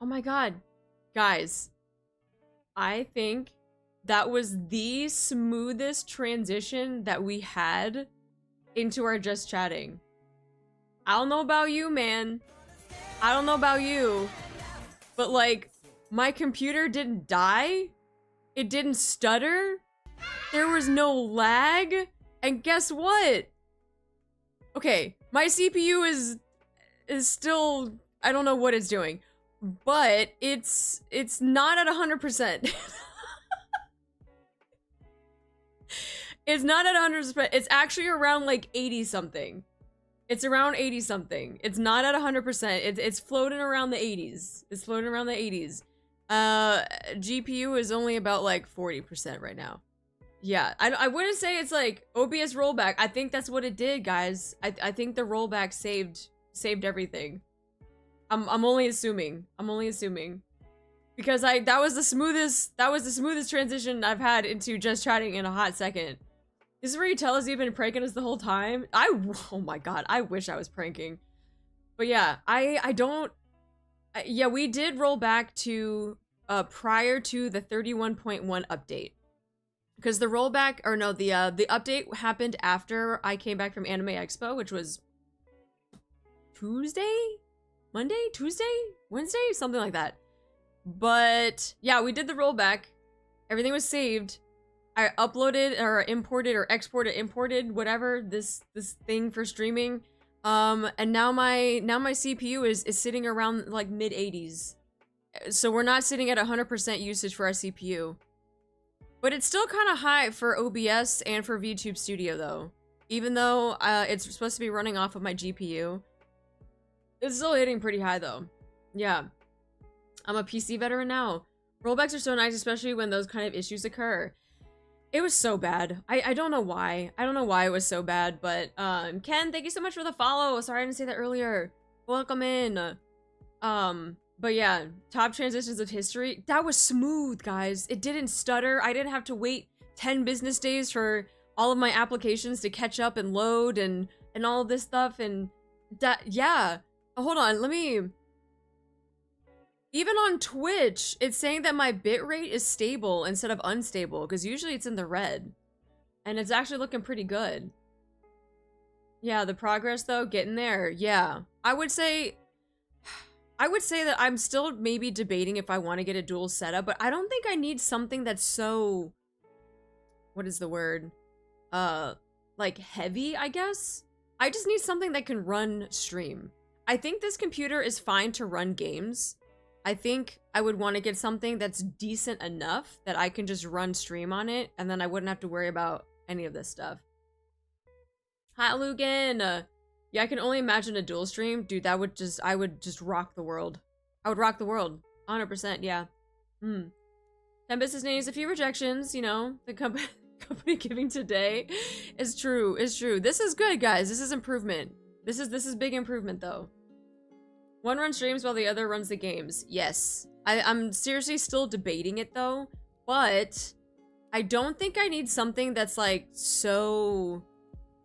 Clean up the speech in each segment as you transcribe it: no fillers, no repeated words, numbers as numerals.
Oh my god. Guys, I think that was the smoothest transition that we had into our just chatting. I don't know about you, man. I don't know about you. But like, my computer didn't die. It didn't stutter. There was no lag. And guess what? Okay, my CPU is still, I don't know what it's doing, but it's not at 100%. It's not at 100%. It's actually around like 80 something. It's around 80 something. It's not at 100%. It's floating around the 80s. It's floating around the 80s. GPU is only about like 40% right now. Yeah, I wouldn't say it's like OBS rollback. I think that's what it did, guys. I think the rollback saved everything. I'm only assuming. I'm only assuming. Because that was the smoothest transition I've had into just chatting in a hot second. This is where you tell us you've been pranking us the whole time. Oh my god, I wish I was pranking. But yeah, yeah, we did roll back to prior to the 31.1 update. Because the rollback, or no, the update happened after I came back from Anime Expo, which was Tuesday? Monday? Tuesday? Wednesday? Something like that. But yeah, we did the rollback. Everything was saved. I uploaded or imported or exported, imported, whatever, this thing for streaming. And now my CPU is sitting around like mid 80s. So we're not sitting at 100% usage for our CPU. But it's still kind of high for OBS and for VTube Studio though. Even though it's supposed to be running off of my GPU. It's still hitting pretty high though. Yeah. I'm a PC veteran now. Rollbacks are so nice, especially when those kind of issues occur. It was so bad. I don't know why. I don't know why it was so bad, but Ken, thank you so much for the follow. Sorry I didn't say that earlier. Welcome in. But yeah, top transitions of history. That was smooth, guys. It didn't stutter. I didn't have to wait 10 business days for all of my applications to catch up and load and all of this stuff. And that, yeah. Hold on, let me... Even on Twitch, it's saying that my bitrate is stable instead of unstable, because usually it's in the red. And it's actually looking pretty good. Yeah, the progress though, getting there. Yeah. I would say that I'm still maybe debating if I want to get a dual setup, but I don't think I need something that's so... What is the word? Like heavy, I guess? I just need something that can run stream. I think this computer is fine to run games. I think I would want to get something that's decent enough that I can just run stream on it, and then I wouldn't have to worry about any of this stuff. Hi, Lugan! Yeah, I can only imagine a dual stream. Dude, I would just rock the world. I would rock the world. 100%, yeah. 10 business days, a few rejections, you know, the company giving today is true, This is good, guys. This is improvement. This is big improvement, though. One runs streams while the other runs the games. Yes. I'm seriously still debating it, though. But I don't think I need something that's, like, so...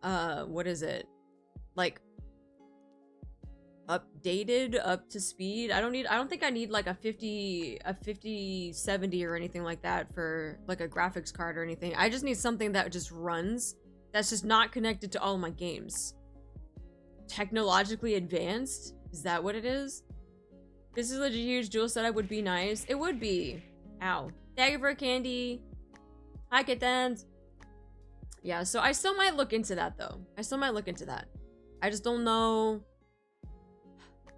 what is it? Like... updated, up to speed. I don't think I need, like, a 5070 or anything like that for, like, a graphics card or anything. I just need something that just runs, that's just not connected to all my games. Technologically advanced? Is that what it is? This is a huge dual setup would be nice. It would be. Ow. Thank you for candy. Hi, kittens. Yeah, so I still might look into that, though. I still might look into that. I just don't know.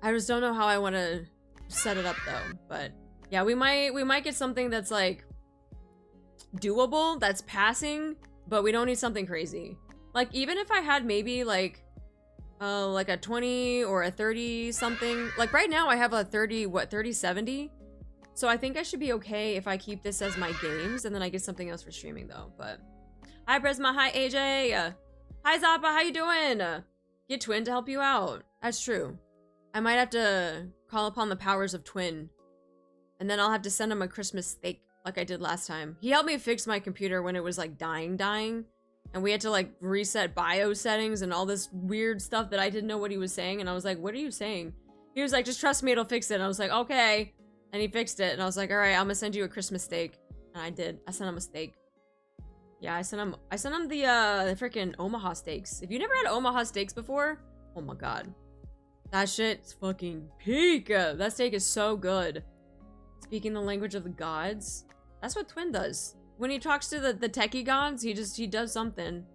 I just don't know how I want to set it up, though. But yeah, we might get something that's like doable, that's passing, but we don't need something crazy. Like, even if I had maybe like a 20 or a 30 something. Like right now I have a 3070. So I think I should be okay if I keep this as my games and then I get something else for streaming though. But hi Prisma, hi AJ, hi Zappa, how you doing? Get Twin to help you out. That's true. I might have to call upon the powers of Twin. And then I'll have to send him a Christmas steak like I did last time. He helped me fix my computer when it was like dying. And we had to like reset BIOS settings and all this weird stuff that I didn't know what he was saying. And I was like, what are you saying? He was like, just trust me, it'll fix it. And I was like, okay. And he fixed it, and I was like, all right, I'm gonna send you a Christmas steak. And I did. I sent him a steak. Yeah, I sent him the freaking Omaha steaks. If you never had Omaha steaks before, oh my god. That shit's fucking peak. That steak is so good. Speaking the language of the gods. That's what Twin does. When he talks to the techie gods, he does something.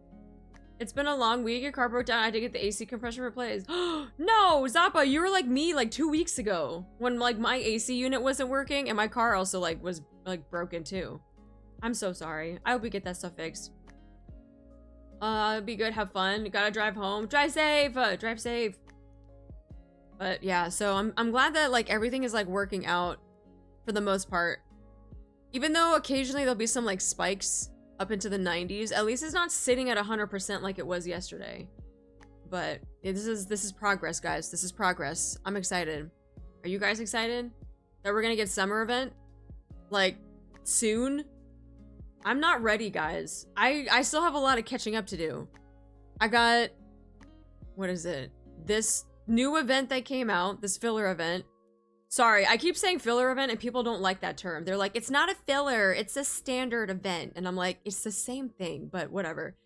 It's been a long week. Your car broke down. I had to get the AC compression replaced. No, Zappa, you were like me like 2 weeks ago when like my AC unit wasn't working and my car also like was like broken too. I'm so sorry. I hope we get that stuff fixed. Be good. Have fun. You gotta drive home. Drive safe. Drive safe. But yeah, so I'm glad that like everything is like working out for the most part. Even though occasionally there'll be some like spikes up into the 90s, at least it's not sitting at 100% like it was yesterday. But yeah, this is progress, guys. This is progress. I'm excited. Are you guys excited that we're gonna get summer event like soon? I'm not ready, guys. I still have a lot of catching up to do. I got, what is it? This new event that came out, this filler event. Sorry, I keep saying filler event and people don't like that term. They're like, it's not a filler, it's a standard event. And I'm like, it's the same thing, but whatever.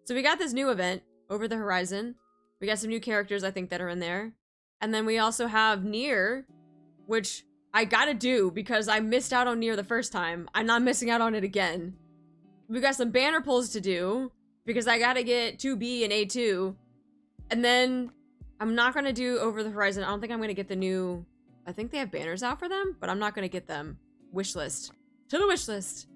So we got this new event, Over the Horizon. We got some new characters, I think, that are in there. And then we also have Nier, which I gotta do because I missed out on Nier the first time. I'm not missing out on it again. We got some banner pulls to do because I gotta get 2B and A2. And then I'm not gonna do Over the Horizon. I don't think I'm gonna get the new... I think they have banners out for them, but I'm not gonna get them. Wish list. To the wish list.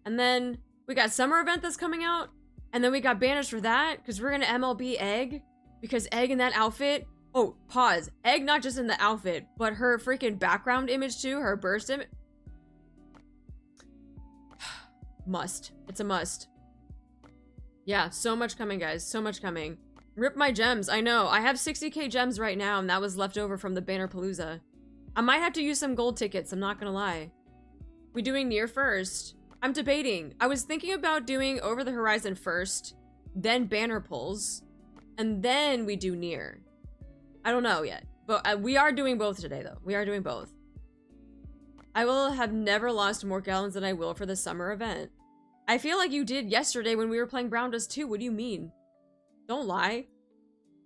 And then we got summer event that's coming out. And then we got banners for that because we're gonna MLB Egg. Because Egg in that outfit... Oh, pause. Egg not just in the outfit, but her freaking background image too. Her burst image. Must. It's a must. Yeah, so much coming, guys. So much coming. Rip my gems. I know. I have 60k gems right now, and that was left over from the Banner Palooza. I might have to use some gold tickets. I'm not gonna lie. We doing Nier first? I'm debating. I was thinking about doing Over the Horizon first, then Banner Pulls, and then we do Nier. I don't know yet, but we are doing both today, though. We are doing both. I will have never lost more gallons than I will for the summer event. I feel like you did yesterday when we were playing Brown Dust 2. What do you mean? Don't lie.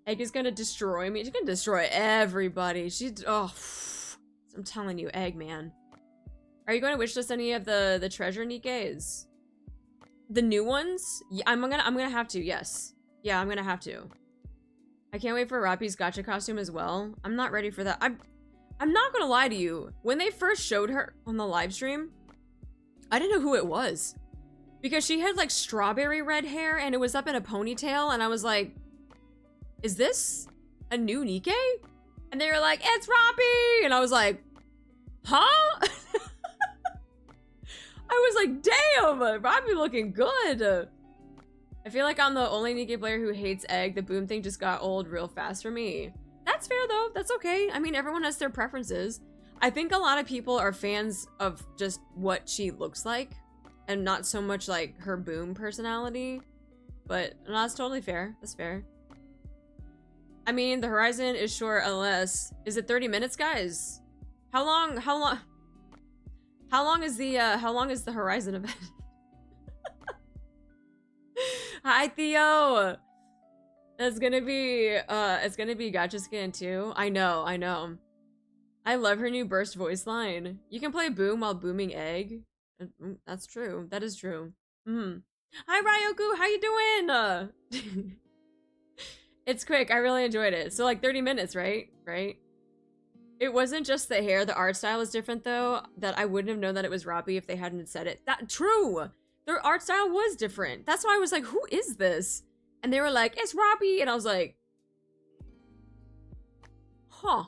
Egg is gonna destroy me. She's gonna destroy everybody. She's... Oh, I'm telling you, Egg, man. Are you going to wishlist any of the treasure Nikkes? The new ones? Yeah, I'm gonna have to, yes. Yeah, I'm gonna have to. I can't wait for Rappi's gacha costume as well. I'm not ready for that. I'm not gonna lie to you. When they first showed her on the live stream, I didn't know who it was. Because she had like strawberry red hair and it was up in a ponytail and I was like, is this a new Nikke? And they were like, it's Rappi! And I was like, huh? I was like, damn, Rappi looking good. I feel like I'm the only Nikke player who hates Egg. The boom thing just got old real fast for me. That's fair though, that's okay. I mean, everyone has their preferences. I think a lot of people are fans of just what she looks like and not so much like her boom personality. But no, that's totally fair, that's fair. I mean, the horizon is short unless... Is it 30 minutes, guys? How long is the horizon event? Hi, Theo! It's gonna be Gacha Skin too. I know. I love her new burst voice line. You can play Boom while booming Egg. That's true. That is true. Hi, Ryoku! How you doing? It's quick. I really enjoyed it. So like 30 minutes, right? Right? It wasn't just the hair. The art style is different though. That I wouldn't have known that it was Rappi if they hadn't said it. That true. Their art style was different. That's why I was like, who is this? And they were like, it's Rappi. And I was like, huh.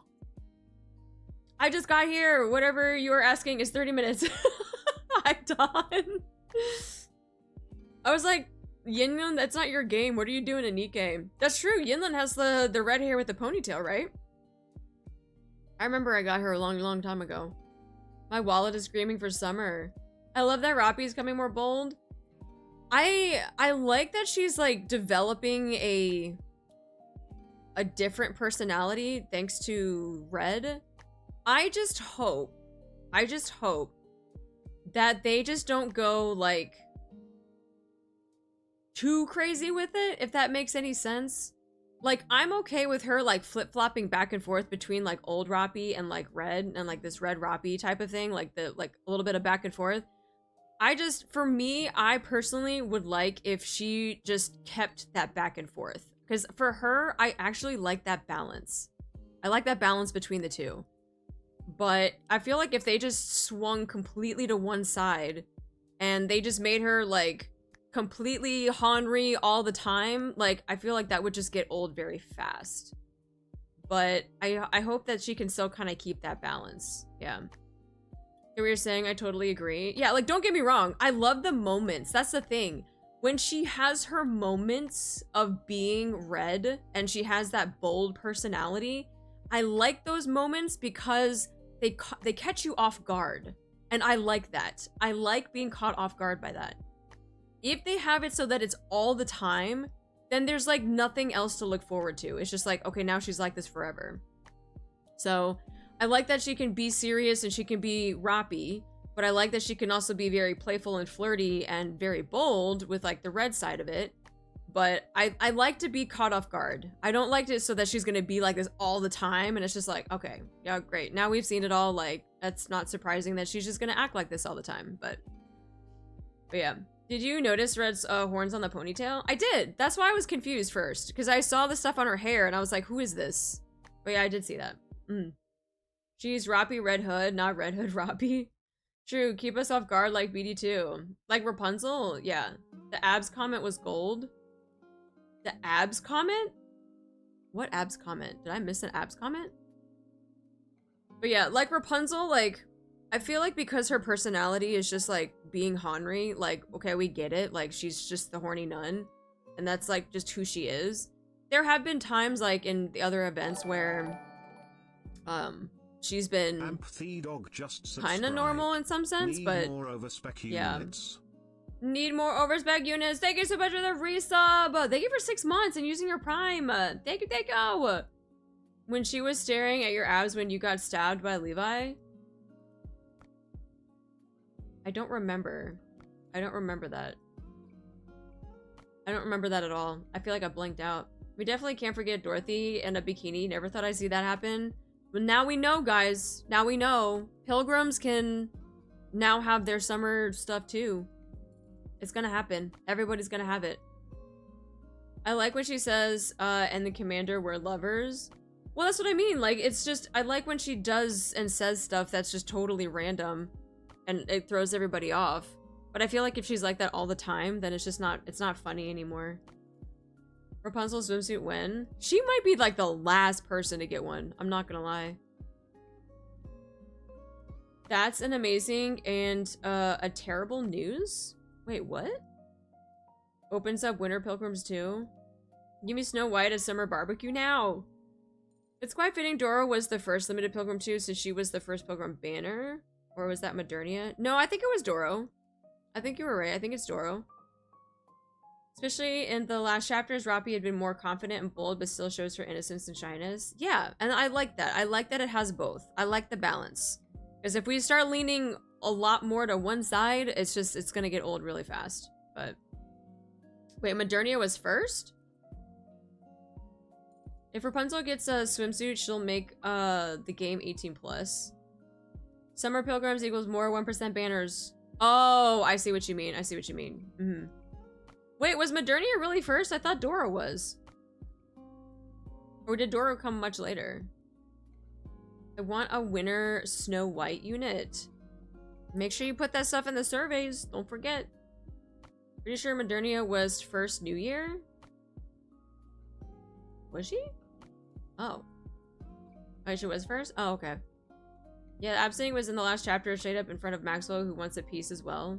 I just got here. Whatever you were asking is 30 minutes. I'm done. I was like, Yinlin, that's not your game. What are you doing in Nikke? That's true. Yinlin has the red hair with the ponytail, right? I remember I got her a long time ago. My wallet is screaming for summer. I love that Rappi is coming more bold. I like that she's like developing a different personality thanks to Red. I I just hope that they just don't go, like, too crazy with it, if that makes any sense. Like, I'm okay with her, like, flip-flopping back and forth between, like, old Roppy and, like, red, and, like, this red Roppy type of thing, like, a little bit of back and forth. For me, I personally would like if she just kept that back and forth. Because for her, I actually like that balance. I like that balance between the two. But I feel like if they just swung completely to one side, and they just made her, like, completely Henry all the time, like, I feel like that would just get old very fast. But I hope that she can still kind of keep that balance. Yeah. We were saying, I totally agree. Yeah, like, don't get me wrong. I love the moments. That's the thing. When she has her moments of being red and she has that bold personality, I like those moments because they catch you off guard. And I like that. I like being caught off guard by that. If they have it so that it's all the time, then there's, like, nothing else to look forward to. It's just like, okay, now she's like this forever. So I like that she can be serious and she can be Roppy, but I like that she can also be very playful and flirty and very bold with, like, the red side of it. But I like to be caught off guard. I don't like it so that she's gonna be like this all the time and it's just like, okay, yeah, great. Now we've seen it all, like, that's not surprising that she's just gonna act like this all the time, but yeah. Did you notice Red's horns on the ponytail? I did. That's why I was confused first, because I saw the stuff on her hair and I was like, who is this? But yeah, I did see that. She's Roppy Red Hood, not Red Hood Roppy. True, keep us off guard like BD2. Like Rapunzel, yeah. The abs comment was gold. The abs comment? What abs comment? Did I miss an abs comment? But yeah, like Rapunzel, like, I feel like because her personality is just, like, being Henry, like, okay, we get it. Like, she's just the horny nun. And that's, like, just who she is. There have been times, like, in the other events where, she's been kind of normal in some sense, but yeah. Need more overspec units. Thank you so much for the resub. Thank you for 6 months and using your Prime. Thank you, thank you. When she was staring at your abs when you got stabbed by Levi. I don't remember. I don't remember that. I don't remember that at all. I feel like I blanked out. We definitely can't forget Dorothy and a bikini. Never thought I'd see that happen. But now we know, guys. Now we know. Pilgrims can now have their summer stuff too. It's gonna happen. Everybody's gonna have it. I like when she says, and the commander were lovers. Well, that's what I mean. Like, it's just, I like when she does and says stuff that's just totally random and it throws everybody off. But I feel like if she's like that all the time, then it's just not, it's not funny anymore. Rapunzel's swimsuit when? She might be like the last person to get one. I'm not gonna lie. That's an amazing and a terrible news. Wait, what? Opens up Winter Pilgrims too? Give me Snow White as summer barbecue now. It's quite fitting Dora was the first limited pilgrim too, since she was the first pilgrim banner. Or was that Modernia? No, I think it was Doro. I think you were right. I think it's Doro. Especially in the last chapters, Roppy had been more confident and bold, but still shows her innocence and shyness. Yeah, and I like that. I like that it has both. I like the balance. Because if we start leaning a lot more to one side, it's just, it's gonna get old really fast. But wait, Modernia was first? If Rapunzel gets a swimsuit, she'll make the game 18+. Summer Pilgrims equals more 1% banners. Oh, I see what you mean. I see what you mean. Mm-hmm. Wait, was Modernia really first? I thought Dora was. Or did Dora come much later? I want a winter Snow White unit. Make sure you put that stuff in the surveys. Don't forget. Pretty sure Modernia was first New Year. Was she? Oh. Oh, she was first? Oh, okay. Yeah, Absing was in the last chapter, straight up in front of Maxwell, who wants a piece as well.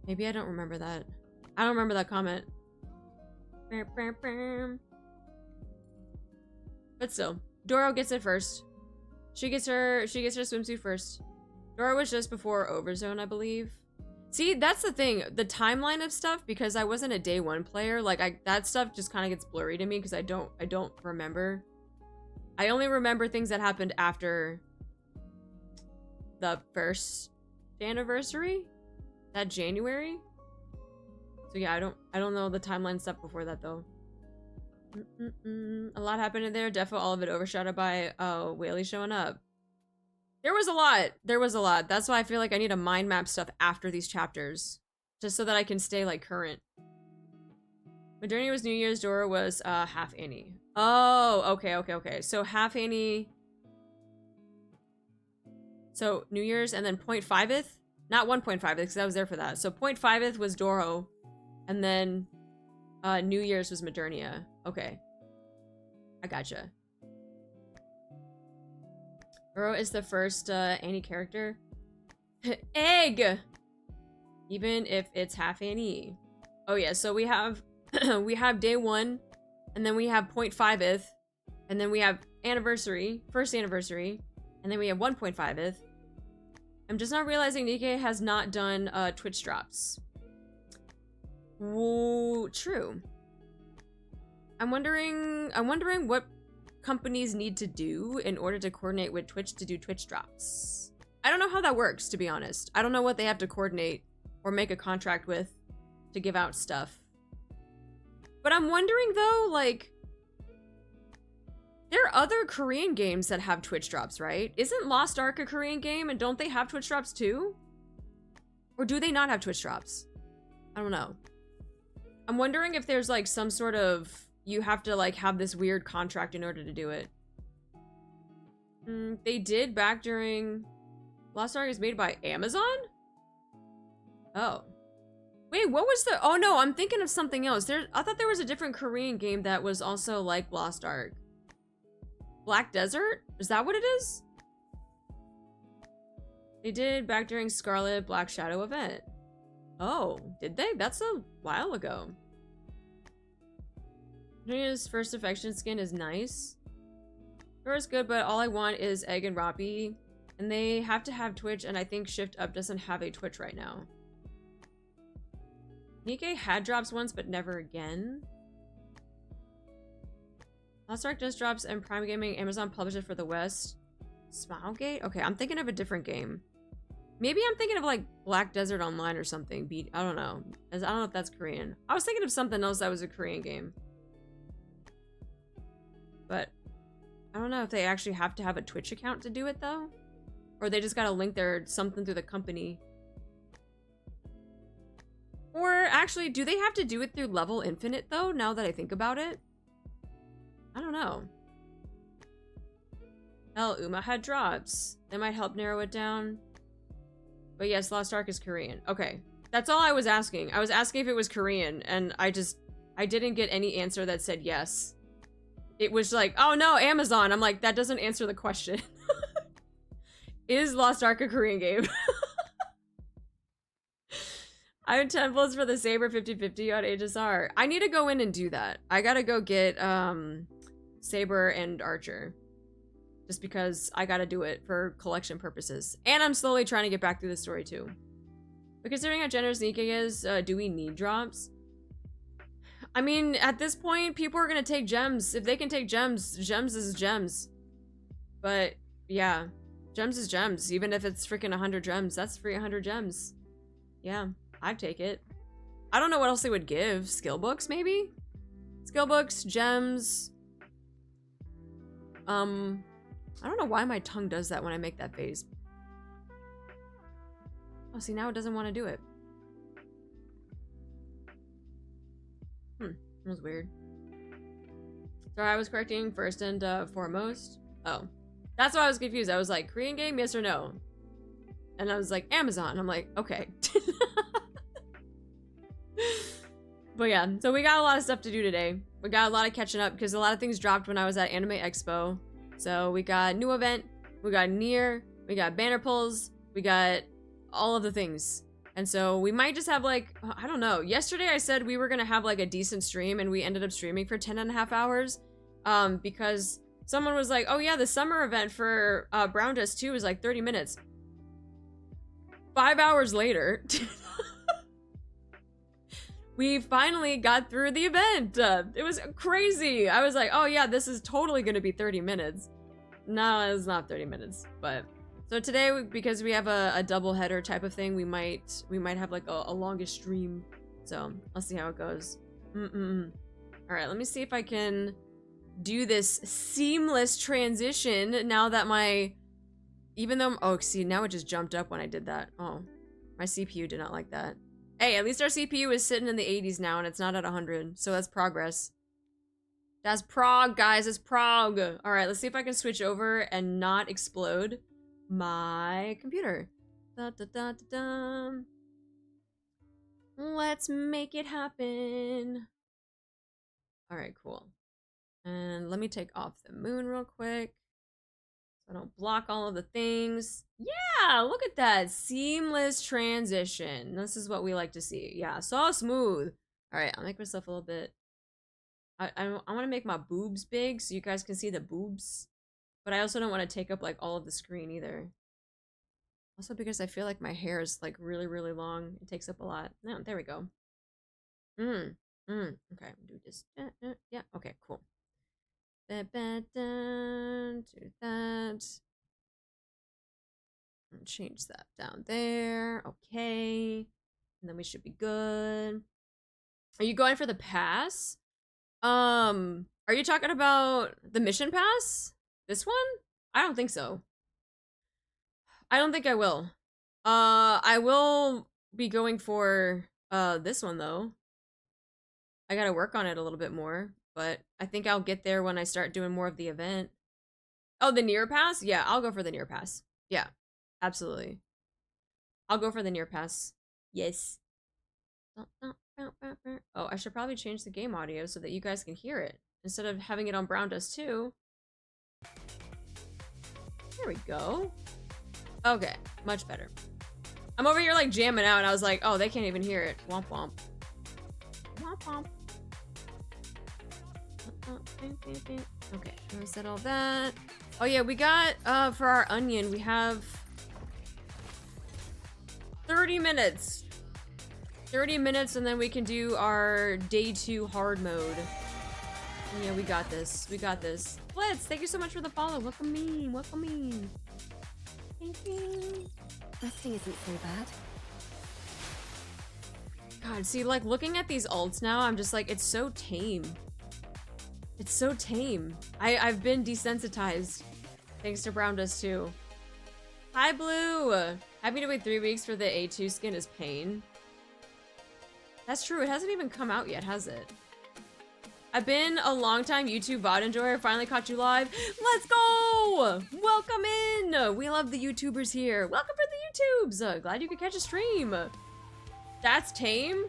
Maybe I don't remember that. I don't remember that comment. But still, Doro gets it first. She gets her swimsuit first. Dora was just before Overzone, I believe. See, that's the thing. The timeline of stuff, because I wasn't a day one player, like that stuff just kind of gets blurry to me because I don't remember. I only remember things that happened after the first anniversary? That January? So yeah, I don't know the timeline stuff before that though. A lot happened in there. Defo all of it overshadowed by Whaley showing up. There was a lot. There was a lot. That's why I feel like I need to mind map stuff after these chapters. Just so that I can stay like current. Modernity was New Year's, Dora was half Annie. Oh, okay. So half Annie. So New Year's and then 0.5th? Not 1.5th because I was there for that. So 0.5th was Doro. And then New Year's was Modernia. Okay. I gotcha. Doro is the first Annie character. Egg! Even if it's half Annie. Oh yeah, so we have we have day 1, and then we have 0.5th, and then we have anniversary, first anniversary, and then we have 1.5th. I'm just not realizing NIKKE has not done Twitch drops. Whoa, true. I'm wondering what companies need to do in order to coordinate with Twitch to do Twitch drops. I don't know how that works, to be honest. I don't know what they have to coordinate or make a contract with to give out stuff. But I'm wondering though, like, there are other Korean games that have Twitch drops, right? Isn't Lost Ark a Korean game and don't they have Twitch drops too? Or do they not have Twitch drops? I don't know. I'm wondering if there's like some sort of, you have to like have this weird contract in order to do it. They did back during... Lost Ark is made by Amazon? Oh. Wait, what was the... Oh no, I'm thinking of something else. I thought there was a different Korean game that was also like Lost Ark. Black Desert? Is that what it is? They did back during Scarlet Black Shadow event. Oh, did they? That's a while ago. His first affection skin is nice. Dora's good, but all I want is Egg and Roppy. And they have to have Twitch, and I think Shift Up doesn't have a Twitch right now. NIKKE had drops once, but never again. Lost Ark does drops, and Prime Gaming, Amazon published it for the West. Smilegate? Okay, I'm thinking of a different game. Maybe I'm thinking of like Black Desert Online or something. I don't know. I don't know if that's Korean. I was thinking of something else that was a Korean game. But I don't know if they actually have to have a Twitch account to do it though. Or they just gotta link their something through the company. Or actually, do they have to do it through Level Infinite though, now that I think about it? I don't know. Hell, Uma had drops. They might help narrow it down. But yes, Lost Ark is Korean. Okay. That's all I was asking. I was asking if it was Korean, and I didn't get any answer that said yes. It was like, oh no, Amazon. I'm like, that doesn't answer the question. Is Lost Ark a Korean game? I have 10 votes for the Saber 50/50 on HSR. I need to go in and do that. I gotta go get Saber and Archer. Just because I gotta do it for collection purposes. And I'm slowly trying to get back through the story too. But considering how generous NIKKE is, do we need drops? I mean, at this point, people are gonna take gems. If they can take gems, gems is gems. But, yeah. Gems is gems. Even if it's freaking 100 gems, that's free 100 gems. Yeah, I'd take it. I don't know what else they would give. Skill books, maybe? Skill books, gems. I don't know why my tongue does that when I make that face. Oh, see, now it doesn't want to do it. That was weird. Sorry, I was correcting first and foremost. Oh. That's why I was confused. I was like, Korean game, yes or no? And I was like, Amazon. I'm like, okay. But yeah, so we got a lot of stuff to do today. We got a lot of catching up because a lot of things dropped when I was at Anime Expo. So we got new event, we got Nier, we got banner pulls, we got all of the things. And so we might just have like, I don't know. Yesterday I said we were gonna have like a decent stream and we ended up streaming for 10.5 hours. Because someone was like, oh yeah, the summer event for Brown Dust 2 is like 30 minutes. 5 hours later, we finally got through the event. It was crazy. I was like, oh yeah, this is totally gonna be 30 minutes. No, it's not 30 minutes, but So today, because we have a double header type of thing, we might have like a longest stream. So I'll see how it goes. All right, let me see if I can do this seamless transition now that even though, oh, see, now it just jumped up when I did that. Oh, my CPU did not like that. Hey, at least our CPU is sitting in the 80s now and it's not at 100, so that's progress. That's prog, guys, it's prog. All right, let's see if I can switch over and not explode my computer. Let's make it happen. All right, cool. And let me take off the moon real quick so I don't block all of the things. Yeah, look at that. Seamless transition. This is what we like to see. Yeah, so smooth. All right, I'll make myself a little bit. I want to make my boobs big so you guys can see the boobs. But I also don't want to take up like all of the screen either. Also because I feel like my hair is like really, really long. It takes up a lot. No, there we go. Okay, do this. Yeah, okay, cool. Do that. And change that down there. Okay. And then we should be good. Are you going for the pass? Are you talking about the mission pass? This one? I don't think so. I don't think I will. I will be going for this one though. I gotta work on it a little bit more, but I think I'll get there when I start doing more of the event. Oh, the near pass? Yeah, I'll go for the near pass. Yeah, absolutely. I'll go for the near pass. Yes. Oh, I should probably change the game audio so that you guys can hear it instead of having it on Brown Dust 2. There we go. Okay, much better. I'm over here like jamming out and I was like, oh, they can't even hear it. Womp womp. Womp womp. Okay, I said all that. Oh yeah, we got, for our onion, we have 30 minutes. 30 minutes and then we can do our day 2 hard mode. And yeah, we got this. We got this. Blitz, thank you so much for the follow. Welcome me. Welcome me. Thank you. That thing isn't so bad. God, see, like, looking at these ults now, I'm just like, it's so tame. It's so tame. I've been desensitized. Thanks to Brown Dust 2. Hi, Blue! Having to wait 3 weeks for the A2 skin is pain. That's true, it hasn't even come out yet, has it? I've been a long-time YouTube VOD enjoyer, finally caught you live. Let's go! Welcome in! We love the YouTubers here. Welcome for the YouTubes! Glad you could catch a stream. That's tame?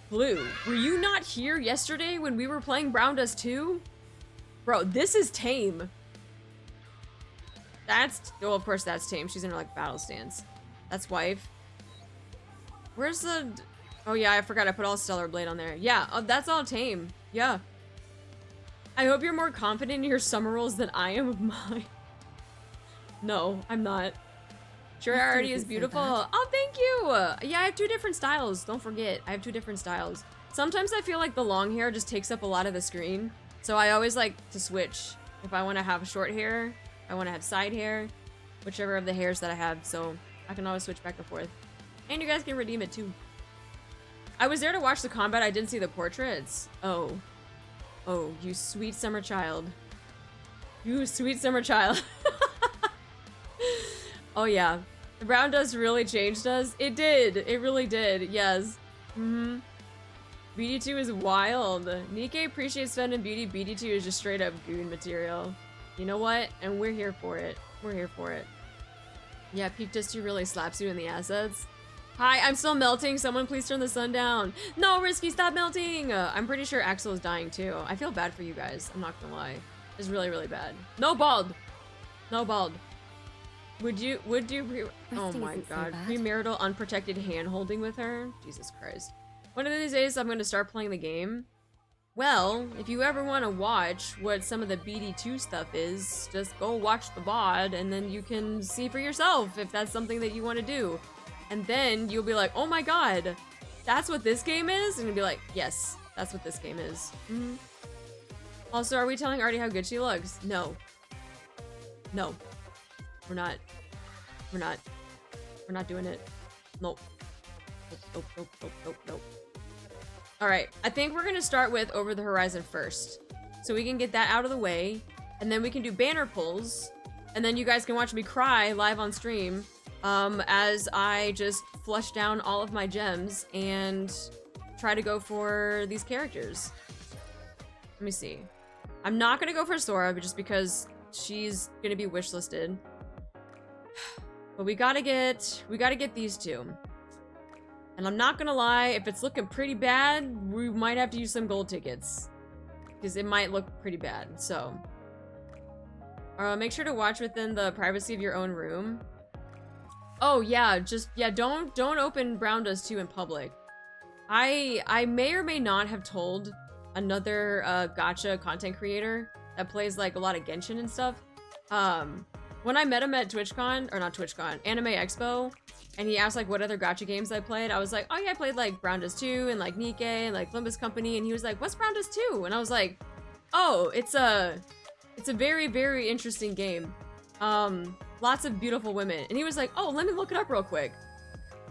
Blue, were you not here yesterday when we were playing Brown Dust 2? Bro, this is tame. That's, oh, of course that's tame. She's in her, like, battle stance. That's wife. Where's the, oh yeah, I forgot I put all Stellar Blade on there. Yeah, that's all tame. Yeah. I hope you're more confident in your summer rolls than I am of mine. No, I'm not. Sure already is beautiful. Oh, thank you! Yeah, I have 2 different styles. Don't forget, I have 2 different styles. Sometimes I feel like the long hair just takes up a lot of the screen. So I always like to switch. If I want to have short hair, I want to have side hair, whichever of the hairs that I have. So I can always switch back and forth. And you guys can redeem it too. I was there to watch the combat. I didn't see the portraits. Oh. Oh, you sweet summer child. You sweet summer child. Oh yeah. The Brown Dust really changed us. It did. It really did. Yes. BD2 is wild. NIKKE appreciates fun and beauty. BD2 is just straight up goon material. You know what? And we're here for it. We're here for it. Yeah, Peak Dust 2 really slaps you in the assets. Hi, I'm still melting. Someone please turn the sun down. No, Risky, stop melting. I'm pretty sure Axel is dying too. I feel bad for you guys. I'm not gonna lie. It's really, really bad. No bald. No bald. Would you oh my god. Premarital unprotected hand holding with her? Jesus Christ. One of these days I'm gonna start playing the game. Well, if you ever want to watch what some of the BD2 stuff is, just go watch the VOD and then you can see for yourself if that's something that you want to do. And then you'll be like, oh my god, that's what this game is? And you'll be like, yes, that's what this game is. Also, are we telling Artie how good she looks? No. No. We're not. We're not. We're not doing it. Nope. Nope, nope, nope, nope, nope. Alright, I think we're gonna start with Over the Horizon first. So we can get that out of the way, and then we can do banner pulls, and then you guys can watch me cry live on stream as I just flush down all of my gems and try to go for these characters. Let me see. I'm not gonna go for Sora, but just because she's gonna be wishlisted. But we gotta get these two. And I'm not gonna lie, if it's looking pretty bad, we might have to use some gold tickets. Because it might look pretty bad, so. Make sure to watch within the privacy of your own room. Oh yeah, don't open Brown Dust 2 in public. I may or may not have told another gacha content creator that plays like a lot of Genshin and stuff. When I met him at TwitchCon, or not TwitchCon, Anime Expo, and he asked like what other gacha games I played, I was like, oh yeah, I played like Brown Dust 2 and like NIKKE and like Limbus Company, and he was like, what's Brown Dust 2? And I was like, oh, it's a very, very interesting game. Lots of beautiful women. And he was like, oh, let me look it up real quick.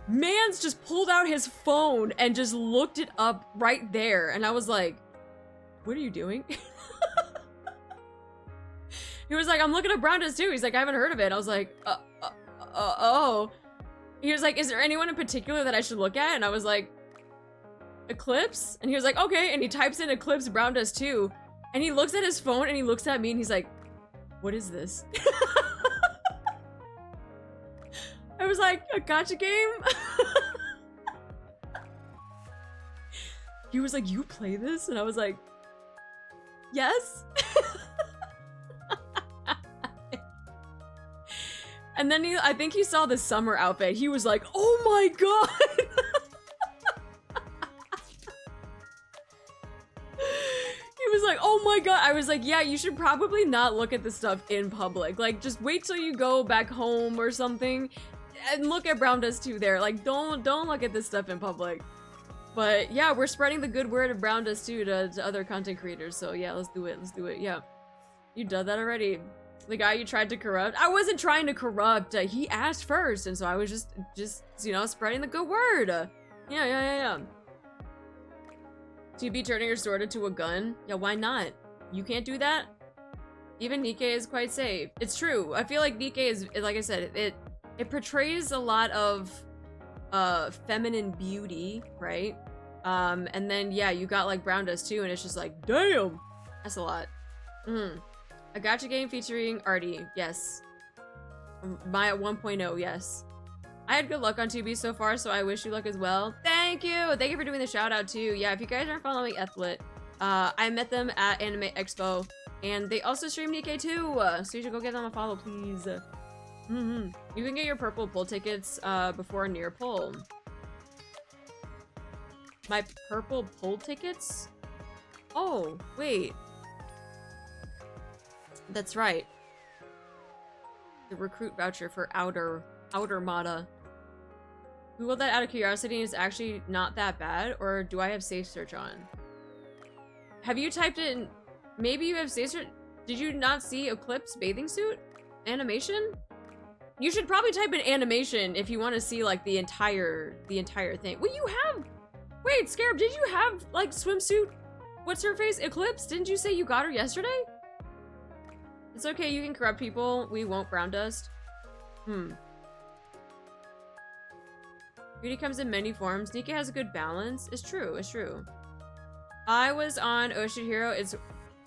Man's just pulled out his phone and just looked it up right there. And I was like, what are you doing? He was like, I'm looking up Brown Dust 2. He's like, I haven't heard of it. I was like, oh. He was like, is there anyone in particular that I should look at? And I was like, Eclipse? And he was like, okay. And he types in Eclipse Brown Dust 2. And he looks at his phone and he looks at me and he's like, what is this? I was like, a gacha game? He was like, you play this? And I was like, yes. And then I think he saw the summer outfit. He was like, oh my god. He was like, oh my god. I was like, yeah, you should probably not look at this stuff in public. Like, just wait till you go back home or something and look at Brown Dust 2 there. Like, don't look at this stuff in public. But yeah, we're spreading the good word of Brown Dust 2 to other content creators. So yeah, let's do it. Let's do it. Yeah. You done that already. The guy you tried to corrupt? I wasn't trying to corrupt. He asked first, and so I was just you know, spreading the good word. Yeah. To be turning your sword into a gun? Yeah, why not? You can't do that? Even NIKKE is quite safe. It's true. I feel like NIKKE is, like I said, it portrays a lot of feminine beauty, right? And then yeah, you got like Brown Dust 2, and it's just like, damn, that's a lot. A gacha game featuring Artie, yes. Maya 1.0, yes. I had good luck on 2B so far, so I wish you luck as well. Thank you! Thank you for doing the shout out too. Yeah, if you guys aren't following Ethlet, I met them at Anime Expo, and they also stream NIKKE too, so you should go give them a follow, please. You can get your purple pull tickets before a near pull. My purple pull tickets? Oh, wait. That's right. The recruit voucher for outer Mata. Google that out of curiosity, and it's actually not that bad, or do I have safe search on? Have you typed in, maybe you have safe search? Did you not see Eclipse bathing suit? Animation? You should probably type in animation if you want to see like the entire thing. Well, you have, wait, Scarab, did you have like swimsuit? What's her face? Eclipse? Didn't you say you got her yesterday? It's okay, you can corrupt people. We won't Brown Dust. Beauty comes in many forms. NIKKE has a good balance. It's true, it's true. I was on Ocean Hero.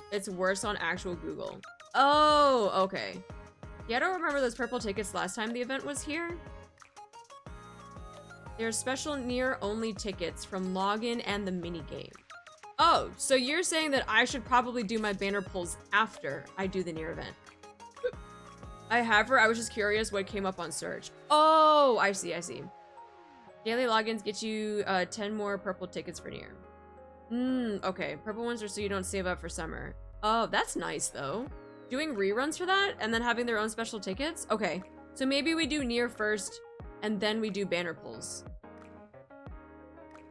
It's worse on actual Google. Oh, okay. Yeah, I don't remember those purple tickets last time the event was here. There's special near-only tickets from login and the minigame. Oh, so you're saying that I should probably do my banner pulls after I do the near event. I have her. I was just curious what came up on search. Oh, I see. Daily logins get you 10 more purple tickets for near. Okay. Purple ones are so you don't save up for summer. Oh, that's nice though. Doing reruns for that and then having their own special tickets? Okay. So maybe we do near first and then we do banner pulls.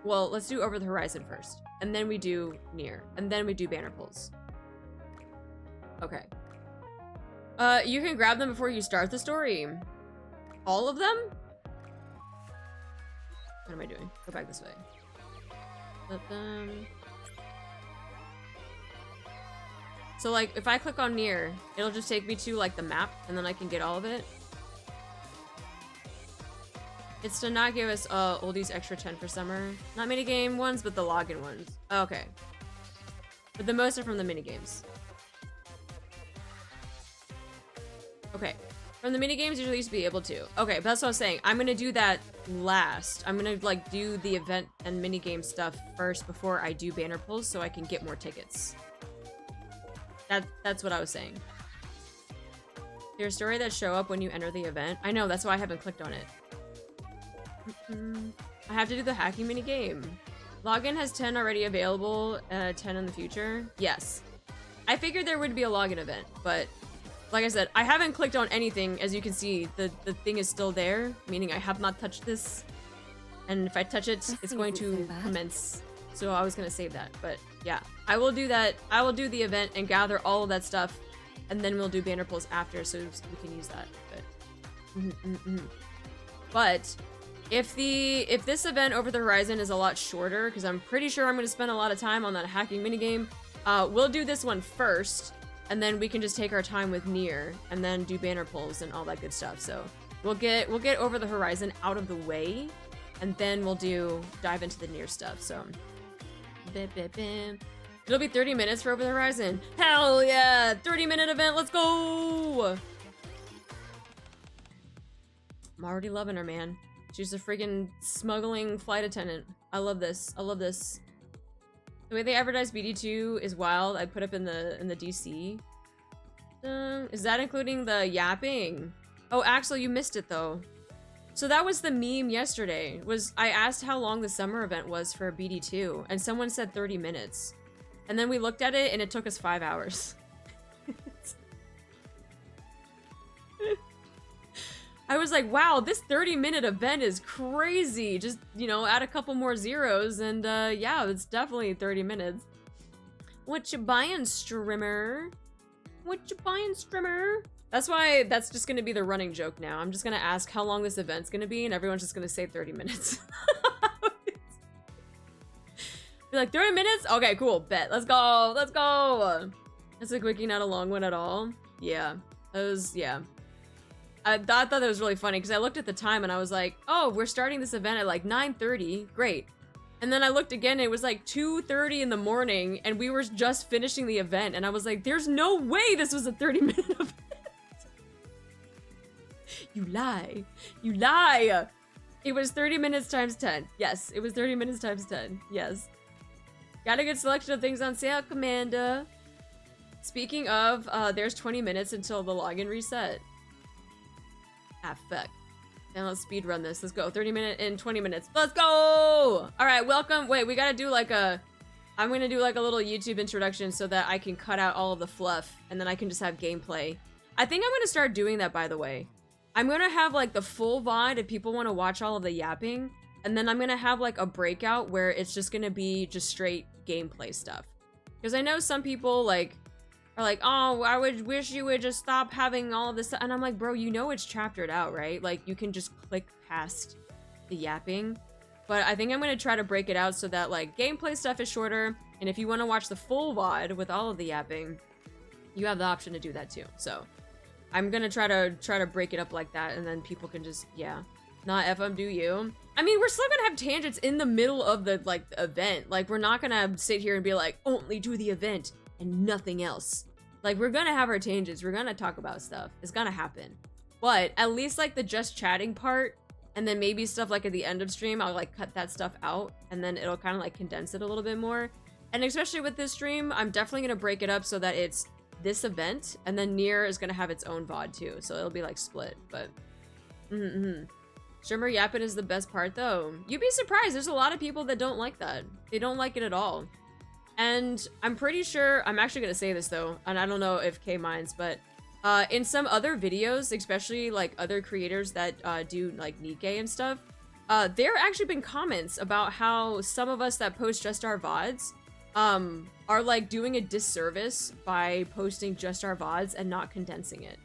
Well, let's do Over the Horizon first. And then we do near. And then we do banner pulls. Okay. You can grab them before you start the story. All of them? What am I doing? Go back this way. So like, if I click on near, it'll just take me to like the map, and then I can get all of it. It's to not give us oldies extra 10 for summer. Not minigame ones, but the login ones. Okay. But the most are from the minigames. Okay. From the minigames, you usually used to be able to. Okay, but that's what I was saying. I'm gonna do that last. I'm gonna like do the event and minigame stuff first before I do banner pulls so I can get more tickets. That's what I was saying. Your story that show up when you enter the event. I know, that's why I haven't clicked on it. I have to do the hacking minigame. Login has 10 already available, 10 in the future. Yes. I figured there would be a login event, but like I said, I haven't clicked on anything. As you can see, the thing is still there, meaning I have not touched this. And if I touch it, it's going to commence. So I was gonna save that, but yeah. I will do that. I will do the event and gather all of that stuff, and then we'll do banner pulls after so we can use that. But if this event over the horizon is a lot shorter, because I'm pretty sure I'm going to spend a lot of time on that hacking minigame, we'll do this one first, and then we can just take our time with near, and then do banner pulls and all that good stuff. So we'll get over the horizon out of the way, and then we'll dive into the near stuff. So it'll be 30 minutes for over the horizon. Hell yeah! 30-minute event. Let's go! I'm already loving her, man. She's a freaking smuggling flight attendant. I love this. I love this. The way they advertise BD2 is wild. I put up in the DC. Is that including the yapping? Oh, Axel, you missed it though. So that was the meme yesterday. I asked how long the summer event was for BD2, and someone said 30 minutes. And then we looked at it, and it took us 5 hours. I was like, wow, this 30-minute event is crazy. Just, you know, add a couple more zeros and yeah, it's definitely 30 minutes. What you buying, streamer? What you buying, streamer? That's why that's just gonna be the running joke now. I'm just gonna ask how long this event's gonna be and everyone's just gonna say 30 minutes. Be like, 30 minutes? Okay, cool, bet. Let's go, let's go. That's a quickie, not a long one at all. Yeah, yeah. I thought that was really funny because I looked at the time and I was like, oh, we're starting this event at like 9:30. Great. And then I looked again and it was like 2:30 in the morning and we were just finishing the event. And I was like, there's no way this was a 30-minute event. You lie. You lie. It was 30 minutes times 10. Yes, it was 30 minutes times 10. Yes. Got a good selection of things on sale, Commander. Speaking of, there's 20 minutes until the login reset. Ah, fuck. Now let's speed run this. Let's go. 30 minutes and 20 minutes. Let's go! Alright, welcome. Wait, we gotta do like I'm gonna do like a little YouTube introduction so that I can cut out all of the fluff and then I can just have gameplay. I think I'm gonna start doing that, by the way. I'm gonna have like the full VOD if people want to watch all of the yapping, and then I'm gonna have like a breakout where it's just gonna be just straight gameplay stuff. Because I know some people like are like, oh, I would wish you would just stop having all of this, and I'm like, bro, you know it's chaptered out, right? Like, you can just click past the yapping. But I think I'm gonna try to break it out so that, like, gameplay stuff is shorter, and if you want to watch the full VOD with all of the yapping, you have the option to do that too. So, I'm gonna try to break it up like that, and then people can just, yeah. Not FM, do you? I mean, we're still gonna have tangents in the middle of the, like, event. Like, we're not gonna sit here and be like, only do the event and nothing else. Like, we're gonna have our tangents, we're gonna talk about stuff, it's gonna happen. But at least like the just chatting part, and then maybe stuff like at the end of stream, I'll like cut that stuff out, and then it'll kind of like condense it a little bit more. And especially with this stream, I'm definitely gonna break it up so that it's this event, and then Nier is gonna have its own VOD too, so it'll be like split, but Streamer yapping is the best part though. You'd be surprised, there's a lot of people that don't like that. They don't like it at all. And I'm pretty sure, I'm actually gonna say this though, and I don't know if Kay minds, but in some other videos, especially like other creators that do like NIKKE and stuff, there actually been comments about how some of us that post just our VODs are like doing a disservice by posting just our VODs and not condensing it.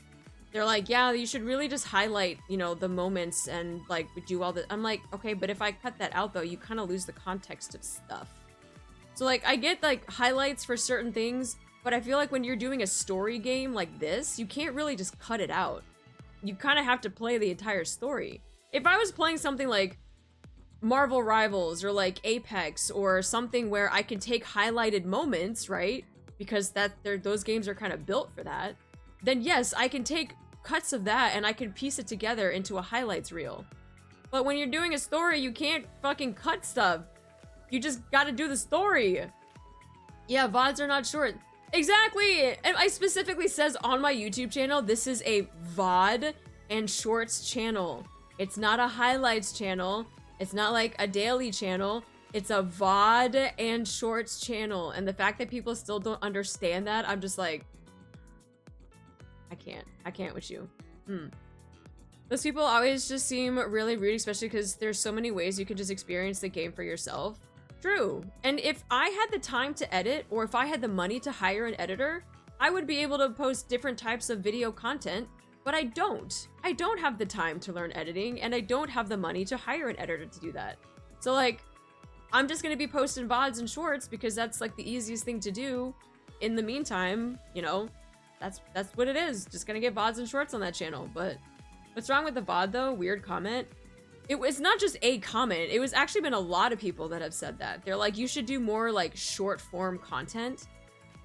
They're like, yeah, you should really just highlight, you know, the moments and like do all the. I'm like, okay, but if I cut that out though, you kind of lose the context of stuff. So like, I get like highlights for certain things, but I feel like when you're doing a story game like this, you can't really just cut it out. You kind of have to play the entire story. If I was playing something like Marvel Rivals or like Apex or something where I can take highlighted moments, right? Because those games are kind of built for that. Then yes, I can take cuts of that and I can piece it together into a highlights reel. But when you're doing a story, you can't fucking cut stuff. You just gotta do the story. Yeah, VODs are not short. Exactly! And I specifically says on my YouTube channel, this is a VOD and shorts channel. It's not a highlights channel. It's not like a daily channel. It's a VOD and shorts channel. And the fact that people still don't understand that, I'm just like, I can't with you. Those people always just seem really rude, especially because there's so many ways you can just experience the game for yourself. True. And if I had the time to edit, or if I had the money to hire an editor, I would be able to post different types of video content, but I don't. I don't have the time to learn editing, and I don't have the money to hire an editor to do that. So like, I'm just gonna be posting VODs and shorts because that's like the easiest thing to do. In the meantime, you know, that's what it is. Just gonna get VODs and shorts on that channel. But what's wrong with the VOD though? Weird comment. It was not just a comment. It was actually been a lot of people that have said that. They're like, you should do more like short form content.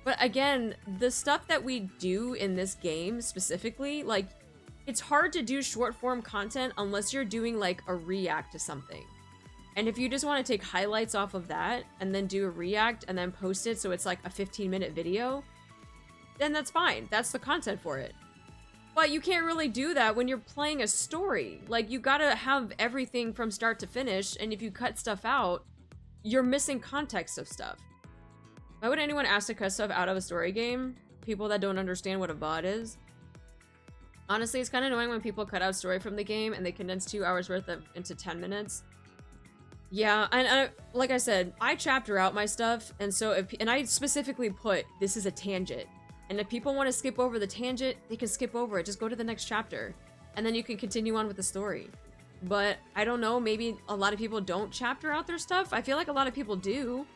But again, the stuff that we do in this game specifically, like, it's hard to do short form content unless you're doing like a react to something. And if you just want to take highlights off of that and then do a react and then post it so it's like a 15-minute video, then that's fine. That's the content for it. But you can't really do that when you're playing a story. Like, you gotta have everything from start to finish, and if you cut stuff out, you're missing context of stuff. Why would anyone ask to cut stuff out of a story game? People that don't understand what a VOD is? Honestly, it's kind of annoying when people cut out story from the game and they condense 2 hours worth of into 10 minutes. Yeah, and like I said, I chapter out my stuff, and so and I specifically put, this is a tangent. And if people want to skip over the tangent, they can skip over it. Just go to the next chapter. And then you can continue on with the story. But I don't know, maybe a lot of people don't chapter out their stuff. I feel like a lot of people do.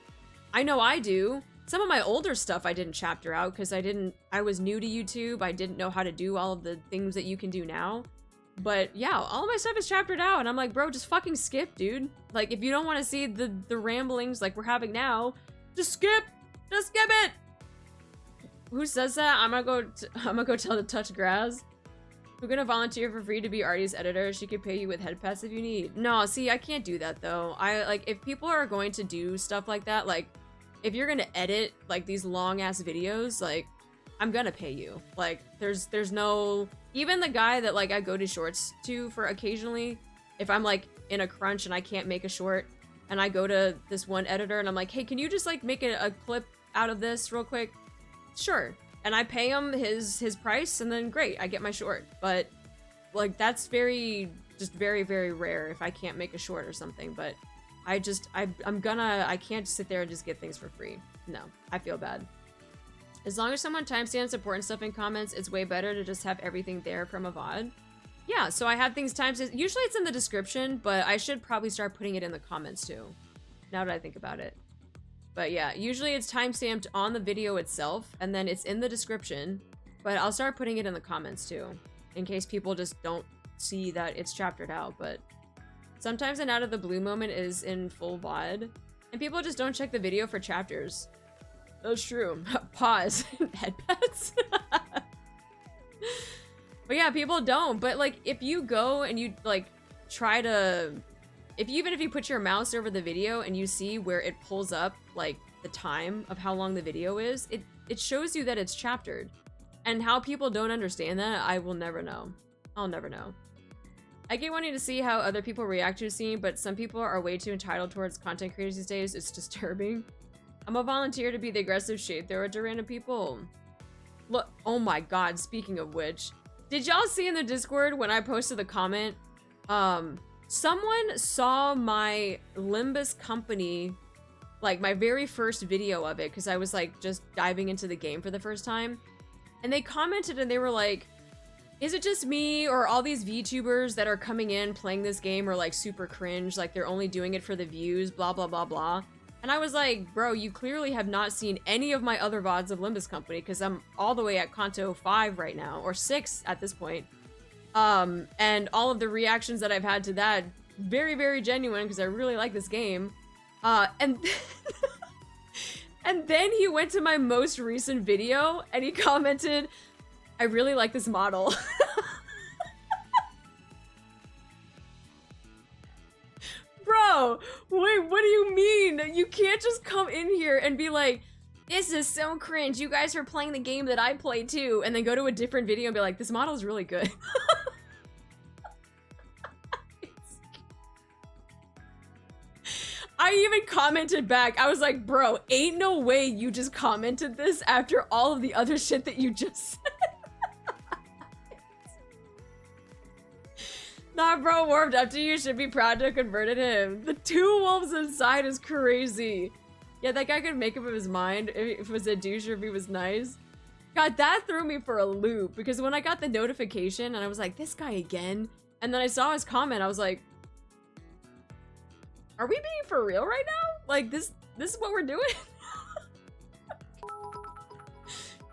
I know I do. Some of my older stuff I didn't chapter out because I was new to YouTube. I didn't know how to do all of the things that you can do now. But yeah, all of my stuff is chaptered out. And I'm like, bro, just fucking skip, dude. Like, if you don't want to see the ramblings like we're having now, just skip. Just skip it. Who says that? I'm gonna go tell the Touch Grass. We're gonna volunteer for free to be Artie's editor. She could pay you with head pats if you need. No, see, I can't do that though. If people are going to do stuff like that, like, if you're gonna edit like these long ass videos, like, I'm gonna pay you. Like, there's no, even the guy that like I go to shorts to for occasionally, if I'm like in a crunch and I can't make a short, and I go to this one editor and I'm like, hey, can you just like make a clip out of this real quick? Sure. And I pay him his price, and then great, I get my short. But like, that's very very rare if I can't make a short or something. But I can't sit there and just get things for free. No, I feel bad. As long as someone timestamps important stuff in comments, it's way better to just have everything there from a VOD. Yeah, so I have things timestamped. Usually it's in the description, but I should probably start putting it in the comments too, now that I think about it. But yeah, usually it's timestamped on the video itself, and then it's in the description, but I'll start putting it in the comments too, in case people just don't see that it's chaptered out. But sometimes an out of the blue moment is in full VOD, and people just don't check the video for chapters. That's true. Pause. Head pets. But yeah, people don't. But like, if you go and you like try to, even if you put your mouse over the video and you see where it pulls up like the time of how long the video is, it shows you that it's chaptered. And how people don't understand that, I will never know. I'll never know. I get wanting to see how other people react to a scene, but some people are way too entitled towards content creators these days. It's disturbing. I'm a volunteer to be the aggressive shade thrower to random people. Look, oh my god, speaking of which, did y'all see in the Discord when I posted the comment? Someone saw my Limbus company, like my very first video of it, because I was like just diving into the game for the first time. And they commented and they were like, is it just me or all these VTubers that are coming in playing this game are like super cringe, like they're only doing it for the views, blah, blah, blah, blah. And I was like, bro, you clearly have not seen any of my other VODs of Limbus Company because I'm all the way at Kanto 5 right now, or 6 at this point. And all of the reactions that I've had to that, very, very genuine because I really like this game. And and then he went to my most recent video and he commented, I really like this model. Bro, wait, what do you mean? You can't just come in here and be like, this is so cringe. You guys are playing the game that I play too. And then go to a different video and be like, this model is really good. I even commented back. I was like, bro, ain't no way you just commented this after all of the other shit that you just said. Nah, bro, warmed up to you. Should be proud to have converted him. The 2 wolves inside is crazy. Yeah, that guy could make up his mind if it was a douche or if he was nice. God, that threw me for a loop because when I got the notification and I was like, this guy again? And then I saw his comment, I was like, are we being for real right now? Like, this is what we're doing?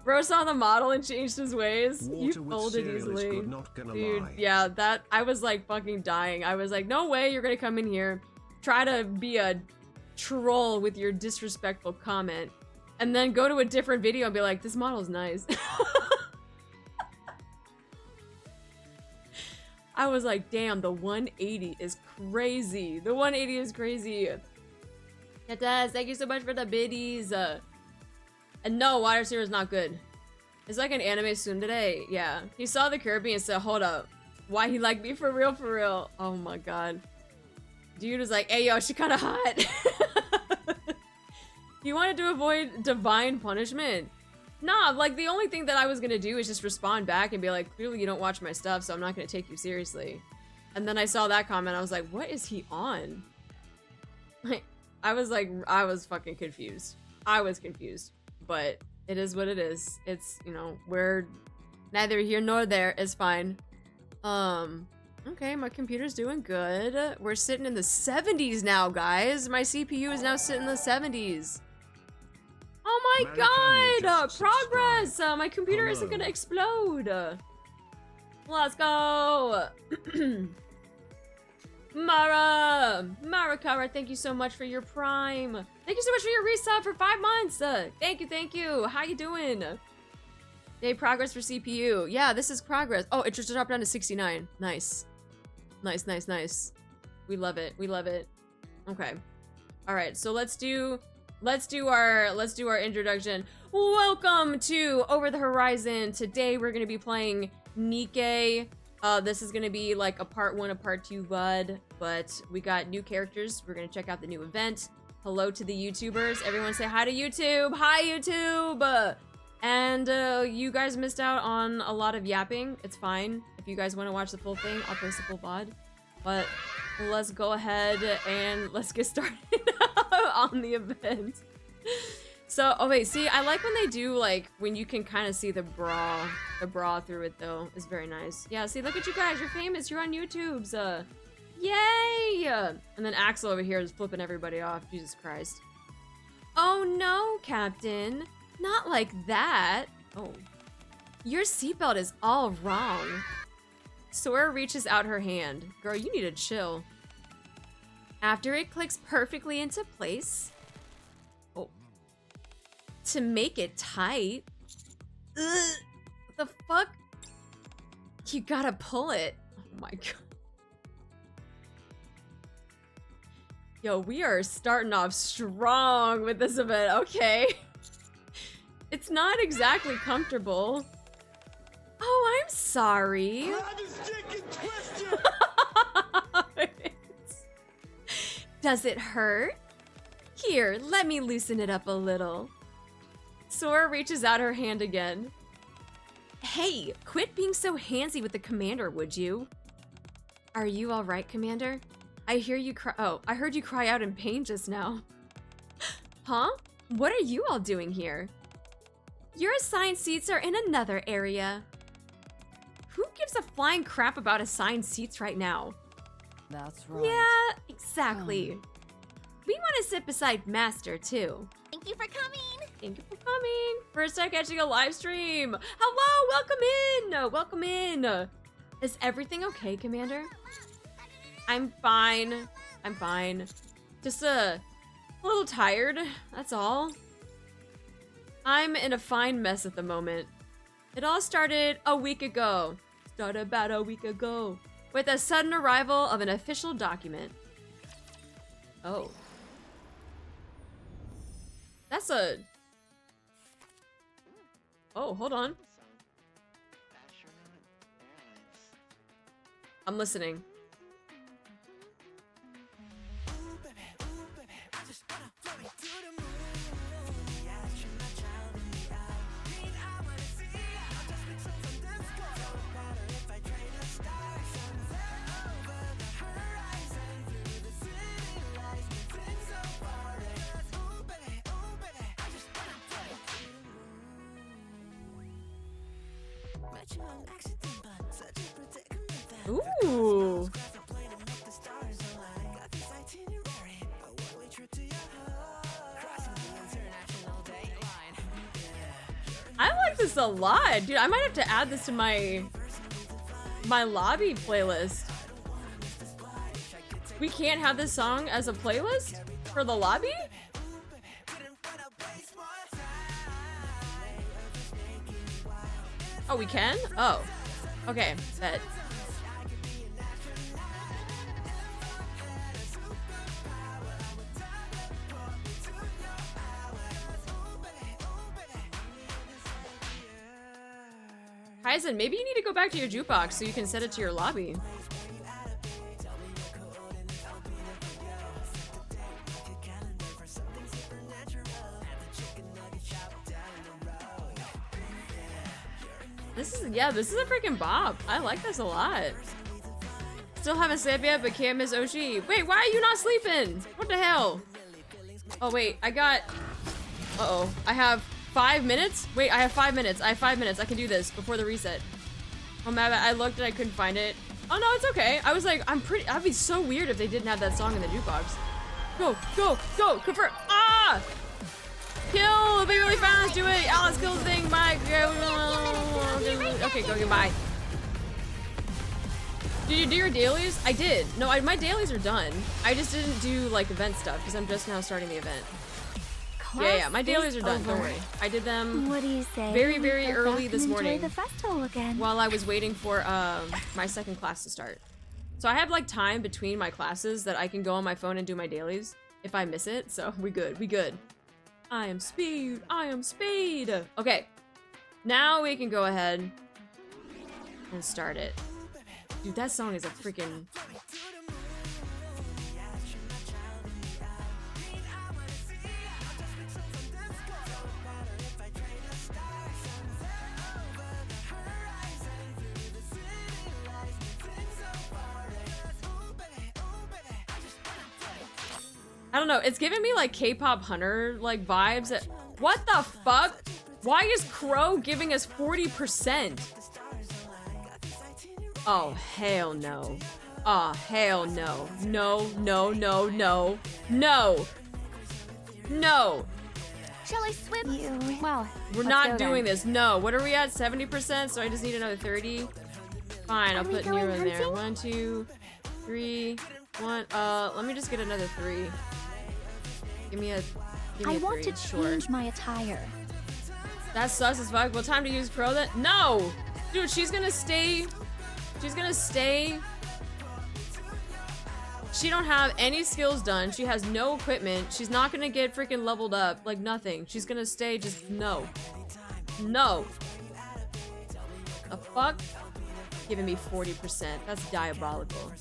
Bro saw the model and changed his ways. You folded easily. Good, not gonna dude, lie. yeah, that, I was like fucking dying. I was like, no way you're gonna come in here, try to be a troll with your disrespectful comment, and then go to a different video and be like, this model's nice. I was like, damn, the 180 is crazy. The 180 is crazy. It does. Thank you so much for the biddies. And no, Water Seer is not good. It's like an anime tsundere. Yeah. He saw the Kirby and said, hold up. Why he like me for real, for real? Oh my god. Dude was like, hey yo, she kinda hot. He wanted to avoid divine punishment. Nah, like the only thing that I was gonna do is just respond back and be like, clearly you don't watch my stuff, so I'm not gonna take you seriously. And then I saw that comment, I was like, what is he on? Like, I was fucking confused. I was confused. But it is what it is. It's, you know, we're neither here nor there. It's fine. Okay, my computer's doing good. We're sitting in the 70s now, guys. My CPU is now sitting in the 70s. Oh my god! Progress! My computer isn't gonna explode. Let's go! Marakara, thank you so much for your prime. Thank you so much for your resub for 5 months. Thank you. How you doing? Day progress for CPU. Yeah, this is progress. Oh, it just dropped down to 69. Nice. Nice. We love it. Okay. All right, so let's do our introduction. Welcome to Over the Horizon. Today we're gonna be playing NIKKE. This is gonna be like a part 1, a part 2 VOD, but we got new characters. We're gonna check out the new event. Hello to the YouTubers. Everyone say hi to YouTube. Hi, YouTube! And you guys missed out on a lot of yapping. It's fine. If you guys want to watch the full thing, I'll post the full VOD. But let's go ahead and let's get started on the event. So, oh wait, see, I like when they do, like, when you can kind of see the bra through it, though. It's very nice. Yeah, see, look at you guys. You're famous. You're on YouTube's. Yay! And then Axel over here is flipping everybody off. Jesus Christ. Oh, no, Captain. Not like that. Oh. Your seatbelt is all wrong. Sora reaches out her hand. Girl, you need to chill. After it clicks perfectly into place. Oh. To make it tight. Ugh. What the fuck? You gotta pull it. Oh my god. Yo, we are starting off strong with this event, okay? It's not exactly comfortable. Oh, I'm sorry. Does it hurt? Here, let me loosen it up a little. Sora reaches out her hand again. Hey, quit being so handsy with the commander, would you? Are you all right, Commander? I hear you cry. Oh, I heard you cry out in pain just now. Huh? What are you all doing here? Your assigned seats are in another area. Who gives a flying crap about assigned seats right now? That's right. Yeah, exactly. We want to sit beside Master, too. Thank you for coming. Thank you for coming. First time catching a live stream. Hello, welcome in. Welcome in. Is everything okay, Commander? I'm fine. I'm fine. Just a little tired, that's all. I'm in a fine mess at the moment. It all started a week ago. Started about a week ago. With the sudden arrival of an official document. Oh. That's a... Oh, hold on. I'm listening. Ooh. I like this a lot, dude. I might have to add this to my lobby playlist. We can't have this song as a playlist for the lobby? Oh, we can? Oh. Okay, bet. Kaizen, maybe you need to go back to your jukebox so you can set it to your lobby. This is a freaking bop. I like this a lot. Still haven't slept yet, but can't miss Oshi. Wait, why are you not sleeping? What the hell? Oh, wait, I got... Uh-oh. I have 5 minutes? Wait, I have 5 minutes. I have 5 minutes. I can do this before the reset. Oh, my bad. I looked and I couldn't find it. Oh, no, it's okay. I was like, I'd be so weird if they didn't have that song in the jukebox. Go, go, go, confirm. Ah! Kill, be really fast, do it. Alice kills the thing, Mike. Okay, go, goodbye. Did you do your dailies? I did. No, my dailies are done. I just didn't do like event stuff because I'm just now starting the event. Yeah, my dailies are done. Don't worry. I did them. What do you say? Very, very early this morning. Enjoy the festival again. While I was waiting for my second class to start. So I have like time between my classes that I can go on my phone and do my dailies if I miss it. So we good. We good. I am speed. I am speed. Okay. Now we can go ahead and start it. Dude, that song is a freaking... I don't know, it's giving me like K-pop Hunter like vibes. What the fuck? Why is Crow giving us 40%? Oh, hell no. Oh, hell no. No, no, no, no. No. No. Shall I swim? You. Well, we're not doing this. No. What are we at? 70%? So I just need another 30. Fine, I'll put Nero in there. 1, 2, 3, 1. Let me just get another 3. Give me a 3. I want to change my attire. That's sus as fuck. Well, time to use Crow then? No! Dude, she's gonna stay. She's gonna stay. She don't have any skills done. She has no equipment. She's not gonna get freaking leveled up. Like nothing. She's gonna stay just no. No. The fuck? Giving me 40%. That's diabolical.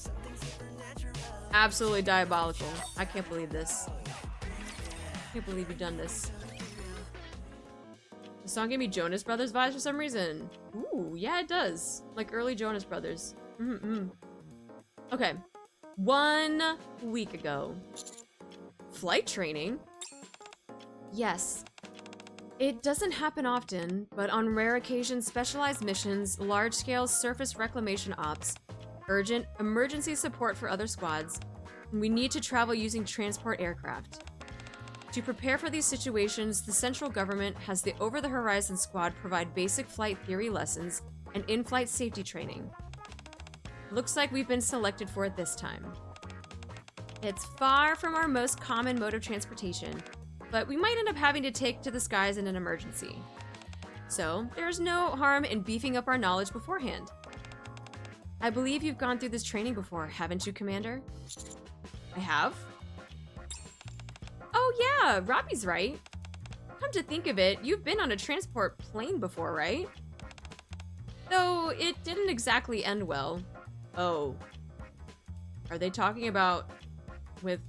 Absolutely diabolical. I can't believe this. I can't believe you've done this. The song gave me Jonas Brothers vibes for some reason. Ooh, yeah, it does. Like early Jonas Brothers. Okay. 1 week ago. Flight training? Yes. It doesn't happen often, but on rare occasions, specialized missions, large-scale surface reclamation ops, urgent emergency support for other squads, we need to travel using transport aircraft. To prepare for these situations, the central government has the Over-the-Horizon Squad provide basic flight theory lessons and in-flight safety training. Looks like we've been selected for it this time. It's far from our most common mode of transportation, but we might end up having to take to the skies in an emergency. So, there's no harm in beefing up our knowledge beforehand. I believe you've gone through this training before, haven't you, Commander? I have? Oh yeah, Robbie's right. Come to think of it, you've been on a transport plane before, right? Though it didn't exactly end well. Oh. Are they talking about with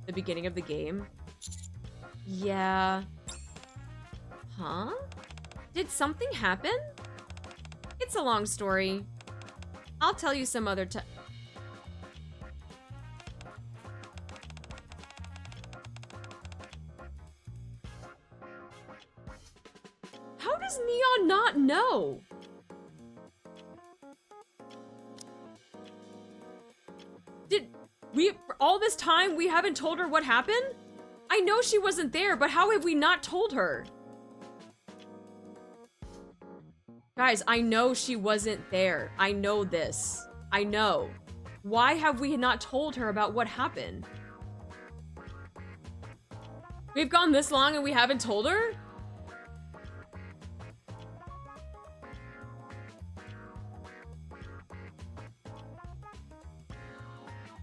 the beginning of the game? Yeah. Huh? Did something happen? It's a long story. I'll tell you some other time. How does Neon not know? Did we, all this time, we haven't told her what happened? I know she wasn't there, but how have we not told her? Guys, I know she wasn't there. I know this. I know. Why have we not told her about what happened? We've gone this long and we haven't told her?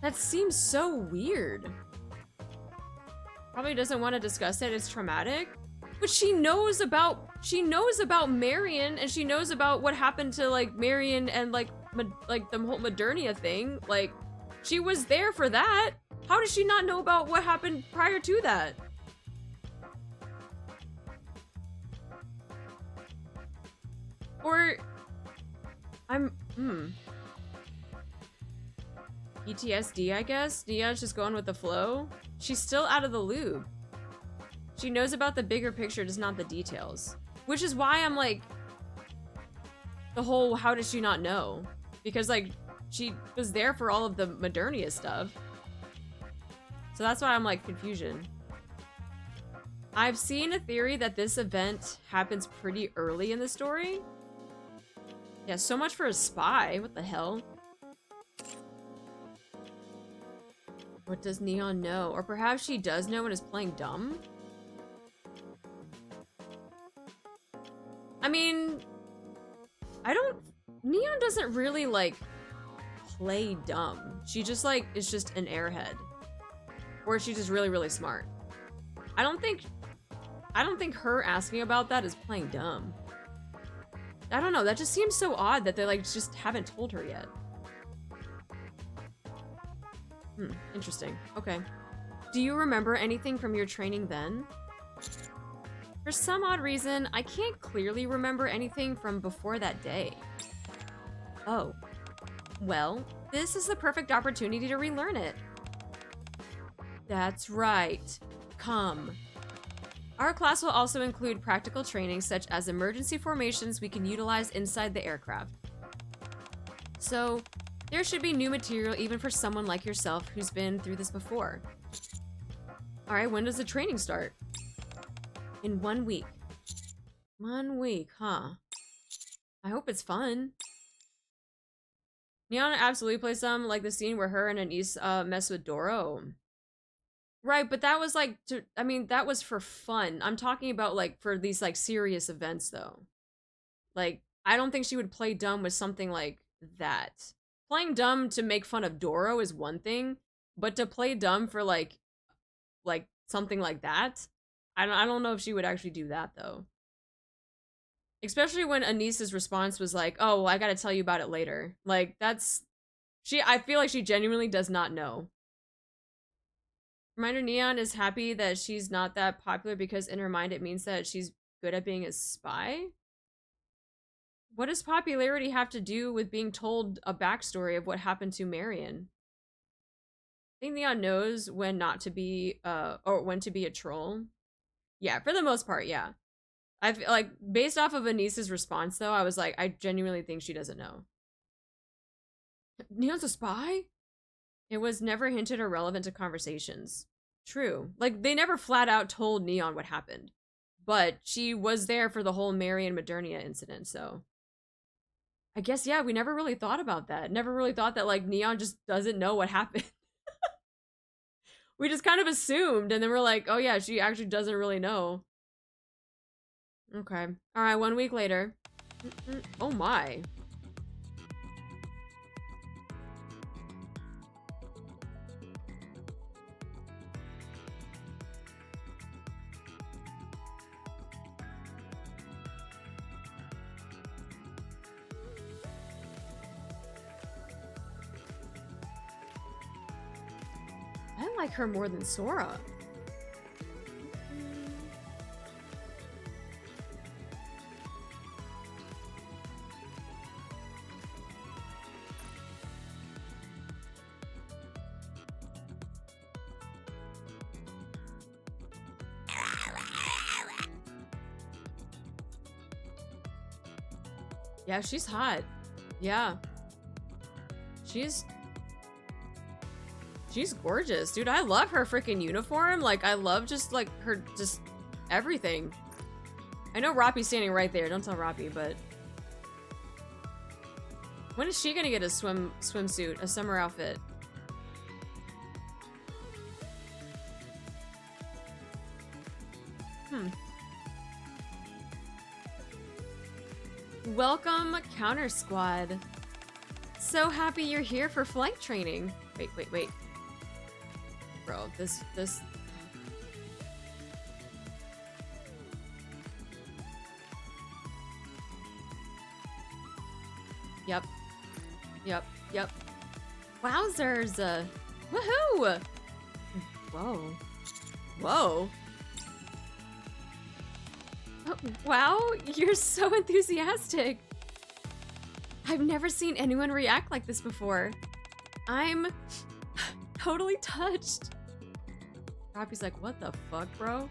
That seems so weird. Probably doesn't want to discuss it, it's traumatic. But she knows about Marion, and she knows about what happened to like Marion and like the whole Modernia thing. Like, she was there for that. How does she not know about what happened prior to that? Or PTSD, I guess? Neon's just going with the flow. She's still out of the loop. She knows about the bigger picture, just not the details. Which is why I'm like, the whole how does she not know? Because like, she was there for all of the Modernia stuff. So that's why I'm like, confusion. I've seen a theory that this event happens pretty early in the story. Yeah, so much for a spy. What the hell? What does Neon know? Or perhaps she does know and is playing dumb? I mean, Neon doesn't really like play dumb. She just like is just an airhead. Or she's just really, really smart. I don't think her asking about that is playing dumb. I don't know, that just seems so odd that they like just haven't told her yet. Interesting. Okay. Do you remember anything from your training then? For some odd reason, I can't clearly remember anything from before that day. Oh. Well, this is the perfect opportunity to relearn it. That's right. Come. Our class will also include practical training such as emergency formations we can utilize inside the aircraft. So, there should be new material even for someone like yourself who's been through this before. Alright, when does the training start? In 1 week. 1 week, huh? I hope it's fun. Neon absolutely plays some, like the scene where her and Anise mess with Doro. Right, but that was like, that was for fun. I'm talking about like for these like serious events though. Like, I don't think she would play dumb with something like that. Playing dumb to make fun of Doro is one thing, but to play dumb for like something like that, I don't know if she would actually do that though. Especially when Anise's response was like, "Oh, well, I gotta tell you about it later." Like I feel like she genuinely does not know. Reminder Neon is happy that she's not that popular because in her mind it means that she's good at being a spy. What does popularity have to do with being told a backstory of what happened to Marion? I think Neon knows when not to be, or when to be a troll. Yeah, for the most part, yeah. I feel like, based off of Anissa's response, though, I was like, I genuinely think she doesn't know. Neon's a spy? It was never hinted or relevant to conversations. True. Like, they never flat out told Neon what happened. But she was there for the whole Mary and Modernia incident, so... I guess, yeah, we never really thought about that. Never really thought that, like, Neon just doesn't know what happened. We just kind of assumed, and then we're like, oh yeah, she actually doesn't really know. Okay. Alright, 1 week later. Oh my. I like her more than Sora. Yeah, she's hot. Yeah. She's gorgeous. Dude, I love her freaking uniform. Like, I love just, like, her, just everything. I know Roppy's standing right there. Don't tell Roppy, but... When is she gonna get a swimsuit? A summer outfit? Welcome, Counter Squad. So happy you're here for flight training. Wait. Bro, this... Yep. Wowzers! Woohoo! Whoa. Oh, wow, you're so enthusiastic. I've never seen anyone react like this before. I'm totally touched. Roppy's like, what the fuck, bro?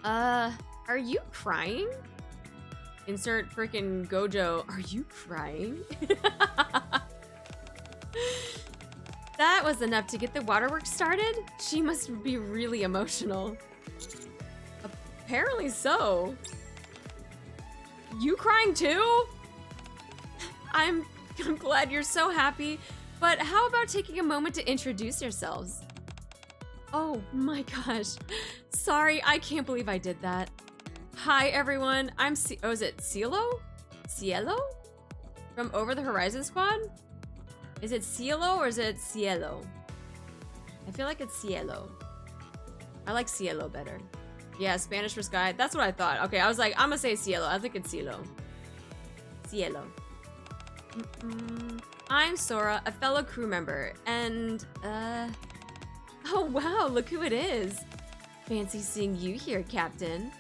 Are you crying? Insert freaking Gojo. Are you crying? That was enough to get the waterworks started? She must be really emotional. Apparently so. You crying too? I'm glad you're so happy, but how about taking a moment to introduce yourselves? Oh my gosh. Sorry, I can't believe I did that. Hi everyone, I'm is it Cielo? Cielo? From Over the Horizon Squad? Is it Cielo or is it Cielo? I feel like it's Cielo. I like Cielo better. Yeah, Spanish for sky. That's what I thought. Okay, I was like, I'm gonna say Cielo. I think it's Cielo. Cielo. I'm Sora, a fellow crew member, and, oh wow, look who it is. Fancy seeing you here, Captain.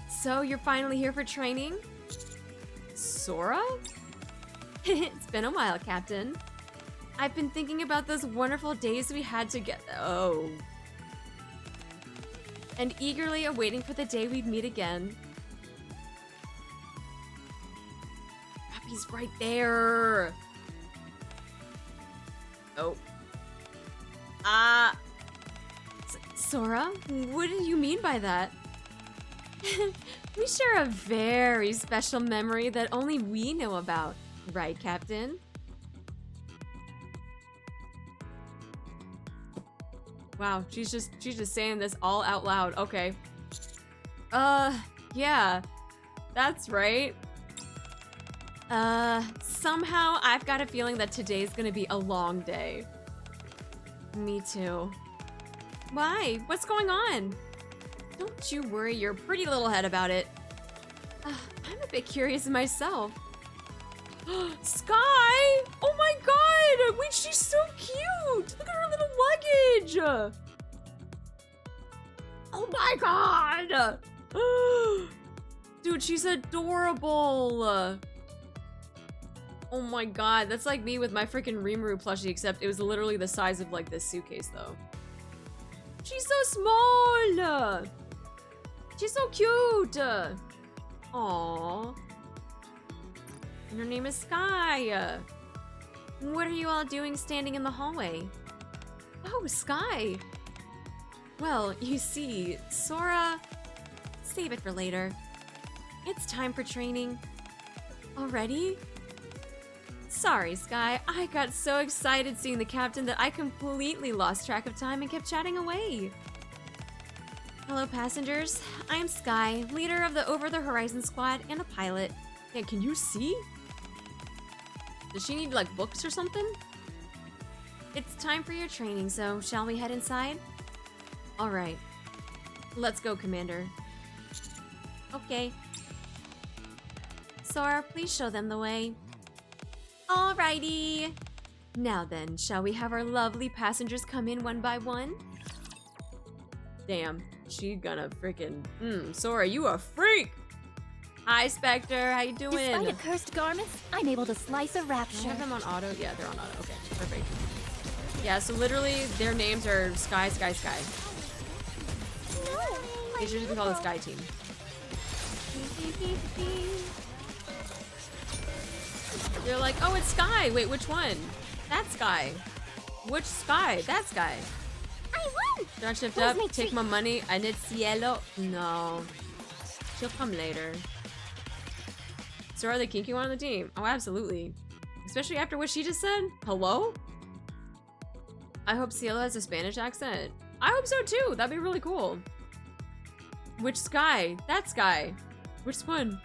So, you're finally here for training? Sora? It's been a while, Captain. I've been thinking about those wonderful days we had together. Oh. And eagerly awaiting for the day we'd meet again. He's right there. Oh. Sora, what do you mean by that? We share a very special memory that only we know about, right, Captain? Wow, she's just saying this all out loud. Okay. Yeah. That's right. Somehow I've got a feeling that today's gonna be a long day. Me too. Why? What's going on? Don't you worry your pretty little head about it. I'm a bit curious myself. Sky! Oh my god! Wait, she's so cute! Look at her little luggage! Oh my god! Dude, she's adorable! Oh my god, that's like me with my freaking Rimuru plushie, except it was literally the size of like this suitcase though. She's so small! She's so cute! Aww. And her name is Sky. What are you all doing standing in the hallway? Oh, Sky! Well, you see, Sora... Save it for later. It's time for training. Already? Sorry, Sky. I got so excited seeing the captain that I completely lost track of time and kept chatting away. Hello, passengers. I'm Sky, leader of the Over the Horizon squad and a pilot. Yeah, can you see? Does she need, like, books or something? It's time for your training, so shall we head inside? Alright. Let's go, Commander. Okay. Sora, please show them the way. Alrighty. Now then, shall we have our lovely passengers come in one by one? Damn, she gonna freaking... Sora, you a freak! Hi, Spectre, how you doing? Despite a cursed garments, I'm able to slice a Do I rapture. have them on auto? Yeah, they're on auto. Okay, perfect. Yeah, so literally, their names are Sky, Sky, Sky. No, They should just be called the Sky Team. They're like, oh, it's Sky. Wait, which one? That Sky. Which Sky? That Sky. I won! Don't shift Where's up, my take treat? my money. I need cielo. No. She'll come later. Sora the kinky one on the team. Oh, absolutely. Especially after what she just said. Hello? I hope Cielo has a Spanish accent. I hope so too. That'd be really cool. Which Sky? That Sky. Which one?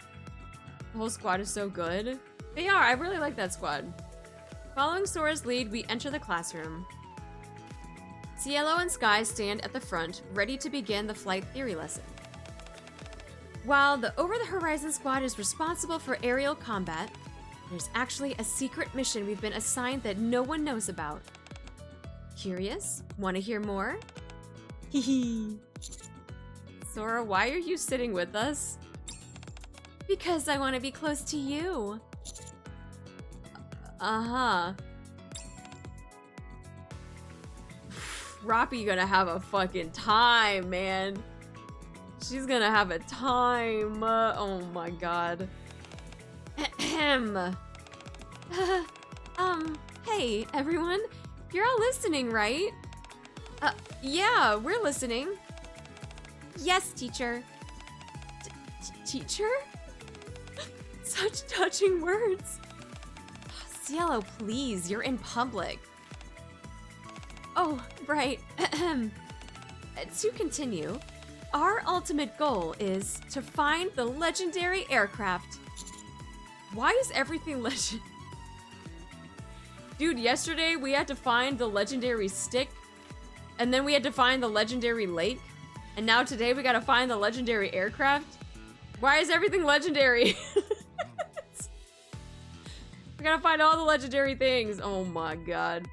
The whole squad is so good. They are. I really like that squad. Following Sora's lead, we enter the classroom. Cielo and Sky stand at the front, ready to begin the flight theory lesson. While the Over the Horizon squad is responsible for aerial combat, there's actually a secret mission we've been assigned that no one knows about. Curious? Want to hear more? Hehe. Sora, why are you sitting with us? Because I want to be close to you. Uh-huh. Roppy gonna have a fucking time, man. She's gonna have a time. Oh my god. Ahem. Hey, everyone. You're all listening, right? Yeah, we're listening. Yes, teacher. Teacher? Such touching words. Cielo, please, you're in public. Oh, right. To continue, our ultimate goal is to find the legendary aircraft. Why is everything legend? Dude, yesterday we had to find the legendary stick, and then we had to find the legendary lake, and now today we gotta find the legendary aircraft? Why is everything legendary? We gotta find all the legendary things. Oh my god.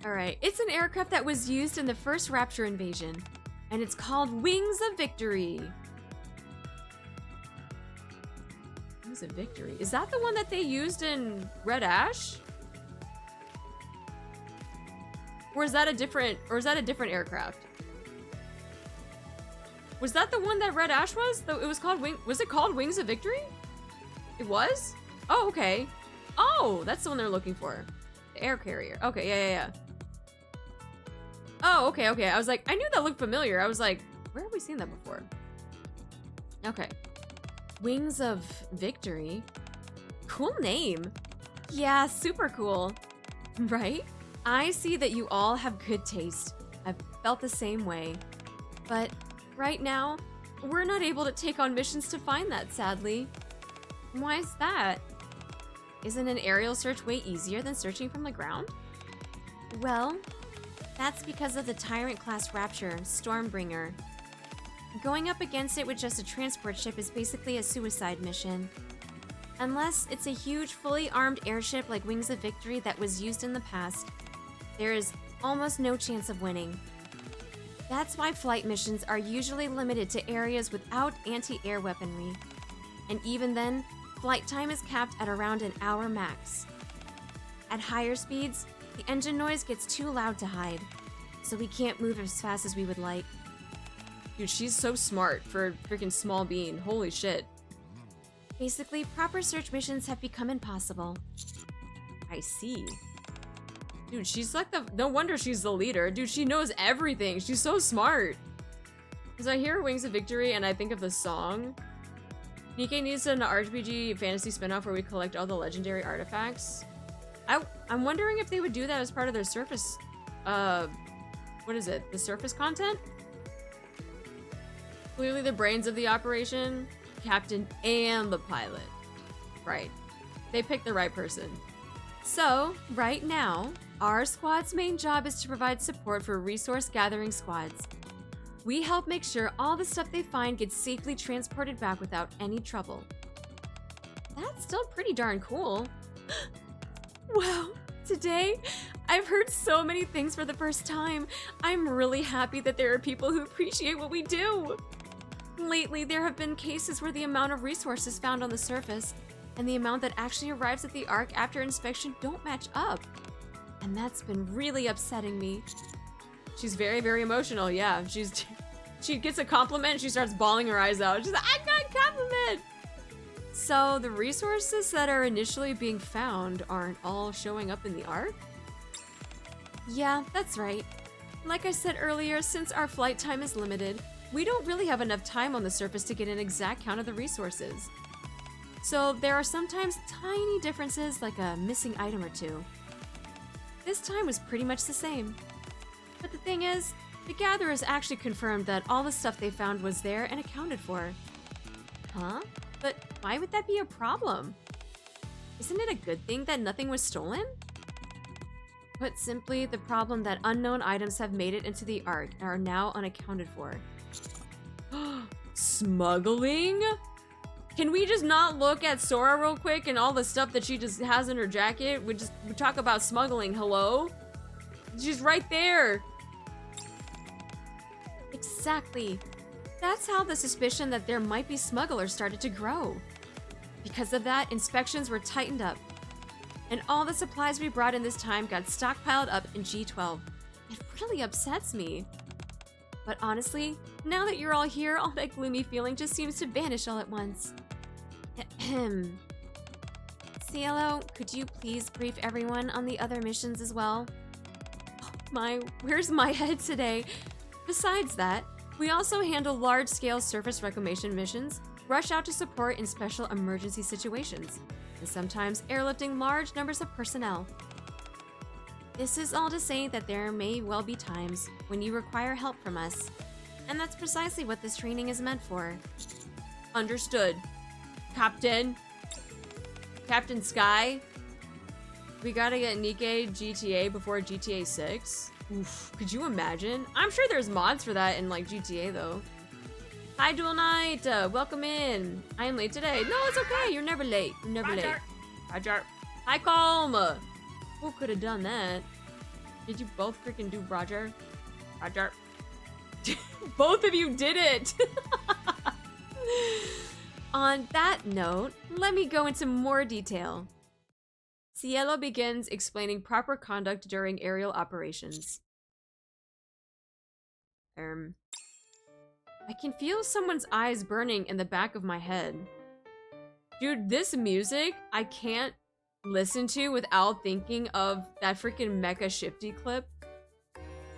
Alright, it's an aircraft that was used in the first Rapture invasion, and it's called Wings of Victory. Wings of Victory? Is that the one that they used in Red Ash? Or is that a different aircraft? Was that the one that Red Ash was? It was called was it called Wings of Victory? It was? Oh, okay. Oh, that's the one they're looking for. The air carrier. Okay, yeah. Oh, okay. I was like, I knew that looked familiar. I was like, where have we seen that before? Okay. Wings of Victory. Cool name. Yeah, super cool. Right? I see that you all have good taste. I've felt the same way. But right now, we're not able to take on missions to find that, sadly. Why is that? Isn't an aerial search way easier than searching from the ground? Well, that's because of the Tyrant-class Rapture, Stormbringer. Going up against it with just a transport ship is basically a suicide mission. Unless it's a huge, fully armed airship like Wings of Victory that was used in the past, there is almost no chance of winning. That's why flight missions are usually limited to areas without anti-air weaponry. And even then, flight time is capped at around an hour max. At higher speeds, the engine noise gets too loud to hide, so we can't move as fast as we would like. Dude, she's so smart for a freaking small bean. Holy shit. Basically, proper search missions have become impossible. I see. Dude, she's like the... No wonder she's the leader. Dude, she knows everything. She's so smart. Because I hear Wings of Victory and I think of the song. NIKKE needs an RPG fantasy spinoff where we collect all the legendary artifacts. I'm wondering if they would do that as part of their surface... what is it? The surface content? Clearly the brains of the operation. Captain and the pilot. Right. They picked the right person. So, right now, our squad's main job is to provide support for resource gathering squads. We help make sure all the stuff they find gets safely transported back without any trouble. That's still pretty darn cool. Wow, today, I've heard so many things for the first time. I'm really happy that there are people who appreciate what we do. Lately, there have been cases where the amount of resources found on the surface and the amount that actually arrives at the Ark after inspection don't match up. And that's been really upsetting me. She's very, very emotional, yeah. She gets a compliment and she starts bawling her eyes out. She's like, I got a compliment! So the resources that are initially being found aren't all showing up in the Ark? Yeah, that's right. Like I said earlier, since our flight time is limited, we don't really have enough time on the surface to get an exact count of the resources. So there are sometimes tiny differences, like a missing item or two. This time was pretty much the same. But the thing is, the gatherers actually confirmed that all the stuff they found was there and accounted for. Huh? But why would that be a problem? Isn't it a good thing that nothing was stolen? Put simply, the problem that unknown items have made it into the Ark and are now unaccounted for. Smuggling? Can we just not look at Sora real quick and all the stuff that she just has in her jacket? We talk about smuggling, hello? She's right there. Exactly. That's how the suspicion that there might be smugglers started to grow. Because of that, inspections were tightened up. And all the supplies we brought in this time got stockpiled up in G12. It really upsets me. But honestly, now that you're all here, all that gloomy feeling just seems to vanish all at once. Ahem. Cielo, could you please brief everyone on the other missions as well? Oh where's my head today? Besides that, we also handle large-scale surface reclamation missions, rush out to support in special emergency situations, and sometimes airlifting large numbers of personnel. This is all to say that there may well be times when you require help from us, and that's precisely what this training is meant for. Understood. Captain Sky? We gotta get NIKKE GTA before GTA 6? Oof, could you imagine? I'm sure there's mods for that in like GTA though. Hi Dual Knight, welcome in. I am late today. No, it's okay, you're never late. You're never late. Roger. Hi Calm. Who could have done that? Did you both freaking do Roger? Roger. Both of you did it! On that note, let me go into more detail. Cielo begins explaining proper conduct during aerial operations. I can feel someone's eyes burning in the back of my head. Dude, this music I can't listen to without thinking of that freaking Mecha Shifty clip.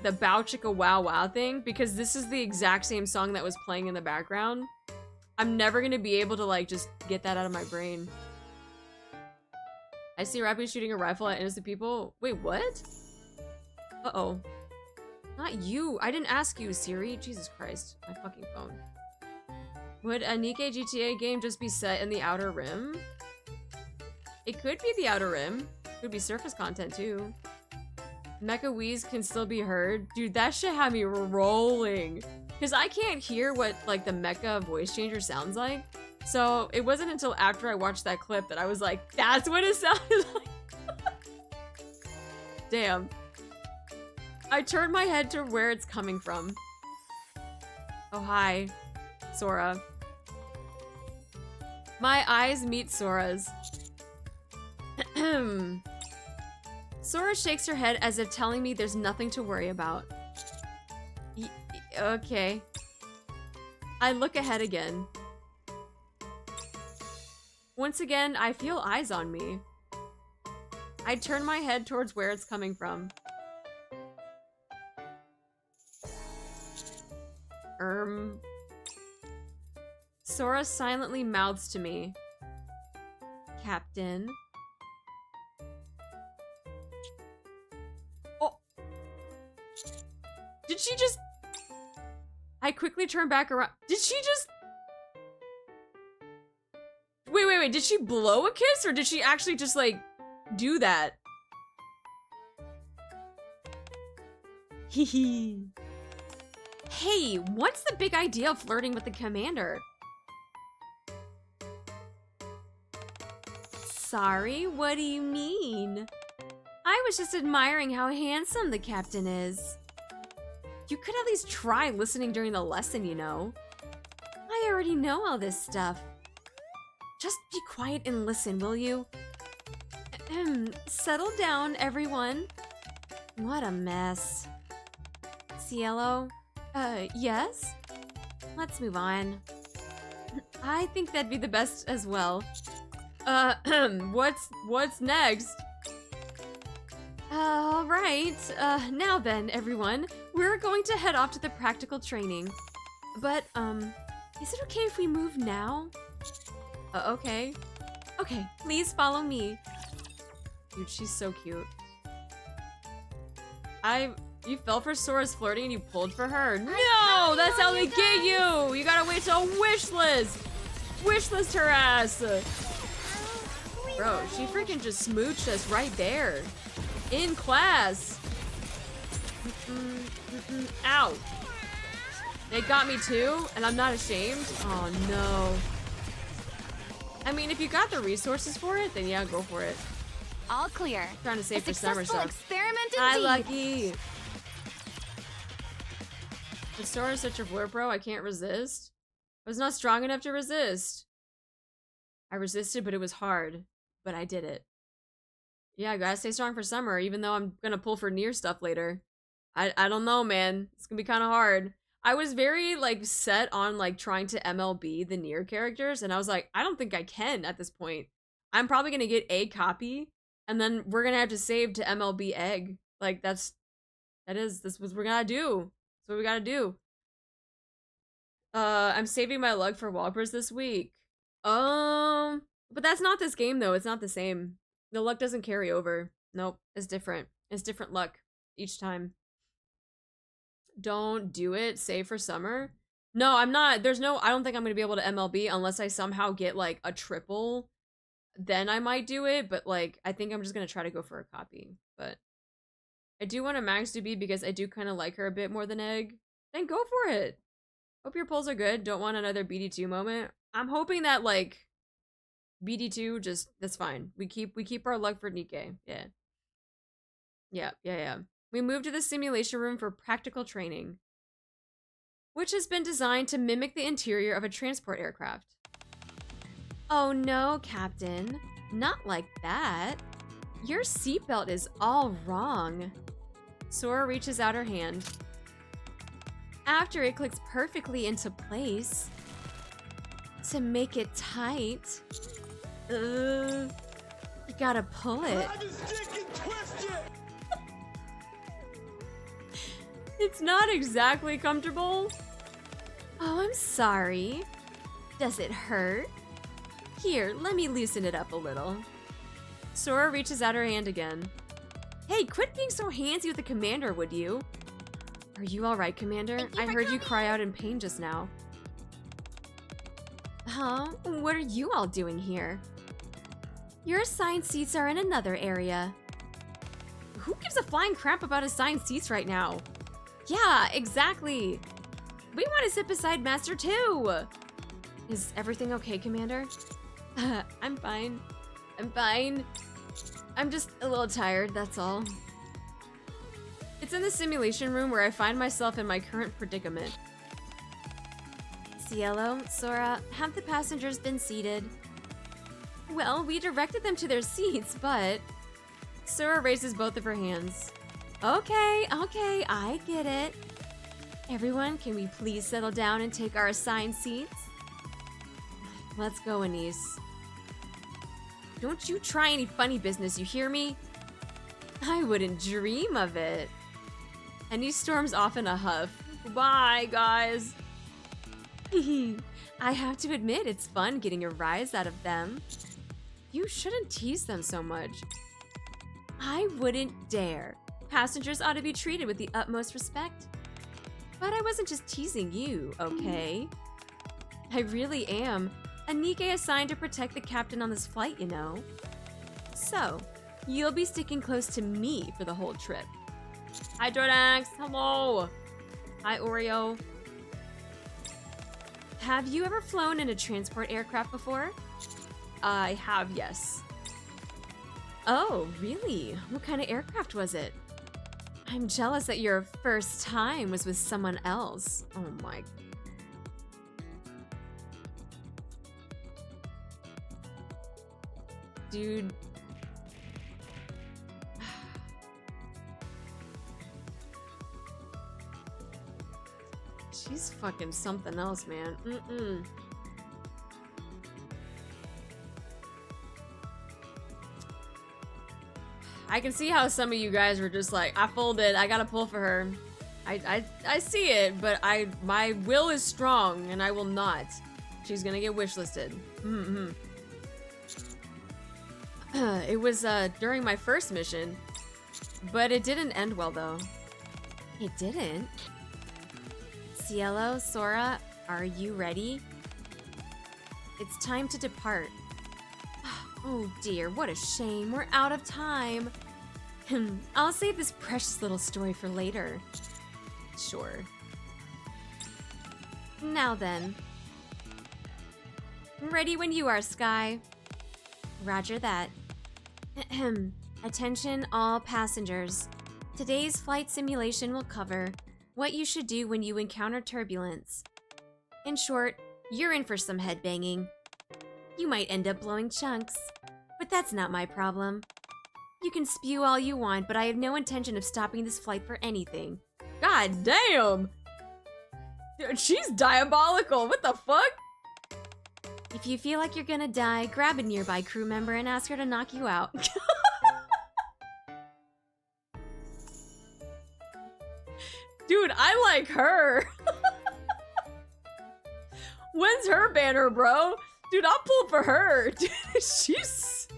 The Bow Chicka Wow Wow thing, because this is the exact same song that was playing in the background. I'm never gonna be able to like just get that out of my brain. I see Rappy shooting a rifle at innocent people. Wait, what? Uh-oh. Not you. I didn't ask you, Siri. Jesus Christ. My fucking phone. Would a NIKKE GTA game just be set in the Outer Rim? It could be the Outer Rim. Could be surface content too. Mecha wheeze can still be heard. Dude, that shit had me rolling. Because I can't hear what like the mecha voice changer sounds like. So it wasn't until after I watched that clip that I was like, that's what it sounded like. Damn. I turned my head to where it's coming from. Oh, hi, Sora. My eyes meet Sora's. Sora shakes her head as if telling me there's nothing to worry about. Okay. I look ahead again. Once again, I feel eyes on me. I turn my head towards where it's coming from. Sora silently mouths to me. Captain. Oh! Did she just... I quickly turn back around. Did she just... Wait. Did she blow a kiss or did she actually just, like, do that? Hehe. Hey, what's the big idea of flirting with the commander? Sorry, what do you mean? I was just admiring how handsome the captain is. You could at least try listening during the lesson, you know. I already know all this stuff. Just be quiet and listen, will you? Settle down, everyone. What a mess. Cielo? Yes? Let's move on. I think that'd be the best as well. What's next? Alright, now then, everyone. We're going to head off to the practical training. But, is it okay if we move now? Okay. Okay, please follow me. Dude, she's so cute. You fell for Sora's flirting and you pulled for her. No! That's how they get you! You gotta wait till wishlist! Wishlist her ass! Bro, she freaking just smooched us right there. In class. Ow. They got me too, and I'm not ashamed. Oh no. I mean, if you got the resources for it, then yeah, go for it. All clear. Trying to save for summer stuff. Experiment indeed. Hi, Lucky. The Sora is such a blur, bro. I can't resist. I was not strong enough to resist. I resisted, but it was hard. But I did it. Yeah, I gotta stay strong for summer, even though I'm gonna pull for near stuff later. I don't know, man. It's gonna be kind of hard. I was very, like, set on, like, trying to MLB the near characters, and I was like, I don't think I can at this point. I'm probably gonna get a copy, and then we're gonna have to save to MLB egg. Like, that's what we're gonna do. That's what we gotta do. I'm saving my luck for Walpers this week. But that's not this game, though. It's not the same. The luck doesn't carry over. Nope, it's different. It's different luck each time. Don't do it. Save for summer. No, I'm not. I don't think I'm going to be able to MLB unless I somehow get, like, a triple. Then I might do it, but, like, I think I'm just going to try to go for a copy. But I do want a Max to be because I do kind of like her a bit more than Egg. Then go for it. Hope your pulls are good. Don't want another BD2 moment. I'm hoping that, like, BD2 just, that's fine. We keep our luck for NIKKE. Yeah. We move to the simulation room for practical training, which has been designed to mimic the interior of a transport aircraft. Oh no, Captain. Not like that. Your seatbelt is all wrong. Sora reaches out her hand. After it clicks perfectly into place, to make it tight, you gotta pull it. It's not exactly comfortable. Oh, I'm sorry. Does it hurt? Here, let me loosen it up a little. Sora reaches out her hand again. Hey, quit being so handsy with the commander, would you? Are you alright, Commander? I heard you cry out in pain just now. Huh? What are you all doing here? Your assigned seats are in another area. Who gives a flying crap about assigned seats right now? Yeah, exactly. We want to sit beside Master too. Is everything okay, Commander? I'm fine. I'm fine. I'm just a little tired, that's all. It's in the simulation room where I find myself in my current predicament. Cielo, Sora, have the passengers been seated? Well, we directed them to their seats, but... Sora raises both of her hands. Okay, I get it. Everyone, can we please settle down and take our assigned seats? Let's go, Anise. Don't you try any funny business, you hear me? I wouldn't dream of it. Anise storms off in a huff. Bye, guys. I have to admit, it's fun getting a rise out of them. You shouldn't tease them so much. I wouldn't dare. Passengers ought to be treated with the utmost respect. But I wasn't just teasing you, okay? I really am. A NIKKE assigned to protect the captain on this flight, you know. So, you'll be sticking close to me for the whole trip. Hi, Jordax. Hello. Hi, Oreo. Have you ever flown in a transport aircraft before? I have, yes. Oh, really? What kind of aircraft was it? I'm jealous that your first time was with someone else. Oh my. Dude. She's fucking something else, man. I can see how some of you guys were just like, I folded, I gotta pull for her. I see it, but my will is strong and I will not. She's gonna get wishlisted. It was during my first mission, but it didn't end well though. It didn't? Cielo, Sora, are you ready? It's time to depart. Oh dear, what a shame. We're out of time. I'll save this precious little story for later. Sure. Now then. Ready when you are, Sky. Roger that. Attention all passengers. Today's flight simulation will cover what you should do when you encounter turbulence. In short, you're in for some headbanging. You might end up blowing chunks, but that's not my problem. You can spew all you want, but I have no intention of stopping this flight for anything. God damn! Dude, she's diabolical, what the fuck? If you feel like you're gonna die, grab a nearby crew member and ask her to knock you out. Dude, I like her. When's her banner, bro? Dude, I'll pull for her. Dude, she's...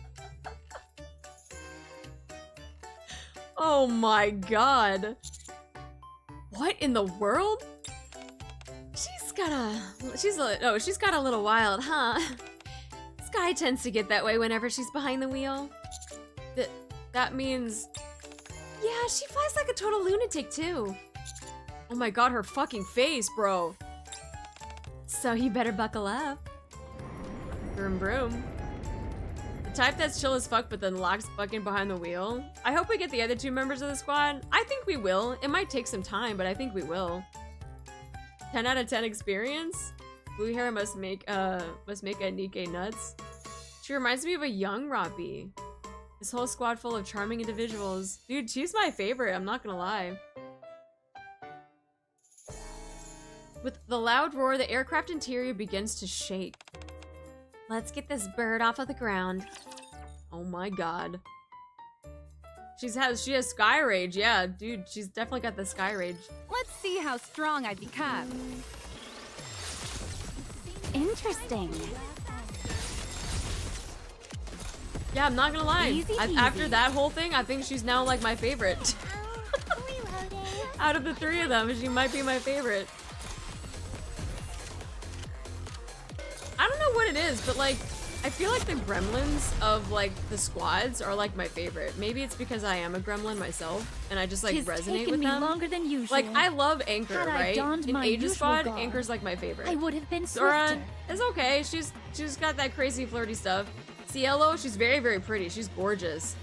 Oh my god. What in the world? She's got a little wild, huh? Sky tends to get that way whenever she's behind the wheel. That means... Yeah, she flies like a total lunatic too. Oh my god, her fucking face, bro. So you better buckle up. Broom broom. The type that's chill as fuck but then locks fucking behind the wheel. I hope we get the other two members of the squad. I think we will. It might take some time, but I think we will. 10 out of 10 experience? Blue hair must make a NIKKE nuts. She reminds me of a young Robbie. This whole squad full of charming individuals. Dude, she's my favorite, I'm not gonna lie. With the loud roar, the aircraft interior begins to shake. Let's get this bird off of the ground. Oh my god. She has sky rage, yeah, dude, she's definitely got the sky rage. Let's see how strong I become. Interesting. Yeah, I'm not gonna lie. Easy, easy. After that whole thing, I think she's now like my favorite. Out of the three of them, she might be my favorite. I don't know what it is, but like, I feel like the gremlins of like the squads are like my favorite. Maybe it's because I am a gremlin myself, and I just like resonate with them. Longer than usual. Like I love Anchor, right? In Aegis Squad, guard, Anchor's like my favorite. I would have been Sora swifter. is okay. She's got that crazy flirty stuff. Cielo, she's very very pretty. She's gorgeous.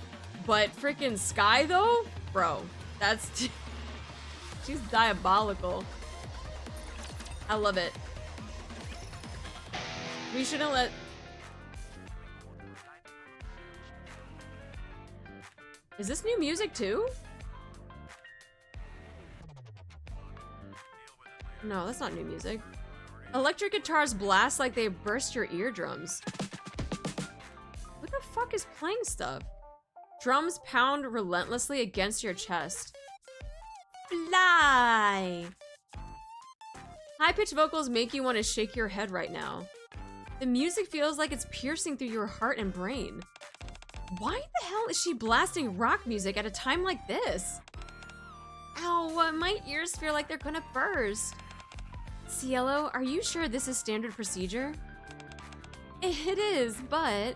But freaking Sky though, bro, that's she's diabolical. I love it. We shouldn't let... Is this new music too? No, that's not new music. Electric guitars blast like they burst your eardrums. What the fuck is playing stuff? Drums pound relentlessly against your chest. Fly! High-pitched vocals make you want to shake your head right now. The music feels like it's piercing through your heart and brain. Why the hell is she blasting rock music at a time like this? Ow, my ears feel like they're gonna burst. Cielo, are you sure this is standard procedure? It is, but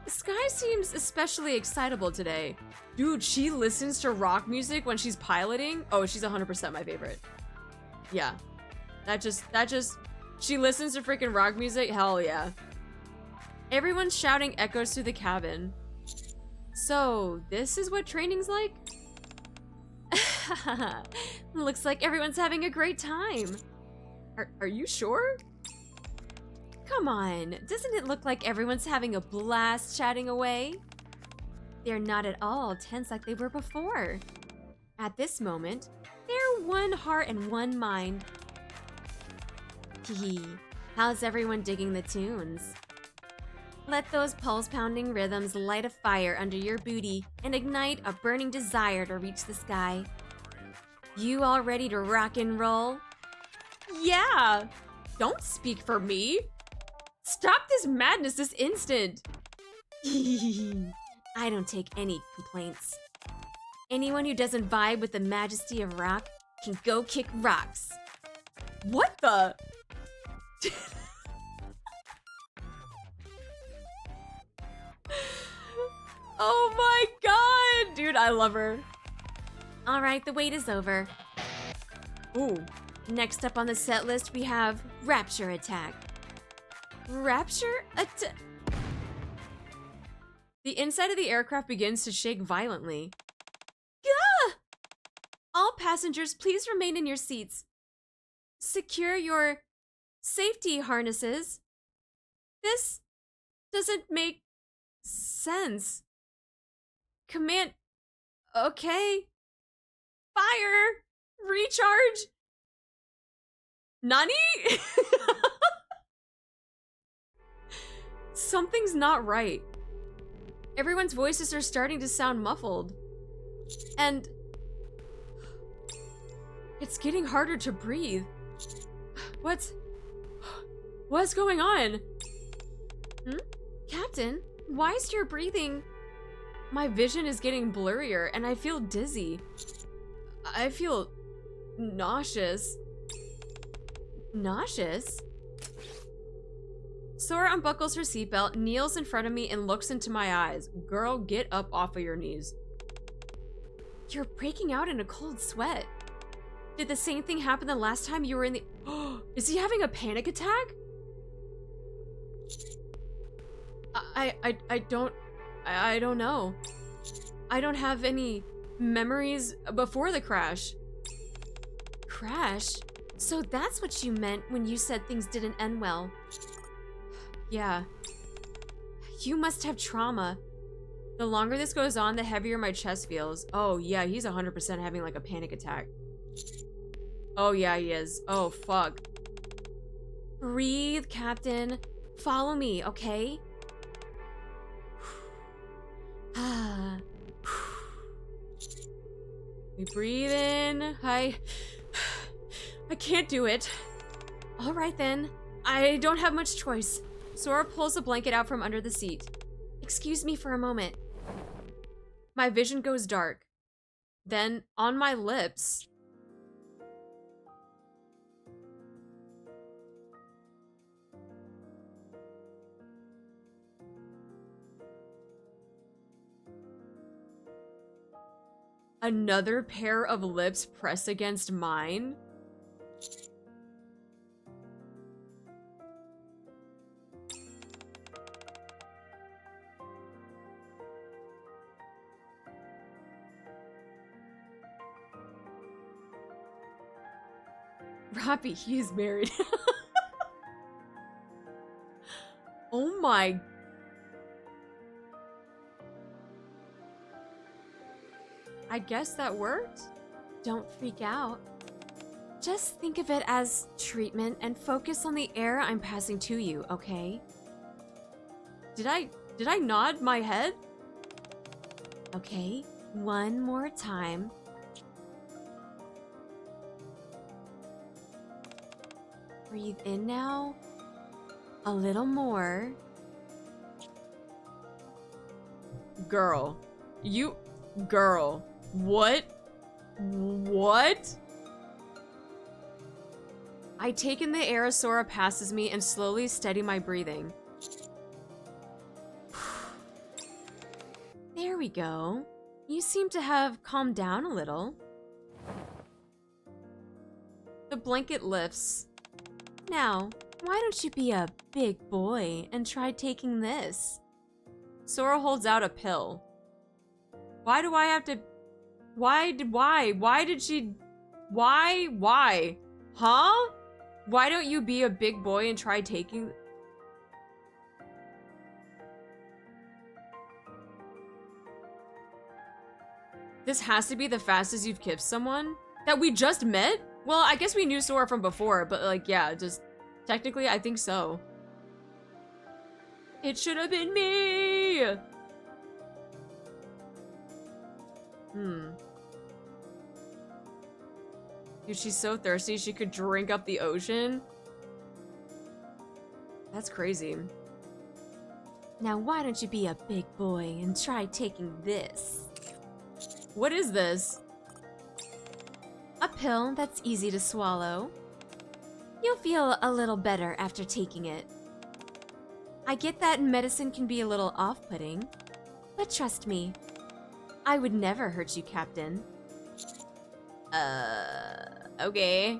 Sky seems especially excitable today. Dude, she listens to rock music when she's piloting? Oh, she's 100% my favorite. Yeah. That just, she listens to freaking rock music? Hell yeah. Everyone's shouting echoes through the cabin. So, this is what training's like? Looks like everyone's having a great time. Are you sure? Come on, doesn't it look like everyone's having a blast chatting away? They're not at all tense like they were before. At this moment, they're one heart and one mind. Hee, how's everyone digging the tunes? Let those pulse-pounding rhythms light a fire under your booty and ignite a burning desire to reach the sky. You all ready to rock and roll? Yeah! Don't speak for me! Stop this madness this instant! I don't take any complaints. Anyone who doesn't vibe with the majesty of rock can go kick rocks. What the? Oh my god! Dude, I love her. Alright, the wait is over. Ooh. Next up on the set list, we have Rapture Attack. Rapture Attack? The inside of the aircraft begins to shake violently. Gah! All passengers, please remain in your seats. Secure your safety harnesses. This doesn't make sense. Command. Okay. Fire! Recharge! Nani? Something's not right. Everyone's voices are starting to sound muffled. And it's getting harder to breathe. What's going on? Captain, why is your breathing? My vision is getting blurrier and I feel dizzy. I feel nauseous. Nauseous? Sora unbuckles her seatbelt, kneels in front of me, and looks into my eyes. Girl, get up off of your knees. You're breaking out in a cold sweat. Did the same thing happen the last time you were in the— Is he having a panic attack? I don't know. I don't have any memories before the crash. Crash? So that's what you meant when you said things didn't end well. Yeah. You must have trauma. The longer this goes on, the heavier my chest feels. Oh yeah, he's 100% having like a panic attack. Oh yeah, he is. Oh fuck. Breathe, Captain. Follow me, okay? We breathe in. I can't do it. All right then. I don't have much choice. Sora pulls a blanket out from under the seat. Excuse me for a moment. My vision goes dark. Then, on my lips, another pair of lips press against mine. Robbie, he is married. Oh my. I guess that worked. Don't freak out. Just think of it as treatment and focus on the air I'm passing to you, okay? Did I nod my head? Okay, one more time. Breathe in now. A little more. Girl. Girl. What? What? I take in the air as Sora passes me and slowly steady my breathing. There we go. You seem to have calmed down a little. The blanket lifts. Now, why don't you be a big boy and try taking this? Sora holds out a pill. Why do I have to... Why? Huh? Why don't you be a big boy and try taking... This has to be the fastest you've kissed someone? That we just met? Well, I guess we knew Sora from before, but like, yeah, just... Technically, I think so. It should have been me! Dude, she's so thirsty she could drink up the ocean. That's crazy. Now why don't you be a big boy and try taking this? What is this? A pill that's easy to swallow. You'll feel a little better after taking it. I get that medicine can be a little off-putting, but trust me, I would never hurt you, Captain. Okay.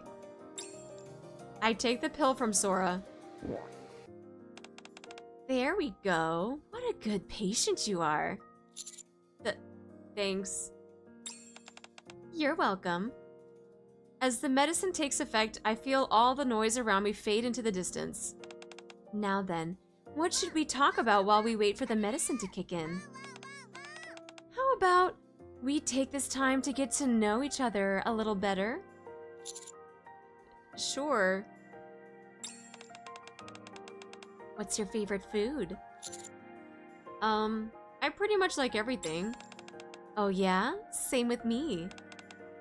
I take the pill from Sora. There we go. What a good patient you are. Thanks. You're welcome. As the medicine takes effect, I feel all the noise around me fade into the distance. Now then, what should we talk about while we wait for the medicine to kick in? How about we take this time to get to know each other a little better? Sure. What's your favorite food? I pretty much like everything. Oh yeah? Same with me.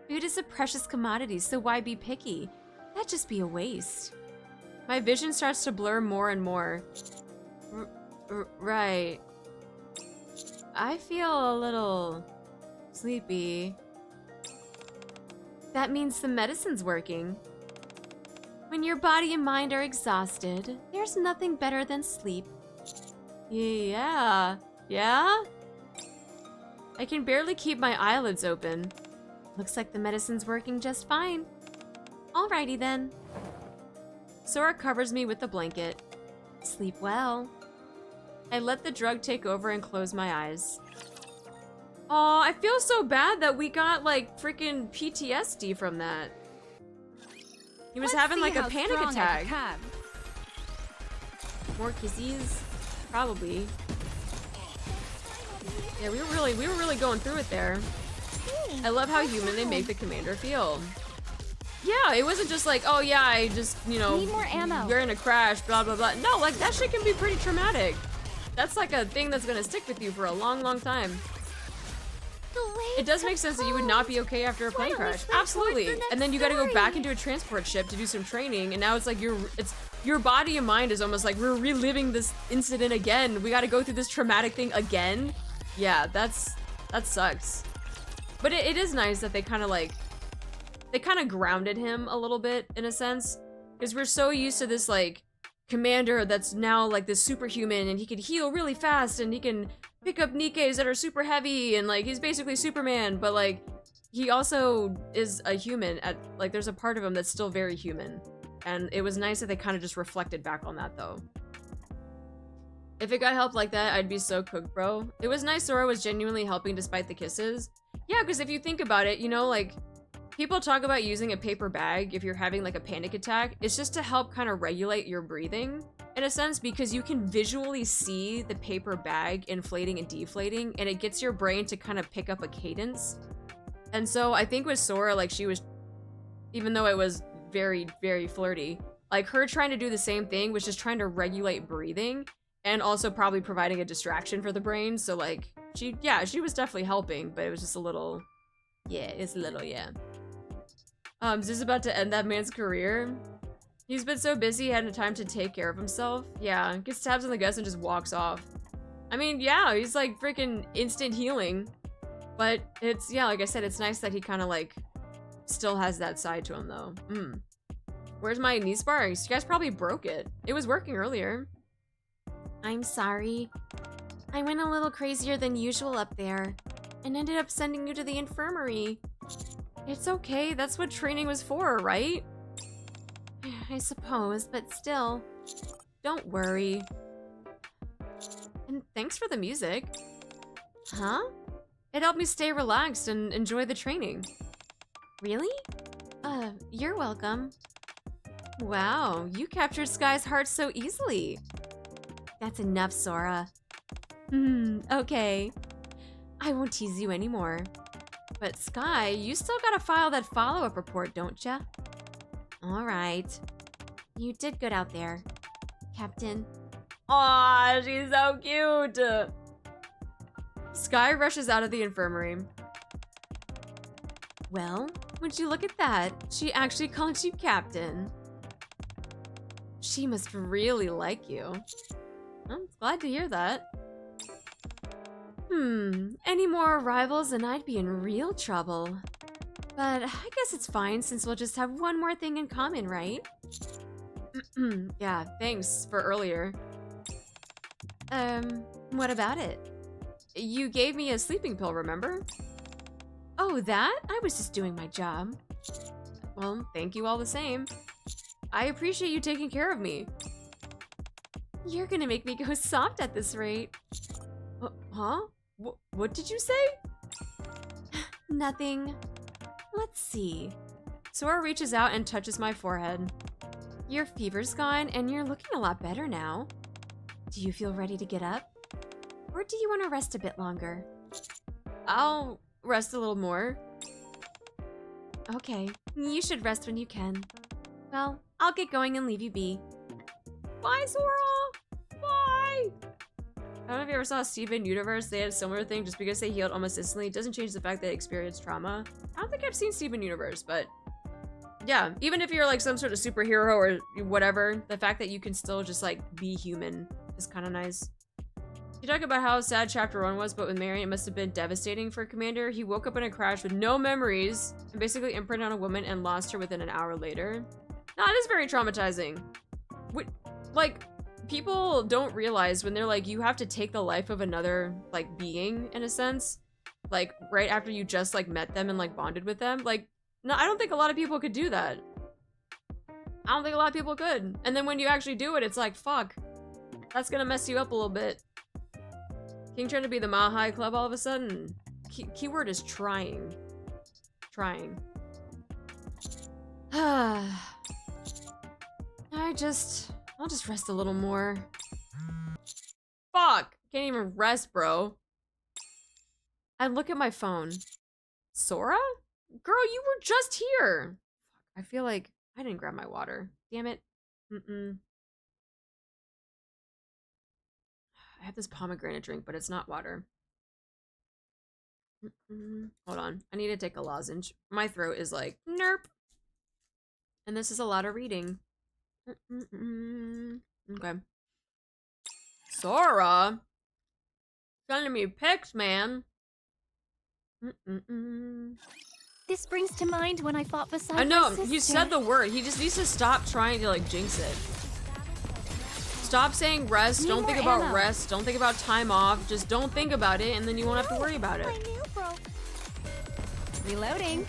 Food is a precious commodity, so why be picky? That'd just be a waste. My vision starts to blur more and more. Right. I feel a little sleepy. That means the medicine's working. When your body and mind are exhausted, there's nothing better than sleep. Yeah? I can barely keep my eyelids open. Looks like the medicine's working just fine. Alrighty then. Sora covers me with the blanket. Sleep well. I let the drug take over and close my eyes. Aw, I feel so bad that we got like freaking PTSD from that. He was having like a panic attack. More kisses? Probably. Yeah, we were really going through it there. I love how human they make the commander feel. Yeah, it wasn't just like, oh yeah, I just, you know, need more ammo. You're in a crash, blah, blah, blah. No, like that shit can be pretty traumatic. That's like a thing that's gonna stick with you for a long, long time. It does make sense that you would not be okay after a plane crash. Absolutely. And then you gotta go back into a transport ship to do some training, and now it's like your body and mind is almost like we're reliving this incident again. We gotta go through this traumatic thing again. Yeah, that sucks. But it is nice that they kind of grounded him a little bit in a sense, because we're so used to this like commander that's now like this superhuman, and he can heal really fast, and he can pick up NIKKEs that are super heavy, and like he's basically Superman, but like he also is a human. Like there's a part of him that's still very human, and it was nice that they kind of just reflected back on that though. If it got help like that, I'd be so cooked, bro. It was nice Sora was genuinely helping despite the kisses. Yeah, because if you think about it, you know, like people talk about using a paper bag if you're having like a panic attack. It's just to help kind of regulate your breathing in a sense, because you can visually see the paper bag inflating and deflating, and it gets your brain to kind of pick up a cadence. And so I think with Sora, like she was, even though it was very, very flirty. Like, her trying to do the same thing was just trying to regulate breathing and also probably providing a distraction for the brain. So, like, she was definitely helping, but it was just a little, yeah, it's a little, yeah. Is this about to end that man's career? He's been so busy, he hadn't time to take care of himself. Yeah, gets tabs on the guts and just walks off. I mean, yeah, he's like freaking instant healing. But it's, yeah, like I said, it's nice that he kind of like still has that side to him though. Where's my knee bar? You guys probably broke it. It was working earlier. I'm sorry. I went a little crazier than usual up there and ended up sending you to the infirmary. It's okay, that's what training was for, right? I suppose, but still. Don't worry. And thanks for the music. Huh? It helped me stay relaxed and enjoy the training. Really? You're welcome. Wow, you captured Sky's heart so easily. That's enough, Sora. Okay. I won't tease you anymore. But Sky, you still gotta file that follow-up report, don't ya? All right. You did good out there, Captain. Aw, she's so cute! Sky rushes out of the infirmary. Well, would you look at that? She actually called you Captain. She must really like you. I'm glad to hear that. Any more arrivals and I'd be in real trouble. But I guess it's fine since we'll just have one more thing in common, right? Yeah, thanks for earlier. What about it? You gave me a sleeping pill, remember? Oh, that? I was just doing my job. Well, thank you all the same. I appreciate you taking care of me. You're gonna make me go soft at this rate. Huh? What did you say? Nothing. Let's see. Sora reaches out and touches my forehead. Your fever's gone and you're looking a lot better now. Do you feel ready to get up? Or do you want to rest a bit longer? I'll rest a little more. Okay, you should rest when you can. Well, I'll get going and leave you be. Bye, Sora! Bye! I don't know if you ever saw Steven Universe. They had a similar thing. Just because they healed almost instantly doesn't change the fact that they experienced trauma. I don't think I've seen Steven Universe, but yeah, even if you're like some sort of superhero or whatever, the fact that you can still just like be human is kind of nice. You talk about how sad chapter 1 was, but with Marion, it must have been devastating for Commander. He woke up in a crash with no memories and basically imprinted on a woman and lost her within an hour later. No, it is very traumatizing. Like, people don't realize when they're like, you have to take the life of another, like, being, in a sense. Like, right after you just, like, met them and, like, bonded with them. Like, no, I don't think a lot of people could do that. I don't think a lot of people could. And then when you actually do it, it's like, fuck. That's gonna mess you up a little bit. King trying to be the Mile High Club all of a sudden. Keyword is trying. Trying. I'll just rest a little more. Fuck! Can't even rest, bro. I look at my phone. Sora? Girl, you were just here! Fuck, I feel like I didn't grab my water. Damn it. I have this pomegranate drink, but it's not water. Hold on. I need to take a lozenge. My throat is like, nerp. And this is a lot of reading. Okay. Sora! Sending me pics, man. This brings to mind when I fought beside I know, my sister. he said the word. He just needs to stop trying to, like, jinx it. Stop saying rest. Don't think about rest. Don't think about time off. Just don't think about it, and then you won't have to worry about it. My nail broke. Reloading.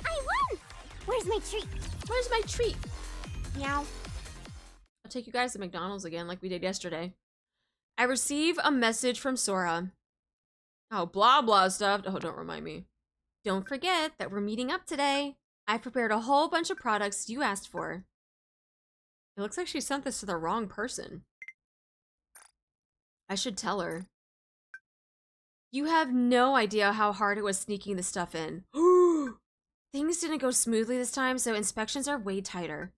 I won! Where's my treat? Where's my treat? Meow. I'll take you guys to McDonald's again like we did yesterday. I receive a message from Sora. Oh, blah blah stuff. Oh, don't remind me. Don't forget that we're meeting up today. I prepared a whole bunch of products you asked for. It looks like she sent this to the wrong person. I should tell her. You have no idea how hard it was sneaking the stuff in. Things didn't go smoothly this time, so inspections are way tighter.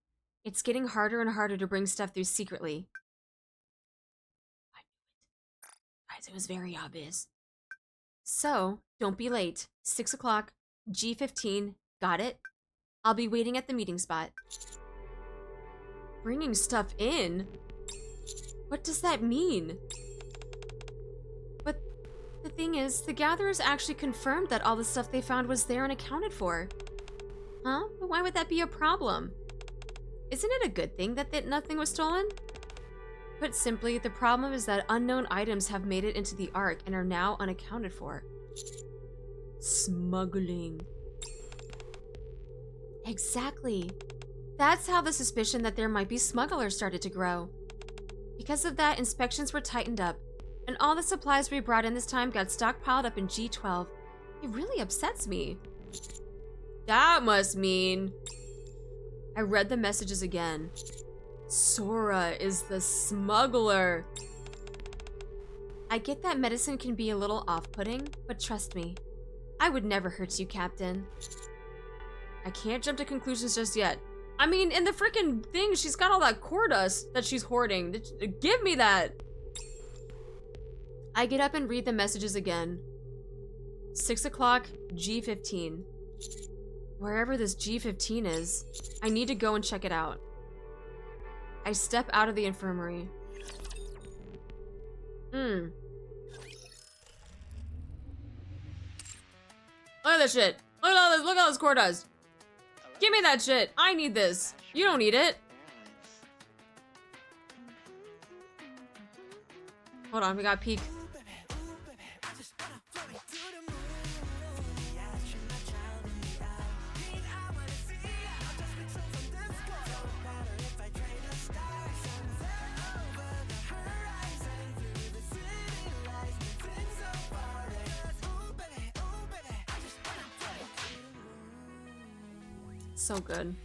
It's getting harder and harder to bring stuff through secretly. I knew it. Guys, it was very obvious. So, don't be late. 6 o'clock, G15, got it? I'll be waiting at the meeting spot. Bringing stuff in? What does that mean? But the thing is, the gatherers actually confirmed that all the stuff they found was there and accounted for. Huh? But why would that be a problem? Isn't it a good thing that nothing was stolen? Put simply, the problem is that unknown items have made it into the Ark and are now unaccounted for. Smuggling. Exactly. That's how the suspicion that there might be smugglers started to grow. Because of that, inspections were tightened up, and all the supplies we brought in this time got stockpiled up in G12. It really upsets me. That must mean... I read the messages again. Sora is the smuggler. I get that medicine can be a little off-putting, but trust me, I would never hurt you, Captain. I can't jump to conclusions just yet. I mean, in the freaking thing, she's got all that core dust that she's hoarding. Give me that! I get up and read the messages again. 6 o'clock, G15. Wherever this G15 is, I need to go and check it out. I step out of the infirmary. Look at this shit. Look at all this. Look at all this core dust. Give me that shit. I need this. You don't need it. Hold on, we got peek. So good.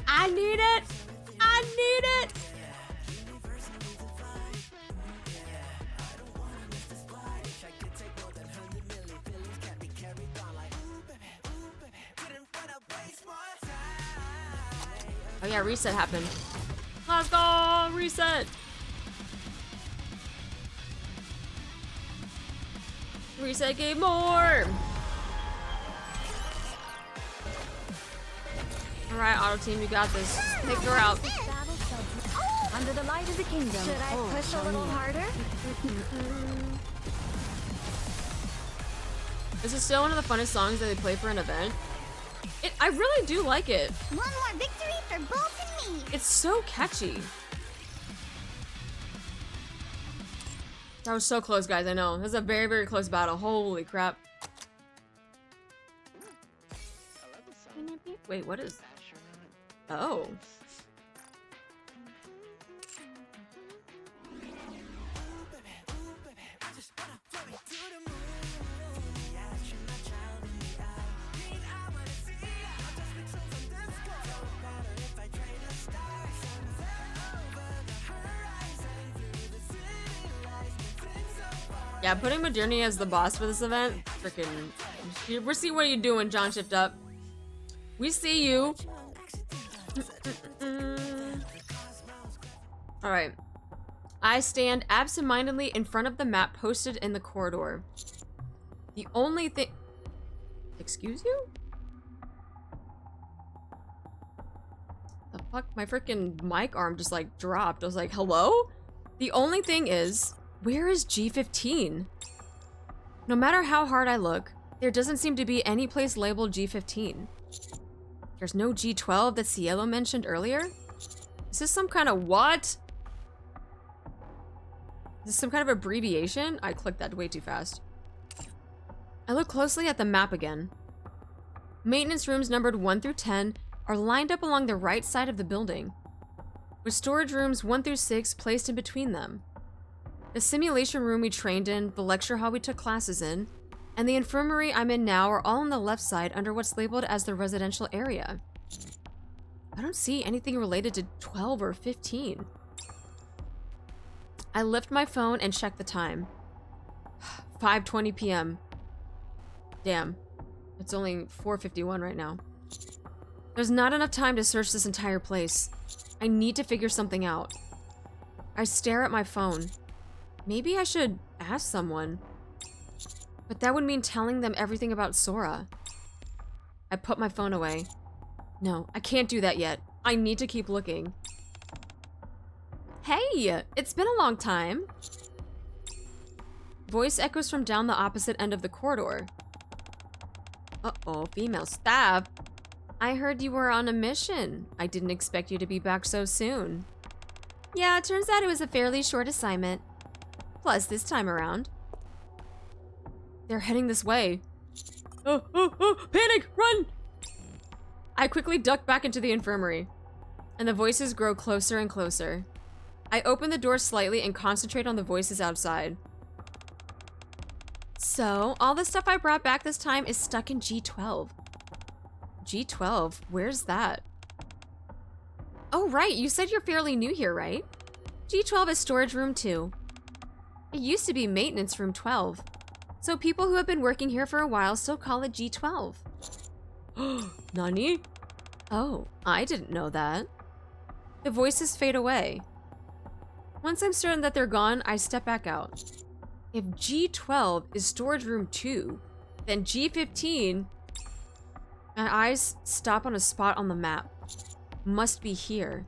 I need it! I need it! Oh yeah, reset happened. Let's go! Reset! Reset game more! Alright, auto team, you got this. Take her out. Under the light of the kingdom. Should I push a little harder? This is still one of the funnest songs that they play for an event. I really do like it. One more victory for Bolt and me. It's so catchy. That was so close, guys, I know. This is a very, very close battle. Holy crap. Wait, what is... Oh. Yeah, putting Modernity as the boss for this event, freaking... We'll see what you're doing, John Shift Up. We see you. Alright. I stand absentmindedly in front of the map posted in the corridor. The only thing... Excuse you? The fuck? My freaking mic arm just like dropped. I was like, hello? The only thing is... Where is G15? No matter how hard I look, there doesn't seem to be any place labeled G15. There's no G12 that Cielo mentioned earlier? Is this some kind of what? Is this some kind of abbreviation? I clicked that way too fast. I look closely at the map again. Maintenance rooms numbered 1 through 10 are lined up along the right side of the building, with storage rooms 1 through 6 placed in between them. The simulation room we trained in, the lecture hall we took classes in, and the infirmary I'm in now are all on the left side under what's labeled as the residential area. I don't see anything related to 12 or 15. I lift my phone and check the time. 5:20 p.m. Damn, it's only 4:51 right now. There's not enough time to search this entire place. I need to figure something out. I stare at my phone. Maybe I should ask someone. But that would mean telling them everything about Sora. I put my phone away. No, I can't do that yet. I need to keep looking. Hey, it's been a long time. Voice echoes from down the opposite end of the corridor. Uh-oh, female staff. I heard you were on a mission. I didn't expect you to be back so soon. Yeah, it turns out it was a fairly short assignment. Plus, this time around. They're heading this way. Oh, panic, run! I quickly duck back into the infirmary, and the voices grow closer and closer. I open the door slightly and concentrate on the voices outside. So, all the stuff I brought back this time is stuck in G12. G12? Where's that? Oh, right, you said you're fairly new here, right? G12 is storage room 2. It used to be maintenance room 12. So people who have been working here for a while still call it G12. Nani? Oh, I didn't know that. The voices fade away. Once I'm certain that they're gone, I step back out. If G12 is storage room 2, then G15... My eyes stop on a spot on the map. Must be here.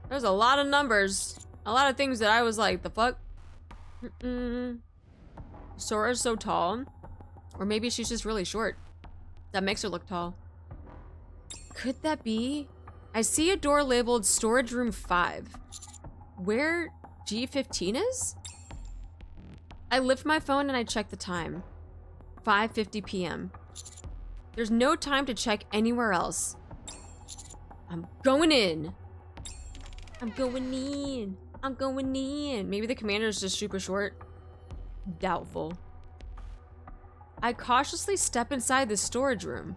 There's a lot of numbers. A lot of things that I was like, the fuck? Sora's so tall. Or maybe she's just really short. That makes her look tall. Could that be? I see a door labeled storage room 5. Where G15 is? I lift my phone and I check the time. 5:50 p.m. There's no time to check anywhere else. I'm going in. I'm going in. I'm going in. Maybe the commander's just super short. Doubtful. I cautiously step inside the storage room.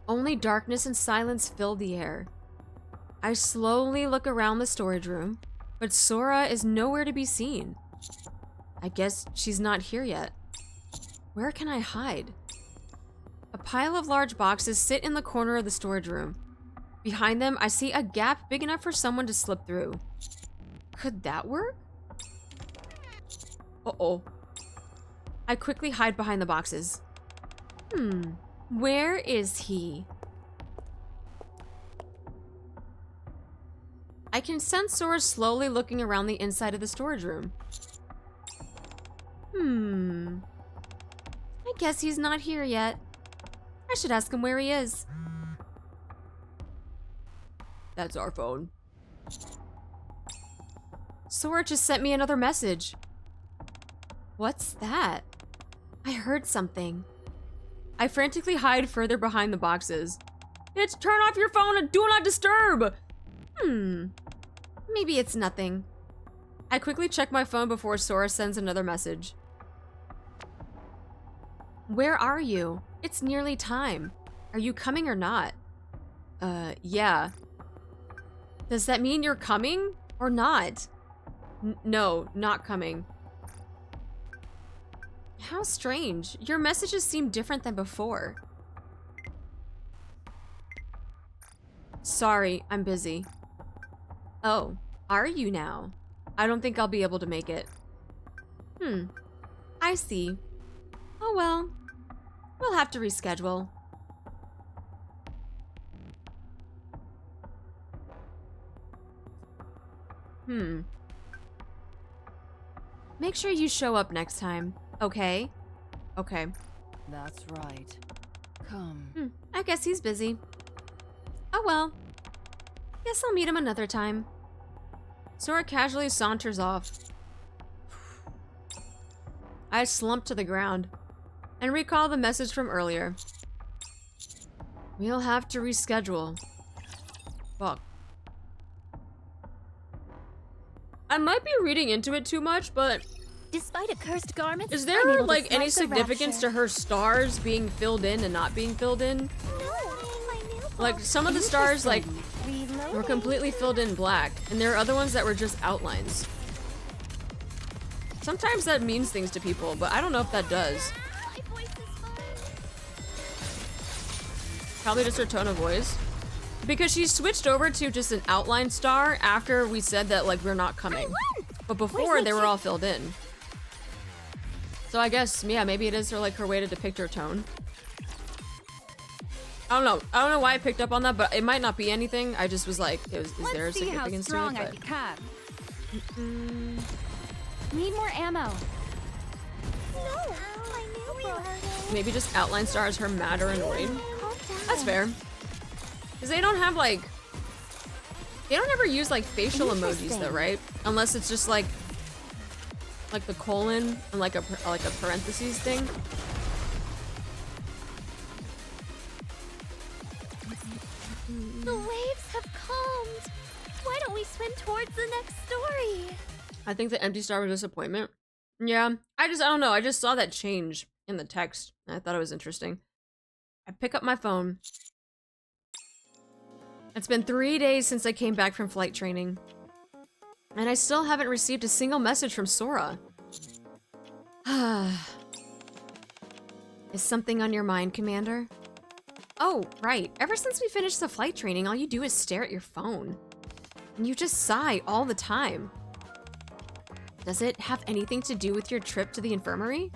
Only darkness and silence fill the air. I slowly look around the storage room, but Sora is nowhere to be seen. I guess she's not here yet. Where can I hide? A pile of large boxes sit in the corner of the storage room. Behind them, I see a gap big enough for someone to slip through. Could that work? Uh-oh. I quickly hide behind the boxes. Where is he? I can sense Sora slowly looking around the inside of the storage room. I guess he's not here yet. I should ask him where he is. That's our phone. Sora just sent me another message. What's that? I heard something. I frantically hide further behind the boxes. It's turn off your phone and do not disturb! Maybe it's nothing. I quickly check my phone before Sora sends another message. Where are you? It's nearly time. Are you coming or not? Yeah. Does that mean you're coming or not? No, not coming. How strange. Your messages seem different than before. Sorry, I'm busy. Oh, are you now? I don't think I'll be able to make it. I see. Oh well. We'll have to reschedule. Make sure you show up next time, okay? Okay. That's right. Come. I guess he's busy. Oh well. Guess I'll meet him another time. Sora casually saunters off. I slump to the ground and recall the message from earlier. We'll have to reschedule. Fuck. I might be reading into it too much, but Despite a cursed garment, Is I'm there able to like any slice a significance rapture. to her stars being filled in and not being filled in? Like some of the stars like were completely filled in black, and there are other ones that were just outlines. Sometimes that means things to people, but I don't know if that does. Probably just her tone of voice. Because she switched over to just an outline star after we said that like we're not coming. But before they were all filled in. So I guess, yeah, maybe it is her way to depict her tone. I don't know. I don't know why I picked up on that, but it might not be anything. I just was like, is there a significance to it? I become. Need more ammo. Maybe just outline stars her mad or annoyed. That's fair. Because they don't have like, they don't ever use like facial emojis though, right? Unless it's just like the colon and like a parentheses thing. The waves have calmed. Why don't we swim towards the next story? I think the empty star was disappointment. Yeah, I don't know. I just saw that change in the text. And I thought it was interesting. I pick up my phone. It's been 3 days since I came back from flight training. And I still haven't received a single message from Sora. Is something on your mind, Commander? Oh, right. Ever since we finished the flight training, all you do is stare at your phone. And you just sigh all the time. Does it have anything to do with your trip to the infirmary?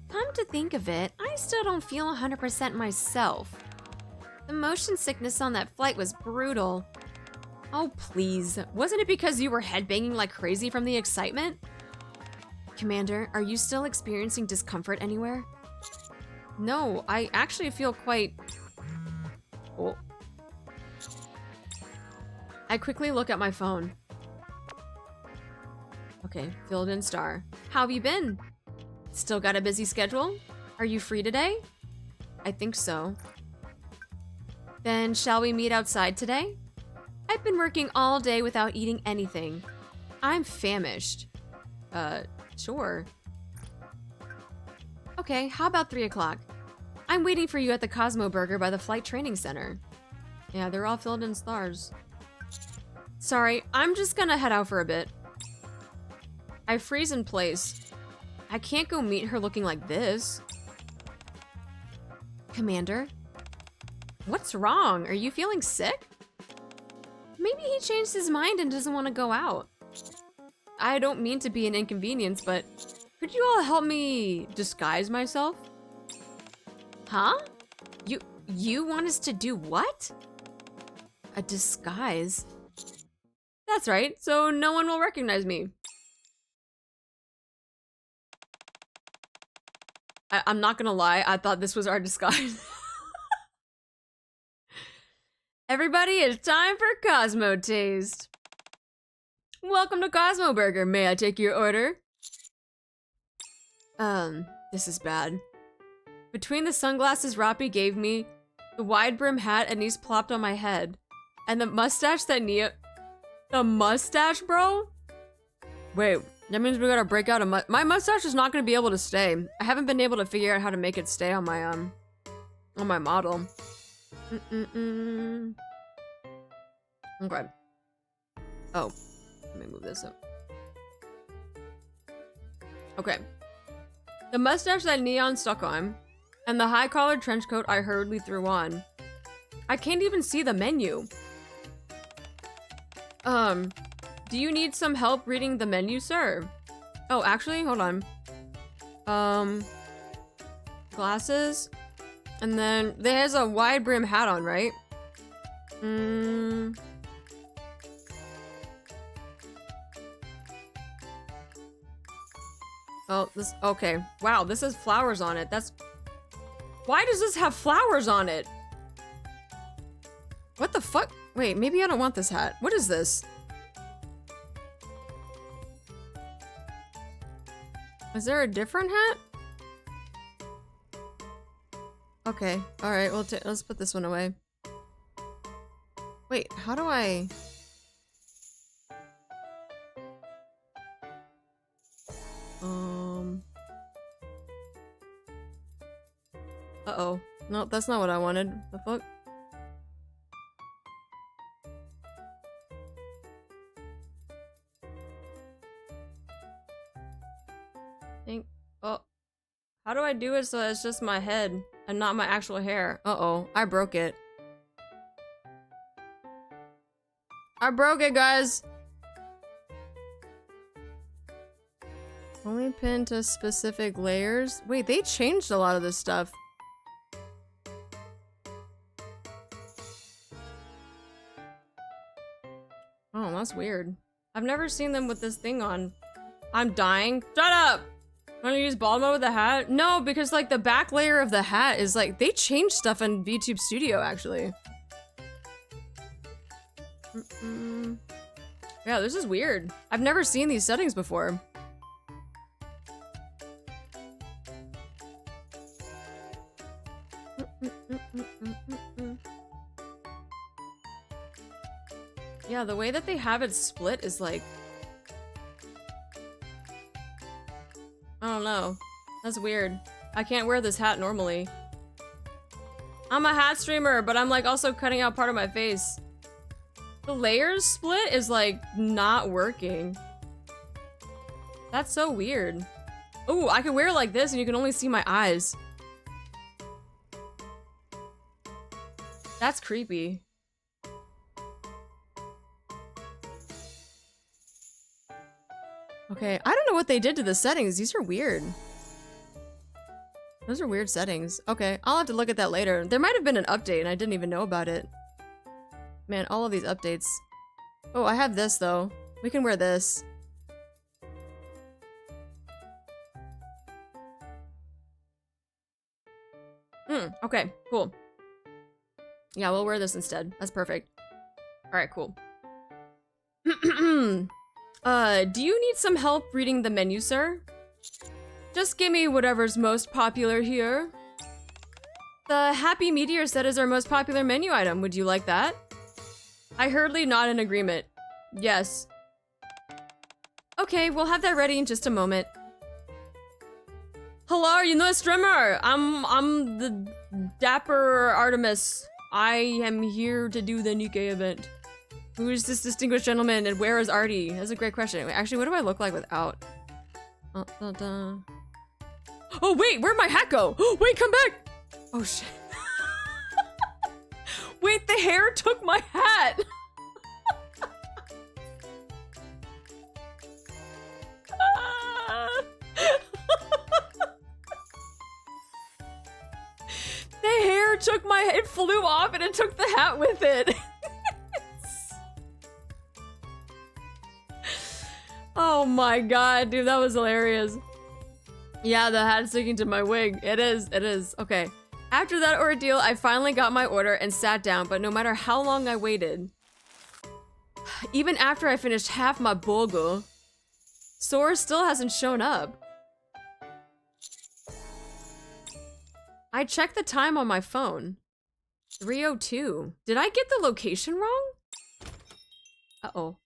Come to think of it, I still don't feel 100% myself. The motion sickness on that flight was brutal. Oh, please. Wasn't it because you were headbanging like crazy from the excitement? Commander, are you still experiencing discomfort anywhere? No, I actually feel quite... Oh. I quickly look at my phone. Okay, filled in star. How have you been? Still got a busy schedule? Are you free today? I think so. Then shall we meet outside today? I've been working all day without eating anything. I'm famished. Sure. Okay, how about 3 o'clock? I'm waiting for you at the Cosmo Burger by the Flight Training Center. Yeah, they're all filled in stars. Sorry, I'm just gonna head out for a bit. I freeze in place. I can't go meet her looking like this. Commander? What's wrong? Are you feeling sick? Maybe he changed his mind and doesn't want to go out. I don't mean to be an inconvenience, but could you all help me disguise myself? Huh? You want us to do what? A disguise? That's right, so no one will recognize me. I'm not gonna lie, I thought this was our disguise. Everybody, it's time for Cosmo Taste. Welcome to Cosmo Burger. May I take your order? This is bad. Between the sunglasses Roppy gave me, the wide brim hat Anise plopped on my head, and the mustache that Nia... The mustache, bro? Wait, that means we gotta break out a my mustache is not gonna be able to stay. I haven't been able to figure out how to make it stay on my model. Okay. Oh, let me move this up. Okay. The mustache that Neon stuck on, and the high-collared trench coat I hurriedly threw on. I can't even see the menu. Do you need some help reading the menu, sir? Oh, actually, hold on. Glasses? And then, there's a wide brim hat on, right? Oh, this, okay. Wow, this has flowers on it. That's... Why does this have flowers on it? What the fuck? Wait, maybe I don't want this hat. What is this? Is there a different hat? Okay, alright, well, let's put this one away. Wait, how do I... Uh-oh. No, that's not what I wanted. The fuck? Oh. How do I do it so that it's just my head and not my actual hair? Uh-oh. I broke it. I broke it, guys! Only pinned to specific layers? Wait, they changed a lot of this stuff. Oh, that's weird. I've never seen them with this thing on. I'm dying. Shut up! Want to use bald mode with the hat? No, because like the back layer of the hat is like, they changed stuff in VTube Studio actually. Yeah, this is weird. I've never seen these settings before. Yeah, the way that they have it split is like... I don't know. That's weird. I can't wear this hat normally. I'm a hat streamer, but I'm like also cutting out part of my face. The layers split is like not working. That's so weird. Ooh, I can wear it like this and you can only see my eyes. That's creepy. Okay, I don't know what they did to the settings. These are weird. Those are weird settings. Okay, I'll have to look at that later. There might have been an update and I didn't even know about it. Man, all of these updates. Oh, I have this though. We can wear this. Okay, cool. Yeah, we'll wear this instead. That's perfect. Alright, cool. Do you need some help reading the menu, sir? Just give me whatever's most popular here. The Happy Meteor set is our most popular menu item. Would you like that? I hurriedly nod in agreement. Yes. Okay, we'll have that ready in just a moment. Hello, are you the streamer? I'm the Dapper Artemis. I am here to do the NIKKE event. Who is this distinguished gentleman and where is Artie? That's a great question. Wait, actually, what do I look like without? Oh wait, where'd my hat go? Wait, come back! Oh shit. Wait, the hair took my hat! The hair took my- it flew off and it took the hat with it. Oh my god, dude, that was hilarious. Yeah, the hat's sticking to my wig. It is. Okay. After that ordeal, I finally got my order and sat down, but no matter how long I waited, even after I finished half my burger, Sora still hasn't shown up. I checked the time on my phone. 3:02. Did I get the location wrong? Uh-oh.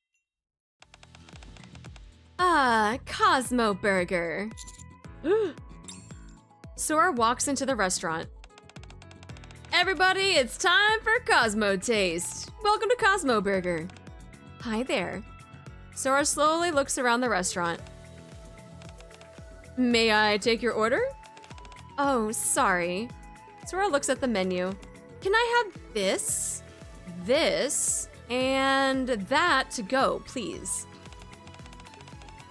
Ah, Cosmo Burger. Sora walks into the restaurant. Everybody, it's time for Cosmo Taste. Welcome to Cosmo Burger. Hi there. Sora slowly looks around the restaurant. May I take your order? Oh, sorry. Sora looks at the menu. Can I have this, and that to go, please?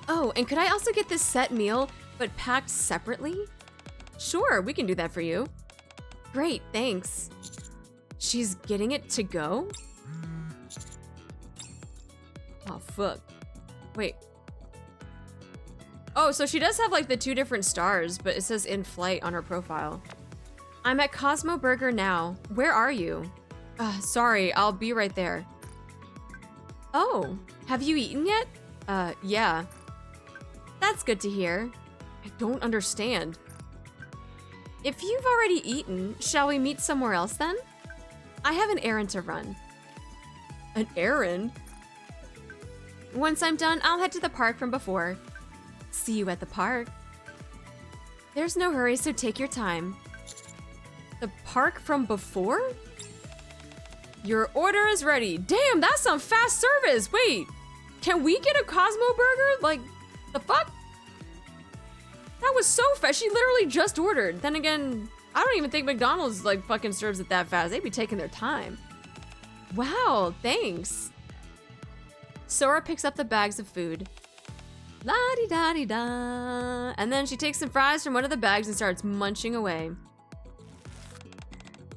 Oh, and could I also get this set meal, but packed separately? Sure, we can do that for you. Great, thanks. She's getting it to go? Oh, fuck. Wait. Oh, so she does have like the 2 different stars, but it says in flight on her profile. I'm at Cosmo Burger now. Where are you? Sorry, I'll be right there. Oh, have you eaten yet? Yeah. That's good to hear. I don't understand. If you've already eaten, shall we meet somewhere else then? I have an errand to run. An errand? Once I'm done, I'll head to the park from before. See you at the park. There's no hurry, so take your time. The park from before? Your order is ready. Damn, that's some fast service. Wait, can we get a Cosmo burger? Like, the fuck? That was so fast. She literally just ordered. Then again, I don't even think McDonald's like fucking serves it that fast. They'd be taking their time. Wow, thanks. Sora picks up the bags of food. La-di-da-di-da. And then she takes some fries from one of the bags and starts munching away.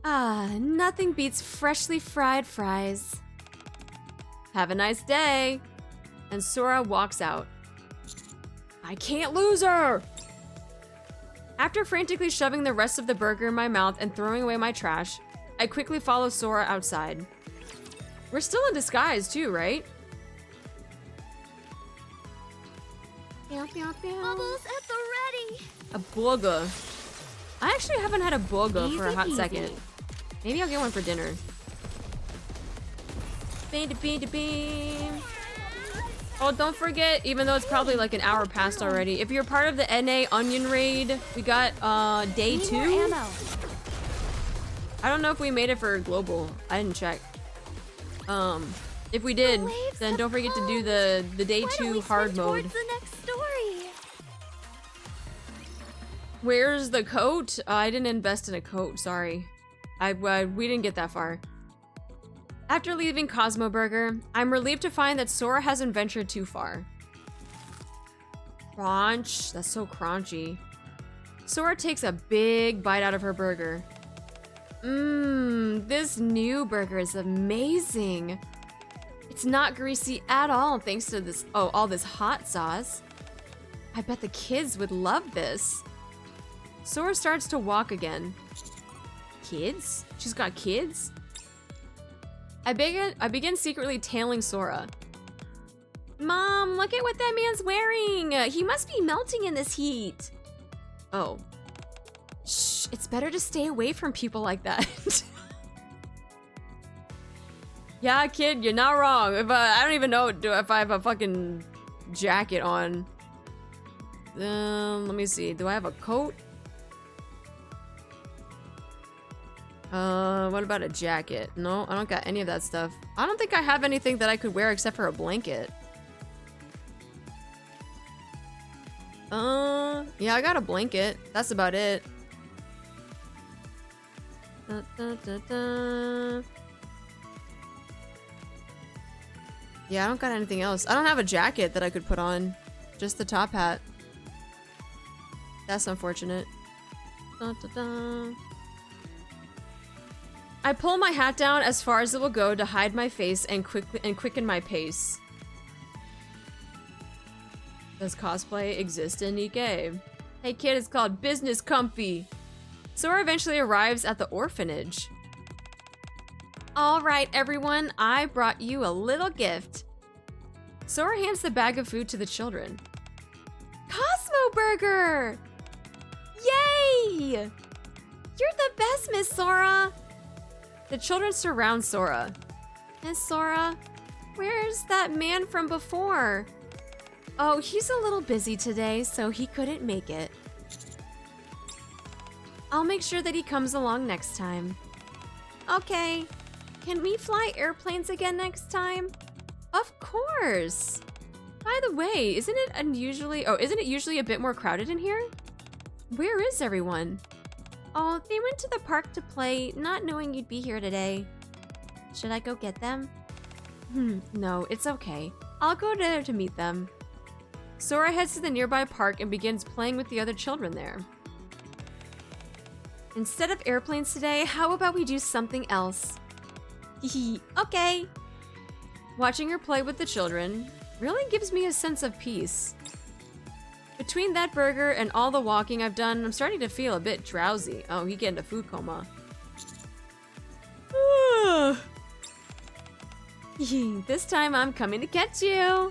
Ah, nothing beats freshly fried fries. Have a nice day. And Sora walks out. I can't lose her! After frantically shoving the rest of the burger in my mouth and throwing away my trash, I quickly follow Sora outside. We're still in disguise too, right? Bubbles at the ready. A burger. I actually haven't had a burger for a hot second. Maybe I'll get one for dinner. Oh, don't forget, even though it's probably like an hour past already, if you're part of the NA Onion Raid, we got day 2. I don't know if we made it for global. I didn't check. If we did, then don't forget to do the day 2 hard mode. The next story. Where's the coat? I didn't invest in a coat, sorry. We didn't get that far. After leaving Cosmo Burger, I'm relieved to find that Sora hasn't ventured too far. Crunch, that's so crunchy. Sora takes a big bite out of her burger. This new burger is amazing. It's not greasy at all thanks to this, all this hot sauce. I bet the kids would love this. Sora starts to walk again. Kids? She's got kids? I begin secretly tailing Sora. Mom, look at what that man's wearing. He must be melting in this heat. Oh. Shh, it's better to stay away from people like that. Yeah, kid, you're not wrong. If I don't even know if I have a fucking jacket on. Let me see. Do I have a coat? What about a jacket? No, I don't got any of that stuff. I don't think I have anything that I could wear except for a blanket. Yeah, I got a blanket. That's about it. Yeah, I don't got anything else. I don't have a jacket that I could put on. Just the top hat. That's unfortunate. I pull my hat down as far as it will go to hide my face and quicken my pace. Does cosplay exist in NIKKE? Hey kid, it's called Business Comfy. Sora eventually arrives at the orphanage. Alright everyone, I brought you a little gift. Sora hands the bag of food to the children. Cosmo Burger! Yay! You're the best, Miss Sora! The children surround Sora. Miss Sora, where's that man from before? Oh, he's a little busy today, so he couldn't make it. I'll make sure that he comes along next time. Okay. Can we fly airplanes again next time? Of course! By the way, isn't it usually a bit more crowded in here? Where is everyone? Oh, they went to the park to play, not knowing you'd be here today. Should I go get them? No, it's okay. I'll go there to meet them. Sora heads to the nearby park and begins playing with the other children there. Instead of airplanes today, how about we do something else? Hehe, okay. Watching her play with the children really gives me a sense of peace. Between that burger and all the walking I've done, I'm starting to feel a bit drowsy. Oh, he getting a food coma. This time I'm coming to catch you.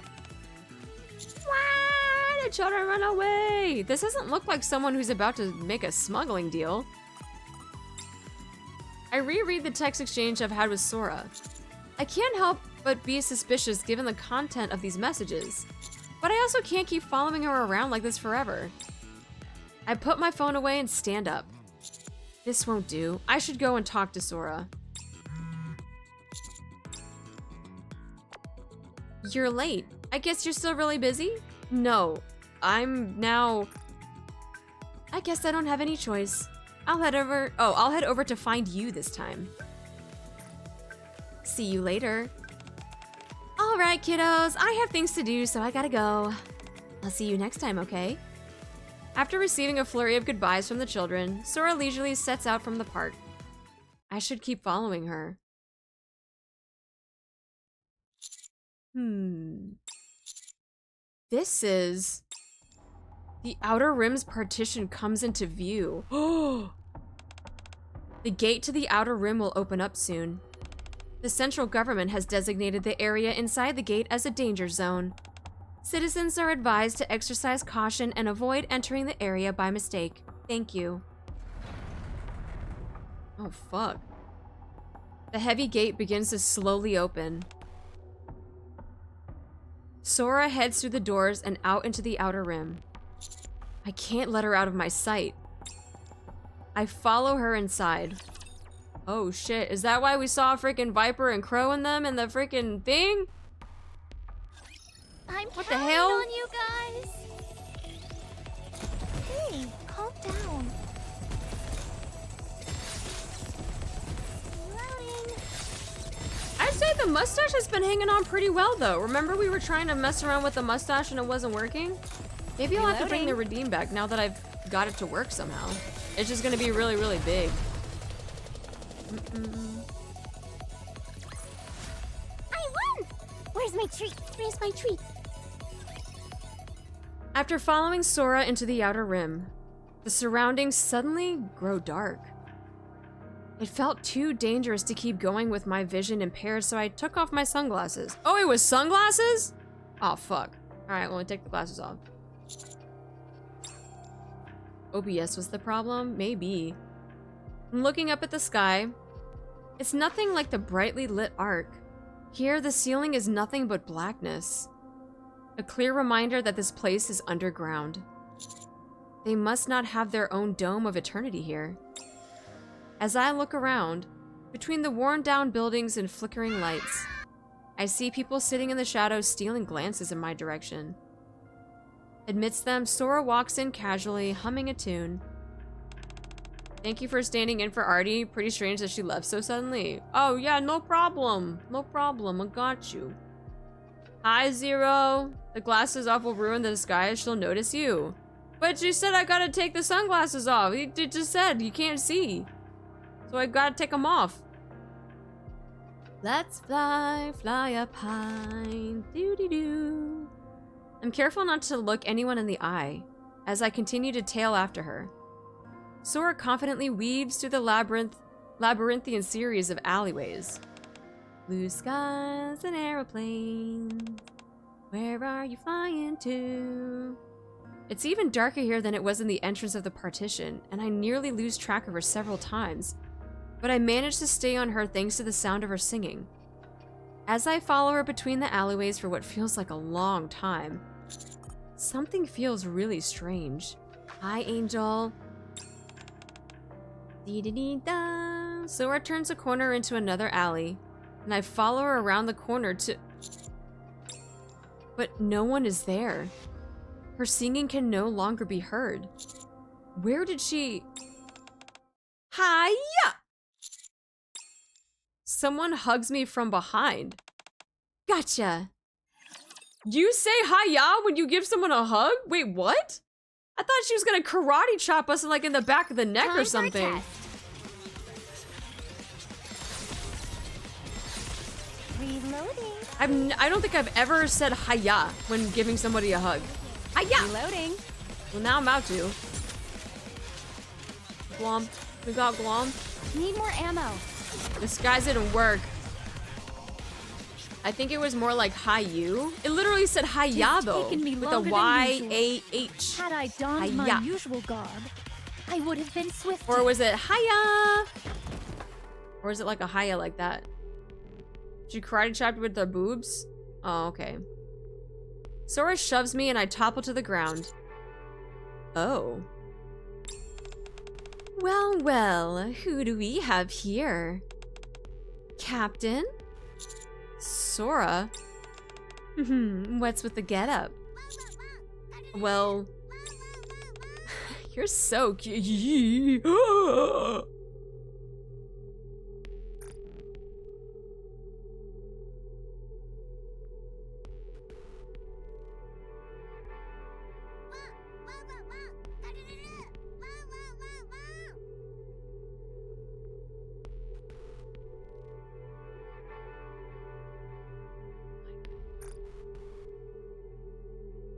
Why? The children run away. This doesn't look like someone who's about to make a smuggling deal. I reread the text exchange I've had with Sora. I can't help but be suspicious given the content of these messages. But I also can't keep following her around like this forever. I put my phone away and stand up. This won't do. I should go and talk to Sora. You're late. I guess you're still really busy? No, I'm now... I guess I don't have any choice. I'll head over to find you this time. See you later. All right, kiddos, I have things to do, so I gotta go. I'll see you next time, okay? After receiving a flurry of goodbyes from the children, Sora leisurely sets out from the park. I should keep following her. This is... The Outer Rim's partition comes into view. The gate to the Outer Rim will open up soon. The central government has designated the area inside the gate as a danger zone. Citizens are advised to exercise caution and avoid entering the area by mistake. Thank you. Oh, fuck. The heavy gate begins to slowly open. Sora heads through the doors and out into the Outer Rim. I can't let her out of my sight. I follow her inside. Oh shit, is that why we saw a freaking Viper and Crow in them in the freaking thing? I'm what the counting hell? on you guys. Hey, calm down. Loading. I'd say the mustache has been hanging on pretty well though. Remember we were trying to mess around with the mustache and it wasn't working? Maybe I'll have to bring the redeem back now that I've got it to work somehow. It's just gonna be really, really big. I won! Where's my treat? Where's my treat? After following Sora into the Outer Rim, the surroundings suddenly grow dark. It felt too dangerous to keep going with my vision impaired, so I took off my sunglasses. Oh, it was sunglasses? Oh, fuck. Alright, well, I take the glasses off. OBS was the problem? Maybe. I'm looking up at the sky. It's nothing like the brightly lit arc. Here, the ceiling is nothing but blackness. A clear reminder that this place is underground. They must not have their own dome of eternity here. As I look around, between the worn-down buildings and flickering lights, I see people sitting in the shadows stealing glances in my direction. Amidst them, Sora walks in casually, humming a tune. Thank you for standing in for Artie. Pretty strange that she left so suddenly. Oh yeah, no problem. No problem, I got you. Hi, Zero. The glasses off will ruin the disguise. She'll notice you. But you said I gotta take the sunglasses off. You just said you can't see. So I gotta take them off. Let's fly, fly up high. Doo-dee-doo. I'm careful not to look anyone in the eye as I continue to tail after her. Sora confidently weaves through the labyrinthian series of alleyways. Blue skies and aeroplanes. Where are you flying to? It's even darker here than it was in the entrance of the partition, and I nearly lose track of her several times. But I manage to stay on her thanks to the sound of her singing. As I follow her between the alleyways for what feels like a long time, something feels really strange. Hi, Angel. Dee-dee-dee-da. Sora turns a corner into another alley, and I follow her around the corner to... But no one is there. Her singing can no longer be heard. Where did she... Hiya! Someone hugs me from behind. Gotcha! You say hiya when you give someone a hug? Wait, what? I thought she was gonna karate chop us like in the back of the neck or something. Reloading. I don't think I've ever said hiya when giving somebody a hug. Hiya! Reloading. Well, now I'm about to. Glomp. We got Glomp. Need more ammo. This guy's didn't work. I think it was more like hi-you. It literally said hiya though, with a Y-A-H. Had I donned my usual garb, I would have been swift. Or was it hiya? Or is it like a hiya like that? She karate chopped with her boobs? Oh, okay. Sora shoves me and I topple to the ground. Oh. Well, well, who do we have here? Captain? Sora? What's with the getup? Well... You're so cute.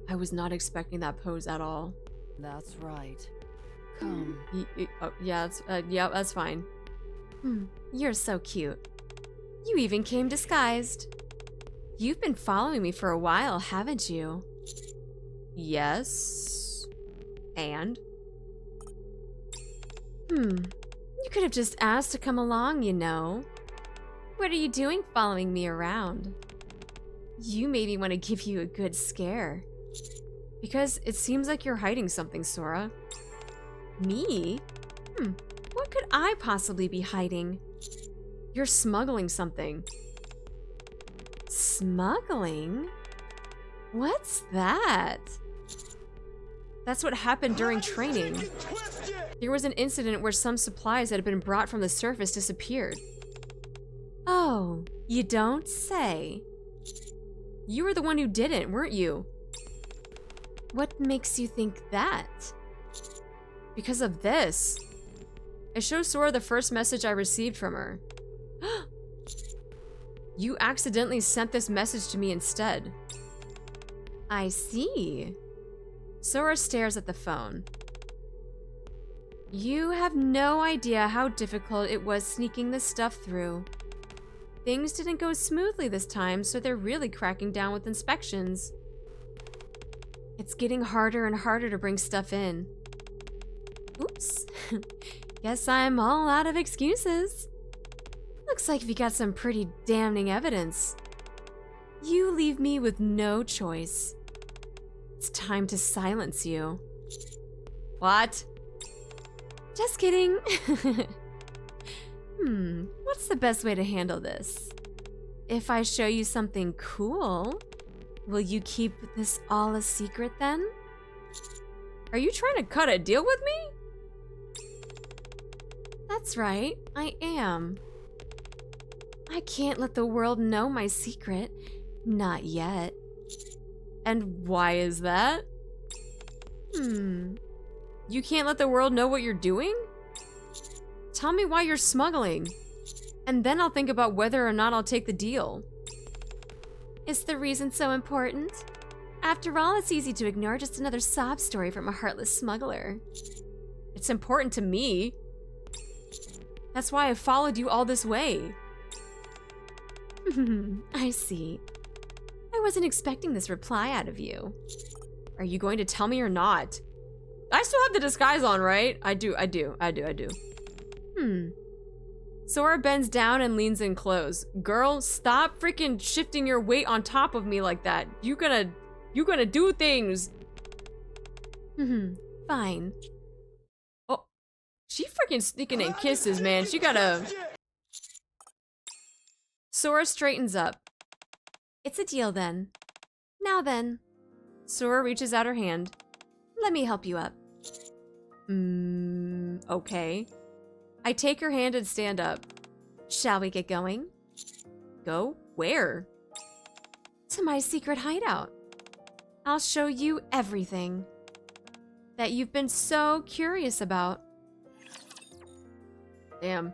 I was not expecting that pose at all. That's right. Come. Yeah, that's fine. You're so cute. You even came disguised. You've been following me for a while, haven't you? Yes. And? You could have just asked to come along, you know. What are you doing following me around? You made me want to give you a good scare. Because it seems like you're hiding something, Sora. Me? What could I possibly be hiding? You're smuggling something. Smuggling? What's that? That's what happened during training. There was an incident where some supplies that had been brought from the surface disappeared. Oh, you don't say. You were the one who didn't, weren't you? What makes you think that? Because of this. I showed Sora the first message I received from her. You accidentally sent this message to me instead. I see. Sora stares at the phone. You have no idea how difficult it was sneaking this stuff through. Things didn't go smoothly this time, so they're really cracking down with inspections. It's getting harder and harder to bring stuff in. Oops. Guess I'm all out of excuses. Looks like we got some pretty damning evidence. You leave me with no choice. It's time to silence you. What? Just kidding. What's the best way to handle this? If I show you something cool, will you keep this all a secret then? Are you trying to cut a deal with me? That's right, I am. I can't let the world know my secret. Not yet. And why is that? You can't let the world know what you're doing? Tell me why you're smuggling. And then I'll think about whether or not I'll take the deal. Is the reason so important? After all, it's easy to ignore just another sob story from a heartless smuggler. It's important to me. That's why I followed you all this way. I see. I wasn't expecting this reply out of you. Are you going to tell me or not? I still have the disguise on, right? I do. Sora bends down and leans in close. Girl, stop freaking shifting your weight on top of me like that. You gonna do things. Fine. Oh, she freaking sneaking in kisses, man. She gotta... Sora straightens up. It's a deal then. Now then. Sora reaches out her hand. Let me help you up. Okay. I take her hand and stand up. Shall we get going? Go? Where? To my secret hideout. I'll show you everything that you've been so curious about. Damn.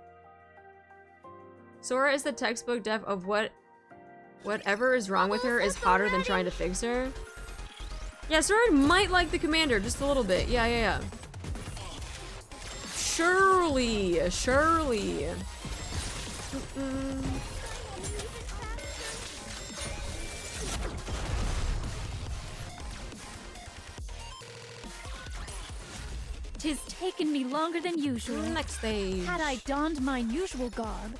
Sora is the textbook def of whatever is wrong with her is hotter than trying to fix her. Yeah, Sora might like the commander just a little bit. Yeah. Surely. Tis taken me longer than usual. Next stage. Had I donned my usual garb,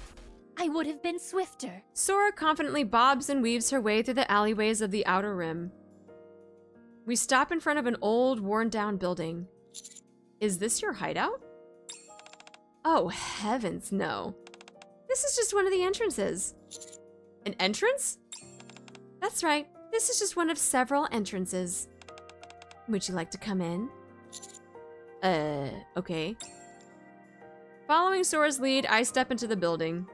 I would have been swifter. Sora confidently bobs and weaves her way through the alleyways of the Outer Rim. We stop in front of an old, worn-down building. Is this your hideout? Oh, heavens, no. This is just one of the entrances. An entrance? That's right. This is just one of several entrances. Would you like to come in? Okay. Following Sora's lead, I step into the building.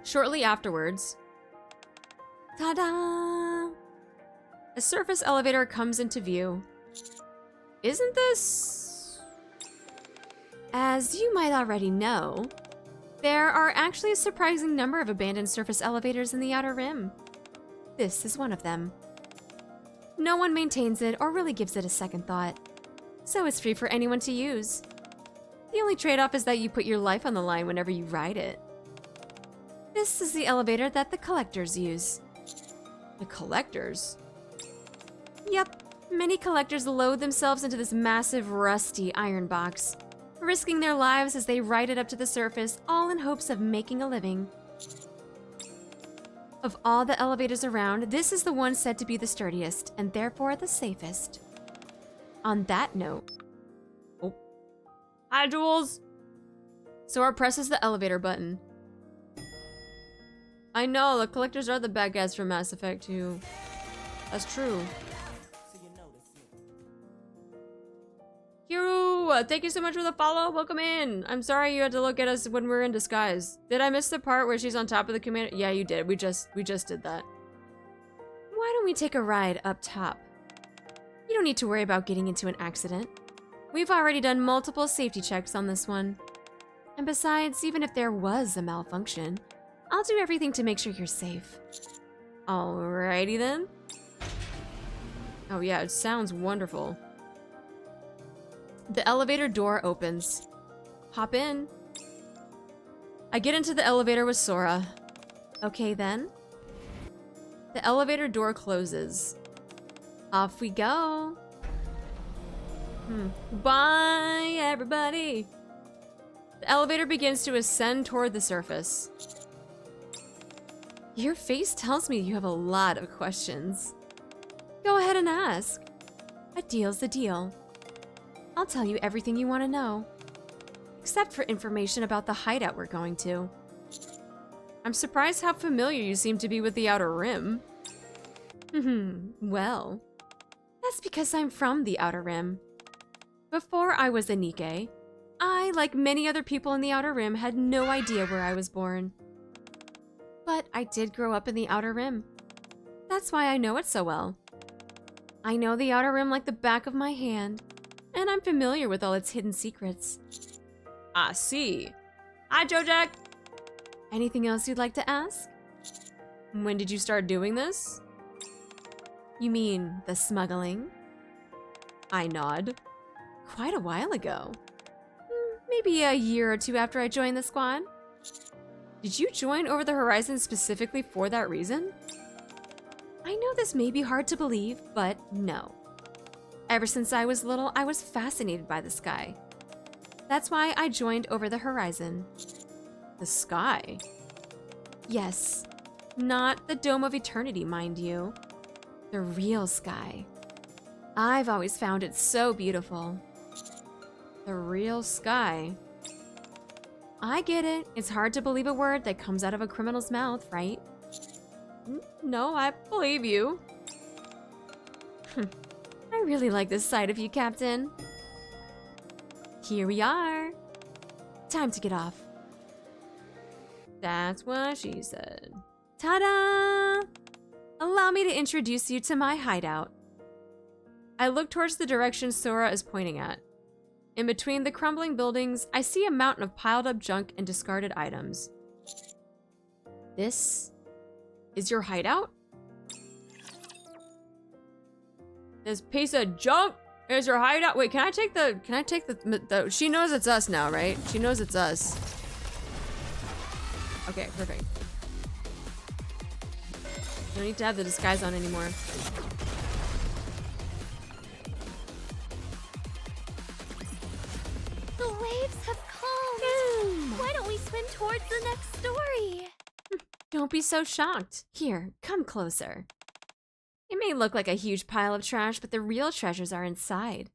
Shortly afterwards, ta-da! A surface elevator comes into view. Isn't this... As you might already know, there are actually a surprising number of abandoned surface elevators in the Outer Rim. This is one of them. No one maintains it or really gives it a second thought, so it's free for anyone to use. The only trade-off is that you put your life on the line whenever you ride it. This is the elevator that the collectors use. The collectors? Yep, many collectors load themselves into this massive, rusty iron box, risking their lives as they ride it up to the surface, all in hopes of making a living. Of all the elevators around, this is the one said to be the sturdiest, and therefore the safest. On that note... Oh. Hi, Jules! Sora presses the elevator button. I know, the collectors are the bad guys from Mass Effect 2. That's true. Hiru, thank you so much for the follow. Welcome in. I'm sorry you had to look at us when we were in disguise. Did I miss the part where she's on top of the commander? Yeah, you did. We just did that. Why don't we take a ride up top? You don't need to worry about getting into an accident. We've already done multiple safety checks on this one. And besides, even if there was a malfunction, I'll do everything to make sure you're safe. Alrighty then. Oh yeah, it sounds wonderful. The elevator door opens. Hop in. I get into the elevator with Sora. Okay then. The elevator door closes. Off we go. Bye, everybody. The elevator begins to ascend toward the surface. Your face tells me you have a lot of questions. Go ahead and ask. A deal's a deal. I'll tell you everything you want to know. Except for information about the hideout we're going to. I'm surprised how familiar you seem to be with the Outer Rim. Well, that's because I'm from the Outer Rim. Before I was a NIKKE, I, like many other people in the Outer Rim, had no idea where I was born. But I did grow up in the Outer Rim. That's why I know it so well. I know the Outer Rim like the back of my hand, and I'm familiar with all its hidden secrets. I see. Hi, Jojak! Anything else you'd like to ask? When did you start doing this? You mean the smuggling? I nod. Quite a while ago. Maybe a year or two after I joined the squad. Did you join Over the Horizon specifically for that reason? I know this may be hard to believe, but no. Ever since I was little, I was fascinated by the sky. That's why I joined Over the Horizon. The sky? Yes. Not the Dome of Eternity, mind you. The real sky. I've always found it so beautiful. The real sky. I get it. It's hard to believe a word that comes out of a criminal's mouth, right? No, I believe you. I really like this side of you, Captain. Here we are. Time to get off. That's what she said. Ta-da! Allow me to introduce you to my hideout. I look towards the direction Sora is pointing at. In between the crumbling buildings, I see a mountain of piled up junk and discarded items. This is your hideout? This piece of junk is your hideout? Wait, can I take the, she knows it's us now, right? She knows it's us. Okay, perfect. You don't need to have the disguise on anymore. The waves have calmed. Why don't we swim towards the next story? Don't be so shocked. Here, come closer. It may look like a huge pile of trash, but the real treasures are inside.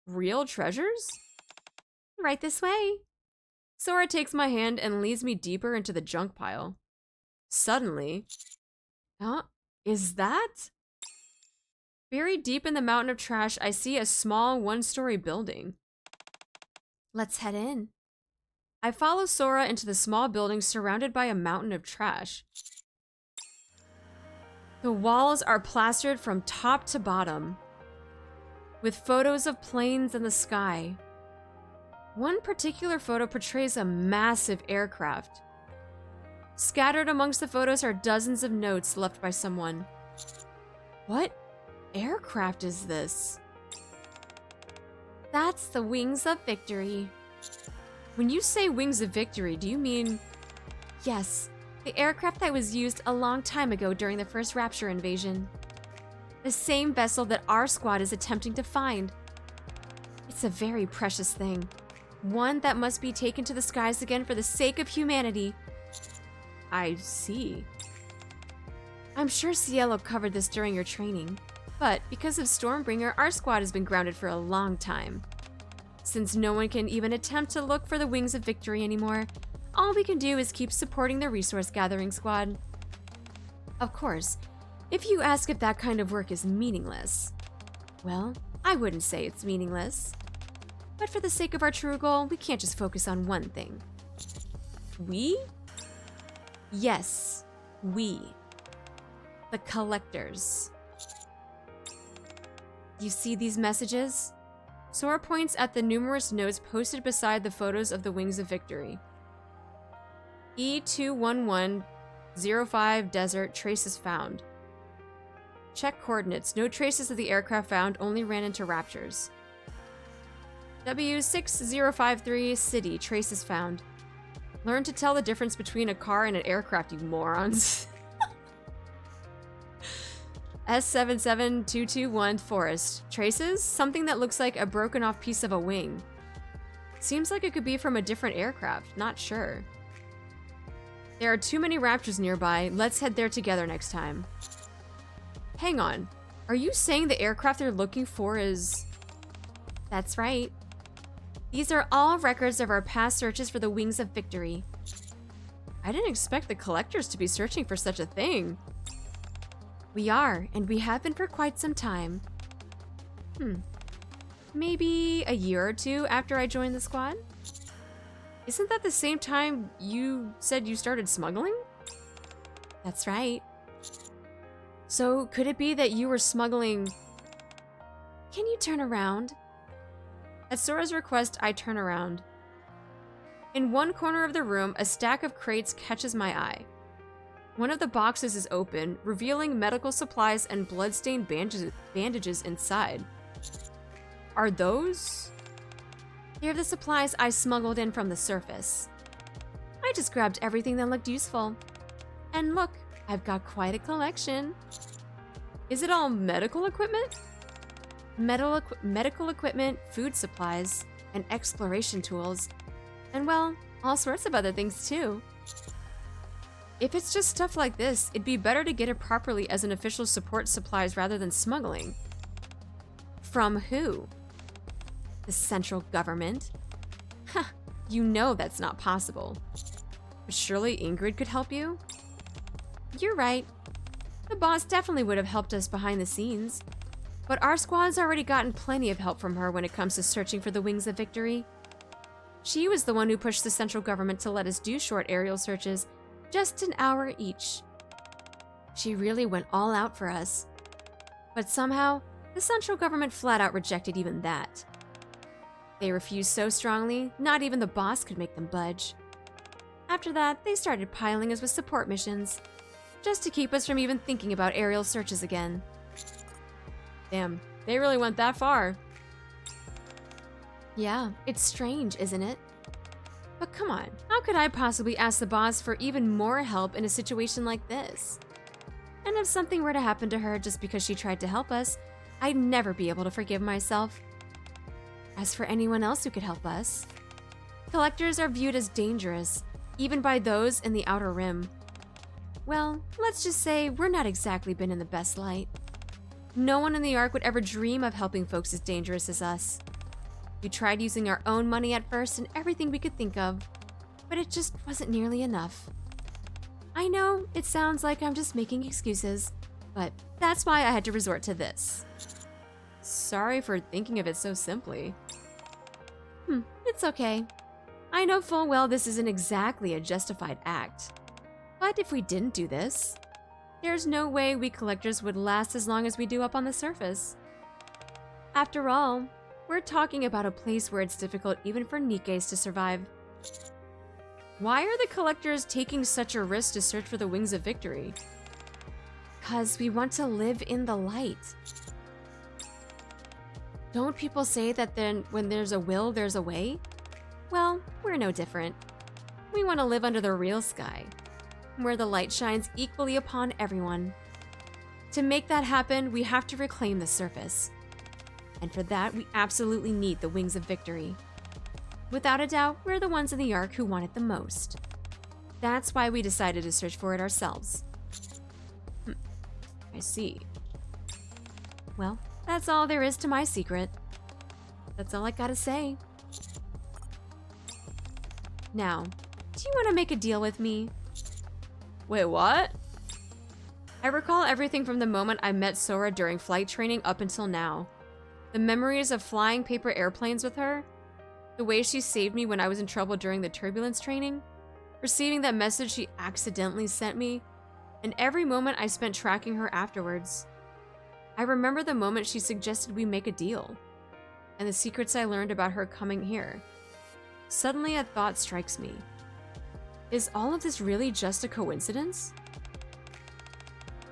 Real treasures? Right this way. Sora takes my hand and leads me deeper into the junk pile. Suddenly... Huh? Is that? Buried deep in the mountain of trash, I see a small one-story building. Let's head in. I follow Sora into the small building surrounded by a mountain of trash. The walls are plastered from top to bottom, with photos of planes in the sky. One particular photo portrays a massive aircraft. Scattered amongst the photos are dozens of notes left by someone. What aircraft is this? That's the Wings of Victory. When you say Wings of Victory, do you mean... Yes, the aircraft that was used a long time ago during the first Rapture invasion. The same vessel that our squad is attempting to find. It's a very precious thing. One that must be taken to the skies again for the sake of humanity. I see. I'm sure Cielo covered this during your training, but because of Stormbringer, our squad has been grounded for a long time. Since no one can even attempt to look for the Wings of Victory anymore, all we can do is keep supporting the resource gathering squad. Of course, if you ask if that kind of work is meaningless, well, I wouldn't say it's meaningless. But for the sake of our true goal, we can't just focus on one thing. We? Yes, we. The collectors. You see these messages? Sora points at the numerous notes posted beside the photos of the Wings of Victory. E21105 Desert, traces found. Check coordinates. No traces of the aircraft found, only ran into raptures. W6053 City, traces found. Learn to tell the difference between a car and an aircraft, you morons. S77221 Forest. Traces? Something that looks like a broken off piece of a wing. Seems like it could be from a different aircraft, not sure. There are too many raptors nearby, let's head there together next time. Hang on, are you saying the aircraft they're looking for is... That's right. These are all records of our past searches for the Wings of Victory. I didn't expect the collectors to be searching for such a thing. We are, and we have been for quite some time. Maybe a year or two after I joined the squad? Isn't that the same time you said you started smuggling? That's right. So could it be that you were smuggling... Can you turn around? At Sora's request, I turn around. In one corner of the room, a stack of crates catches my eye. One of the boxes is open, revealing medical supplies and bloodstained bandages inside. Are those? They're the supplies I smuggled in from the surface. I just grabbed everything that looked useful. And look, I've got quite a collection. Is it all medical equipment? Medical equipment, food supplies, and exploration tools. And well, all sorts of other things too. If it's just stuff like this, it'd be better to get it properly as an official support supplies rather than smuggling. From who? The central government? Ha, you know that's not possible. But surely Ingrid could help you? You're right. The boss definitely would have helped us behind the scenes. But our squad's already gotten plenty of help from her when it comes to searching for the Wings of Victory. She was the one who pushed the central government to let us do short aerial searches, just an hour each. She really went all out for us. But somehow, the central government flat out rejected even that. They refused so strongly, not even the boss could make them budge. After that, they started piling us with support missions, just to keep us from even thinking about aerial searches again. Damn, they really went that far. Yeah, it's strange, isn't it? But come on, how could I possibly ask the boss for even more help in a situation like this? And if something were to happen to her just because she tried to help us, I'd never be able to forgive myself. As for anyone else who could help us, collectors are viewed as dangerous, even by those in the Outer Rim. well, let's just say we're not exactly been in the best light. No one in the Ark would ever dream of helping folks as dangerous as us. We tried using our own money at first and everything we could think of, but it just wasn't nearly enough. I know it sounds like I'm just making excuses, but that's why I had to resort to this. Sorry for thinking of it so simply. It's okay. I know full well this isn't exactly a justified act. But if we didn't do this, there's no way we collectors would last as long as we do up on the surface. After all, we're talking about a place where it's difficult even for NIKKEs to survive. Why are the collectors taking such a risk to search for the Wings of Victory? 'Cause we want to live in the light. Don't people say that then when there's a will, there's a way? Well, we're no different. We want to live under the real sky, where the light shines equally upon everyone. To make that happen, we have to reclaim the surface. And for that, we absolutely need the Wings of Victory. Without a doubt, we're the ones in the Ark who want it the most. That's why we decided to search for it ourselves. I see. Well, that's all there is to my secret. That's all I gotta say. Now, do you want to make a deal with me? Wait, what? I recall everything from the moment I met Sora during flight training up until now. The memories of flying paper airplanes with her, the way she saved me when I was in trouble during the turbulence training, receiving that message she accidentally sent me, and every moment I spent tracking her afterwards. I remember the moment she suggested we make a deal, and the secrets I learned about her coming here. Suddenly a thought strikes me. Is all of this really just a coincidence?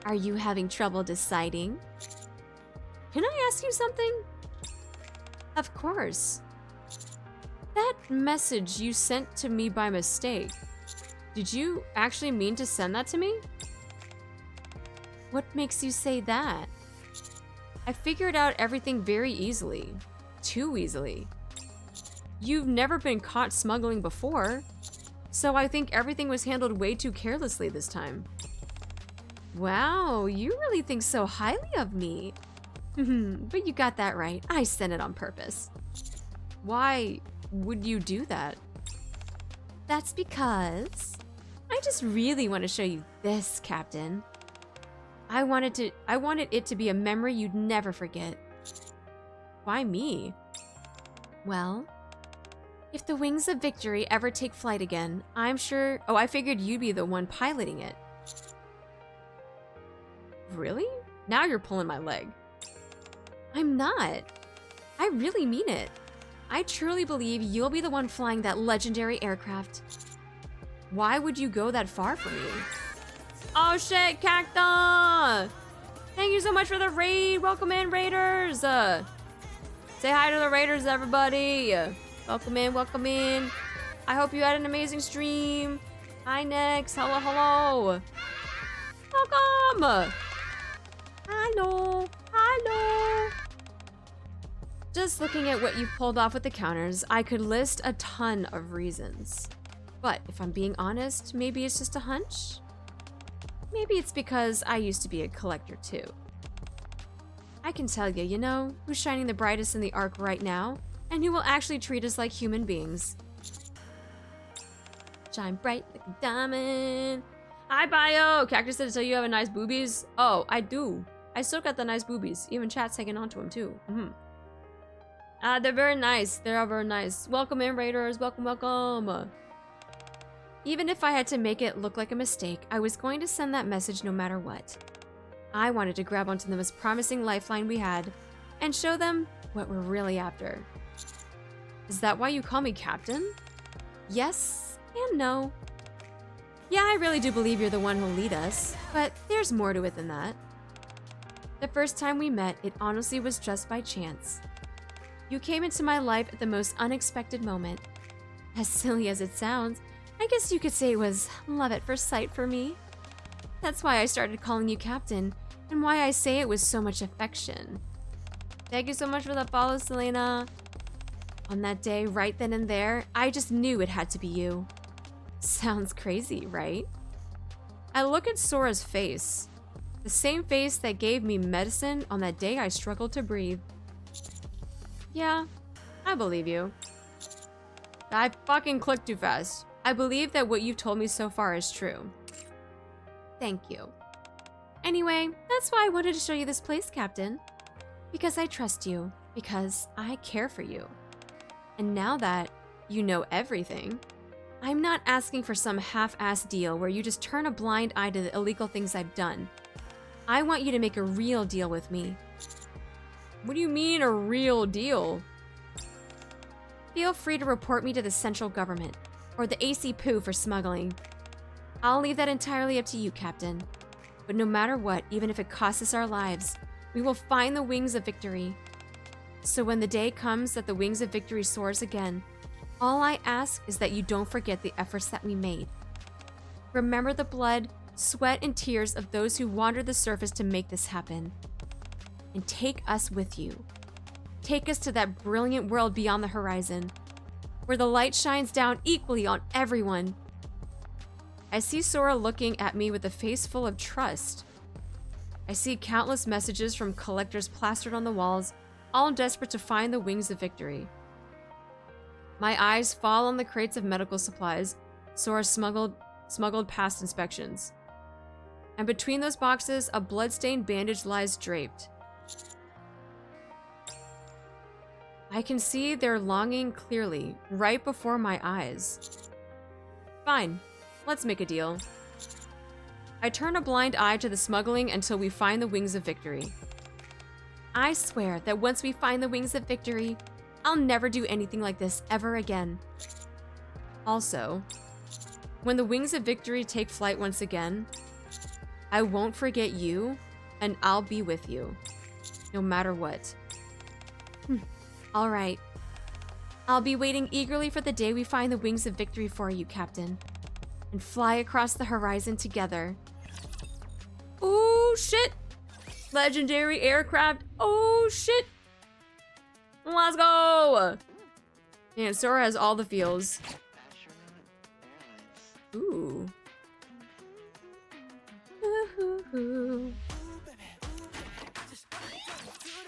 Are you having trouble deciding? Can I ask you something? Of course. That message you sent to me by mistake, did you actually mean to send that to me? What makes you say that? I figured out everything very easily. Too easily. You've never been caught smuggling before, so I think everything was handled way too carelessly this time. Wow, you really think so highly of me. But you got that right. I sent it on purpose. Why would you do that? That's because I just really want to show you this, Captain. I wanted it to be a memory you'd never forget. Why me? Well, if the Wings of Victory ever take flight again, I'm sure... Oh, I figured you'd be the one piloting it. Really? Now you're pulling my leg. I'm not. I really mean it. I truly believe you'll be the one flying that legendary aircraft. Why would you go that far for me? Oh shit, Cacta! Thank you so much for the raid! Welcome in, Raiders! Say hi to the Raiders, everybody! Welcome in, welcome in. I hope you had an amazing stream. Hi, Nex. Hello, hello. Welcome! Hello, hello. Just looking at what you've pulled off with the counters, I could list a ton of reasons. But if I'm being honest, maybe it's just a hunch? Maybe it's because I used to be a collector too. I can tell you, you know, who's shining the brightest in the Ark right now, and who will actually treat us like human beings. Shine bright like a diamond. Hi, Bio! Cactus said to tell you have a nice boobies. Oh, I do. I still got the nice boobies. Even chat's hanging on to them too. They're very nice. They are very nice. Welcome in, Raiders. Welcome, welcome. Even if I had to make it look like a mistake, I was going to send that message no matter what. I wanted to grab onto the most promising lifeline we had and show them what we're really after. Is that why you call me Captain? Yes and no. Yeah, I really do believe you're the one who'll lead us, but there's more to it than that. The first time we met, it honestly was just by chance. You came into my life at the most unexpected moment. As silly as it sounds, I guess you could say it was love at first sight for me. That's why I started calling you Captain, and why I say it with so much affection. Thank you so much for the follow, Selena. On that day, right then and there, I just knew it had to be you. Sounds crazy, right? I look at Sora's face. The same face that gave me medicine on that day I struggled to breathe. Yeah, I believe you. I fucking clicked too fast. I believe that what you've told me so far is true. Thank you. Anyway, that's why I wanted to show you this place, Captain. Because I trust you. Because I care for you. And now that you know everything, I'm not asking for some half-assed deal where you just turn a blind eye to the illegal things I've done. I want you to make a real deal with me. What do you mean, a real deal? Feel free to report me to the central government, or the AC Poo for smuggling. I'll leave that entirely up to you, Captain. But no matter what, even if it costs us our lives, we will find the wings of victory. So when the day comes that the wings of victory soars again, all I ask is that you don't forget the efforts that we made. Remember the blood, sweat, and tears of those who wandered the surface to make this happen. And take us with you. Take us to that brilliant world beyond the horizon, where the light shines down equally on everyone. I see Sora looking at me with a face full of trust. I see countless messages from collectors plastered on the walls, all desperate to find the wings of victory. My eyes fall on the crates of medical supplies Sora smuggled past inspections. And between those boxes, a blood-stained bandage lies draped. I can see their longing clearly, right before my eyes. Fine, let's make a deal. I turn a blind eye to the smuggling until we find the wings of victory. I swear that once we find the wings of victory, I'll never do anything like this ever again. Also, when the wings of victory take flight once again, I won't forget you, and I'll be with you, no matter what. All right. I'll be waiting eagerly for the day we find the wings of victory for you, Captain, and fly across the horizon together. Oh shit! Legendary aircraft. Oh shit! Let's go! Man, Sora has all the feels. Ooh.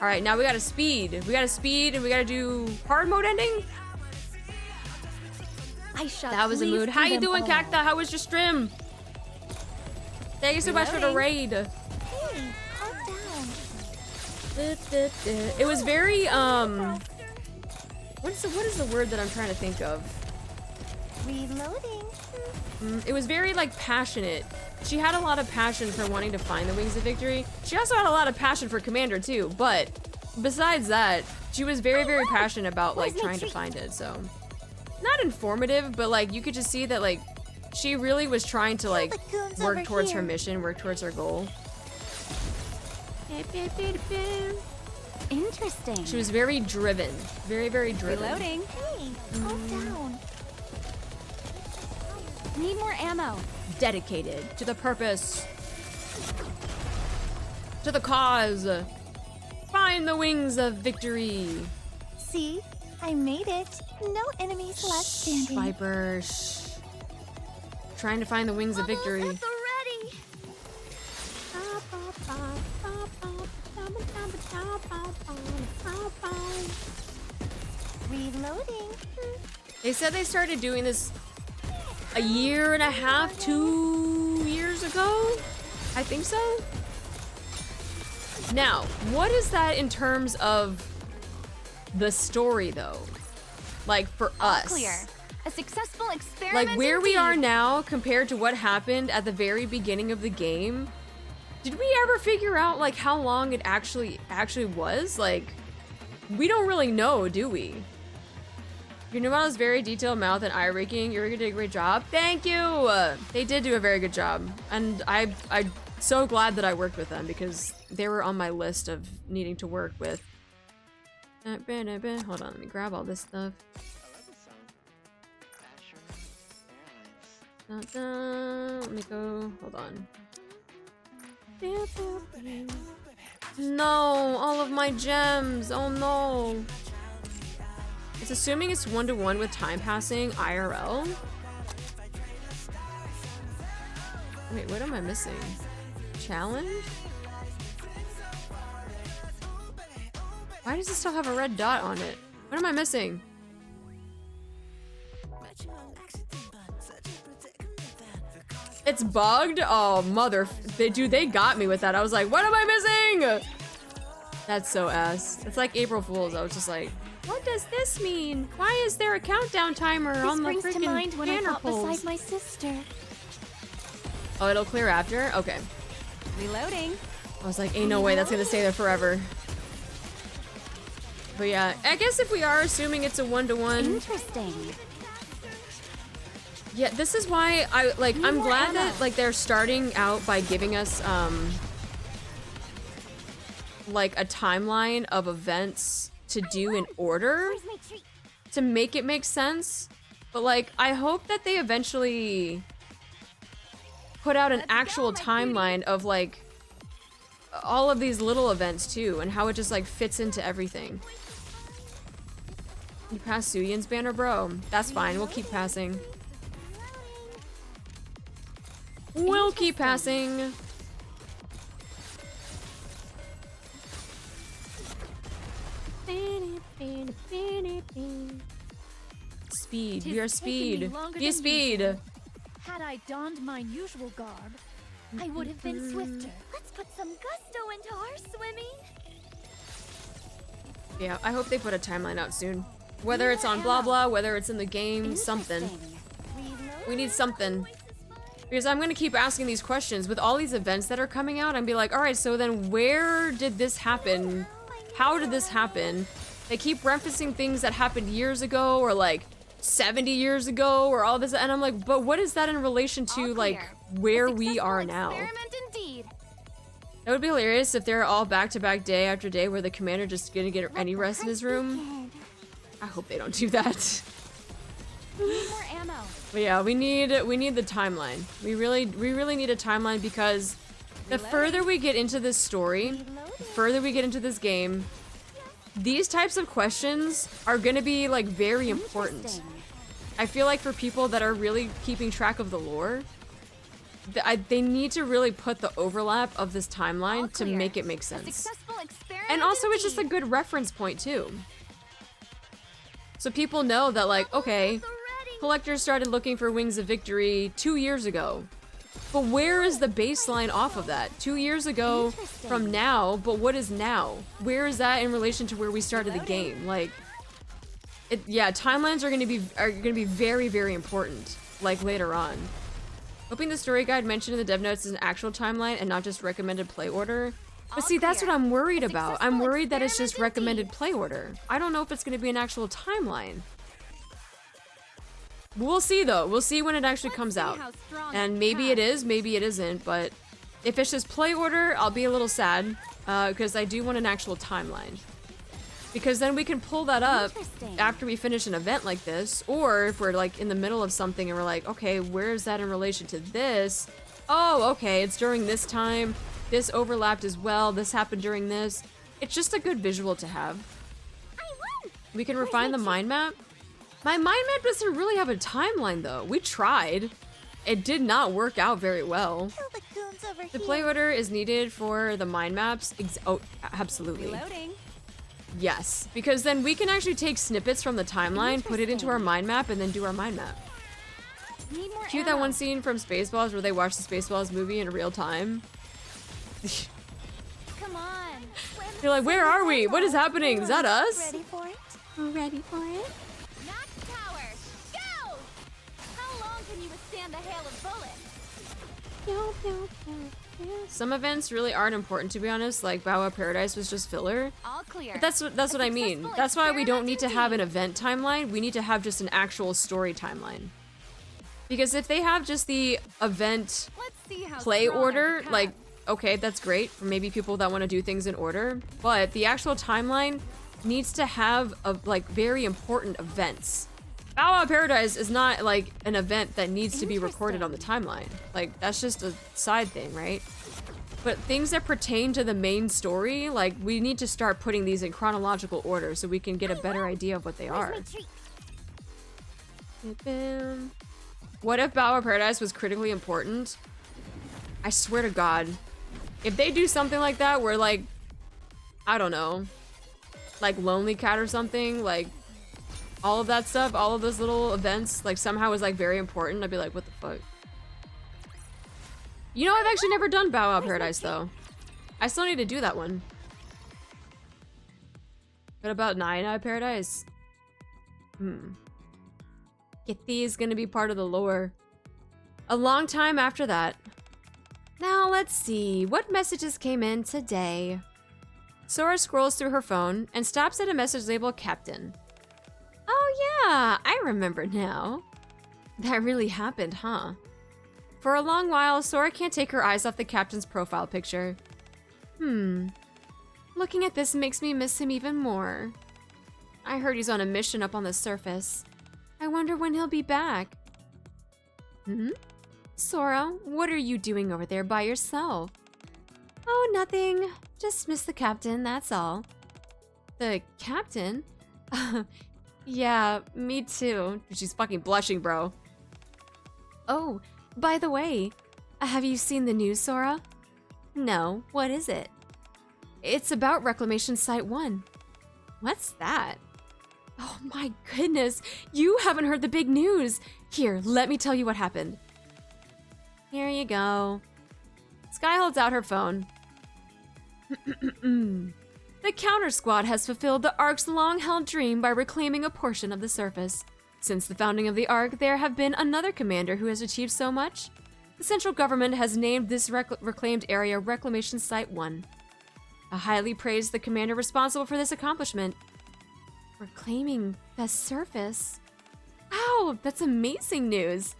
Alright, now we gotta speed. We gotta speed and we gotta do hard mode ending? That was a mood. How you doing, Cacta? How was your stream? Thank you so much for the raid. Hey, calm down. It was very, what is the word that I'm trying to think of? Reloading. It was very, like, passionate. She had a lot of passion for wanting to find the wings of victory. She also had a lot of passion for Commander, too, but besides that, she was very, very passionate about, like, trying to find it, so. Not informative, but, like, you could just see that, like, she really was trying to, like, work towards her mission, work towards her goal. Interesting. She was very driven. Very, very driven. Reloading. Hey, calm down. Need more ammo. Dedicated to the purpose. To the cause. Find the wings of victory. See? I made it. No enemies left standing. Viper, shh. Trying to find the wings of victory. Almost at the ready. Reloading. They said they started doing this a year and a half, 2 years ago? I think so. Now, what is that in terms of the story, though? Like, for us. Clear. A successful experiment. Like, where we are now compared to what happened at the very beginning of the game. Did we ever figure out, like, how long it actually was? Like, we don't really know, do we? Your new model's very detailed mouth and eye raking. You're gonna do a great job. Thank you! They did do a very good job. And I'm so glad that I worked with them because they were on my list of needing to work with. Hold on, let me grab all this stuff. Let me go. Hold on. No, all of my gems. Oh no. It's assuming it's 1-to-1 with time passing IRL. Wait, what am I missing? Challenge? Why does it still have a red dot on it? What am I missing? It's bugged? Oh, dude, they got me with that. I was like, what am I missing? That's so ass. It's like April Fool's. I was just like, what does this mean? Why is there a countdown timer on the freaking This brings to mind when I banner fought poles? beside my sister. Oh, it'll clear after? Okay. Reloading. I was like, ain't no way that's gonna stay there forever. But yeah, I guess if we are assuming it's a one-to-one. Interesting. Yeah, this is why I'm glad ammo. that like they're starting out by giving us like a timeline of events to do in order Where's my treat? to make it make sense. But like I hope that they eventually put out an actual timeline of like all of these little events too and how it just like fits into everything. You passed Suyin's banner, bro. That's fine. We'll keep passing. We'll keep passing. Speed. We are speed. Be speed. Had I donned my usual garb, I would have been swifter. Let's put some gusto into our swimming. Yeah, I hope they put a timeline out soon. Whether it's on blah blah, whether it's in the game, something. We need something. Because I'm gonna keep asking these questions with all these events that are coming out. I'm be like, all right, so then where did this happen? How did this happen? They keep referencing things that happened years ago or like 70 years ago or all this, and I'm like, but what is that in relation to like where we are now? Indeed. That would be hilarious if they're all back-to-back day after day where the commander just gonna get any rest in his room. I hope they don't do that. Need more ammo. But yeah, we need the timeline. We really need a timeline because the further we get into this story, the further we get into this game, these types of questions are gonna be like very important. I feel like for people that are really keeping track of the lore, they need to really put the overlap of this timeline to make it make sense. And also it's just a good reference point too. So people know that like, okay, collectors started looking for Wings of Victory 2 years ago. But where is the baseline off of that? 2 years ago from now, but what is now? Where is that in relation to where we started the game? Like, yeah, timelines are gonna be very, very important, like later on. Hoping the story guide mentioned in the dev notes is an actual timeline and not just recommended play order. But see, that's what I'm worried about. I'm worried that it's just recommended play order. I don't know if it's gonna be an actual timeline. We'll see though. We'll see when it actually comes out. And maybe it is, maybe it isn't, but if it's just play order, I'll be a little sad because I do want an actual timeline. Because then we can pull that up after we finish an event like this, or if we're like in the middle of something and we're like, okay, where is that in relation to this? Oh, okay, it's during this time. This overlapped as well. This happened during this. It's just a good visual to have. We can refine the mind map. My mind map doesn't really have a timeline though. We tried. It did not work out very well. The play order is needed for the mind maps. Oh, absolutely. Reloading. Yes, because then we can actually take snippets from the timeline, put it into our mind map, and then do our mind map. Need more Cue that one scene from Spaceballs where they watch the Spaceballs movie in real time. Come on. You're like, where are we? What is happening? Is that us? Ready for it? We're ready for it. Knock tower. Go! How long can you withstand the hail of bullets? Some events really aren't important, to be honest. Like Bow Wow Paradise was just filler. All clear. But that's what I mean. That's why we don't need to have an event timeline. We need to have just an actual story timeline. Because if they have just the event Let's see how play strong I order, become. like, okay, that's great for maybe people that want to do things in order. But the actual timeline needs to have like very important events. Bow Wow Paradise is not like an event that needs to be recorded on the timeline. Like, that's just a side thing, right? But things that pertain to the main story, like, we need to start putting these in chronological order so we can get a better idea of what they are. Where's my treat? What if Bow Wow Paradise was critically important? I swear to God. If they do something like that where like, I don't know, like Lonely Cat or something, like all of that stuff, all of those little events, like somehow is like very important, I'd be like, what the fuck? You know, I've actually never done Bow Wow Paradise though. I still need to do that one. What about Nine Eye Paradise? Gethy is gonna be part of the lore. A long time after that. Now let's see, what messages came in today? Sora scrolls through her phone and stops at a message labeled Captain. Oh yeah, I remember now. That really happened, huh? For a long while, Sora can't take her eyes off the Captain's profile picture. Looking at this makes me miss him even more. I heard he's on a mission up on the surface. I wonder when he'll be back. Sora, what are you doing over there by yourself? Oh, nothing. Just miss the Captain, that's all. The Captain? Yeah, me too. She's fucking blushing, bro. Oh, by the way, have you seen the news, Sora? No, what is it? It's about Reclamation Site 1. What's that? Oh my goodness, you haven't heard the big news. Here, let me tell you what happened. Here you go. Sky holds out her phone. The Counter Squad has fulfilled the Ark's long-held dream by reclaiming a portion of the surface. Since the founding of the Ark, there have been another commander who has achieved so much. The central government has named this reclaimed area Reclamation Site 1. I highly praise the commander responsible for this accomplishment. Reclaiming the surface? Wow, that's amazing news.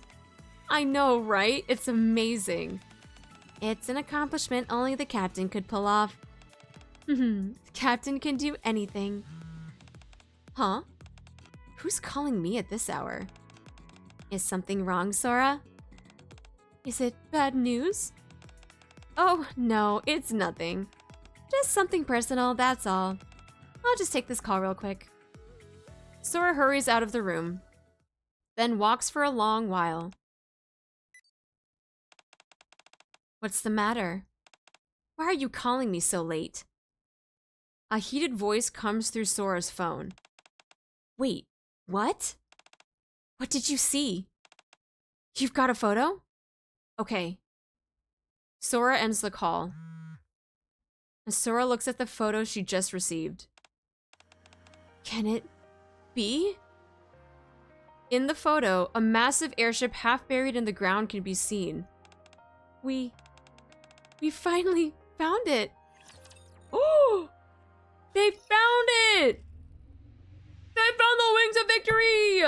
I know, right? It's amazing. It's an accomplishment only the Captain could pull off. The Captain can do anything. Huh? Who's calling me at this hour? Is something wrong, Sora? Is it bad news? Oh, no, it's nothing. Just something personal, that's all. I'll just take this call real quick. Sora hurries out of the room, then walks for a long while. What's the matter? Why are you calling me so late? A heated voice comes through Sora's phone. Wait, what? What did you see? You've got a photo? Okay. Sora ends the call. And Sora looks at the photo she just received. Can it be? In the photo, a massive airship half buried in the ground can be seen. We finally found it. Oh! They found it! They found the wings of victory!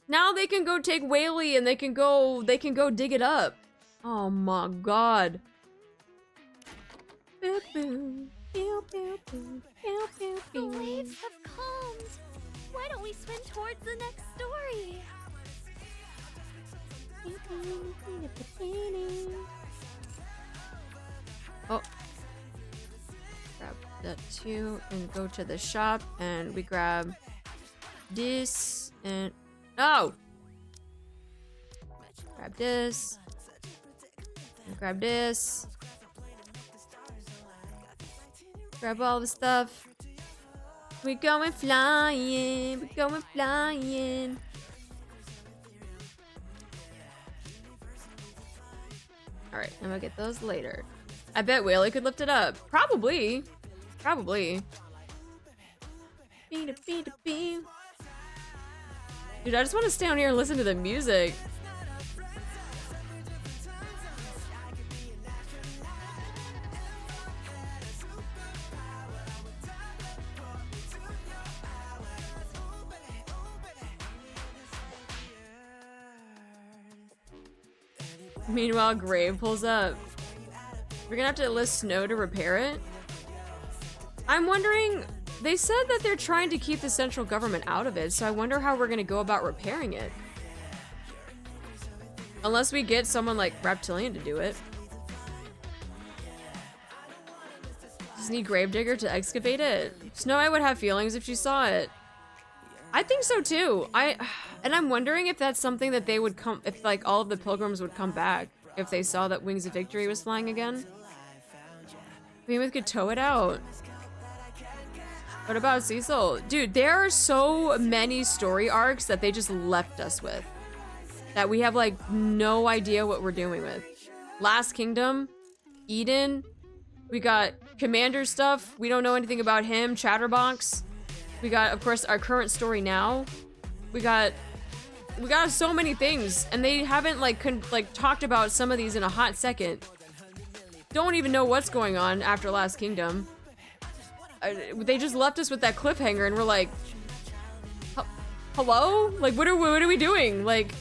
Now they can go take Whaley and they can go dig it up. Oh my god. The waves have calmed. Why don't we swim towards the next story? Oh. Grab that too and go to the shop and we grab this and oh! Grab this. And grab this. Grab all the stuff. We're going flying. We're going flying. Alright, I'm gonna get those later. I bet Whaley could lift it up. Probably. Probably. Dude, I just want to stay down here and listen to the music. Meanwhile, Grave pulls up. We're gonna have to enlist Snow to repair it. I'm wondering, they said that they're trying to keep the central government out of it, so I wonder how we're gonna go about repairing it. Unless we get someone like Reptilian to do it. Just need Gravedigger to excavate it. Snow White would have feelings if she saw it. I think so too. And I'm wondering if that's something that they would come, if like all of the pilgrims would come back. if they saw that Wings of Victory was flying again. Maybe we could tow it out. What about Cecil? Dude, there are so many story arcs that they just left us with. That we have like no idea what we're doing with. Last Kingdom, Eden, we got Commander stuff. We don't know anything about him, Chatterbox. We got, of course, our current story now. We got so many things, and they haven't like talked about some of these in a hot second. Don't even know what's going on after Last Kingdom. They just left us with that cliffhanger, and we're like, hello? Like, what are we doing? Like,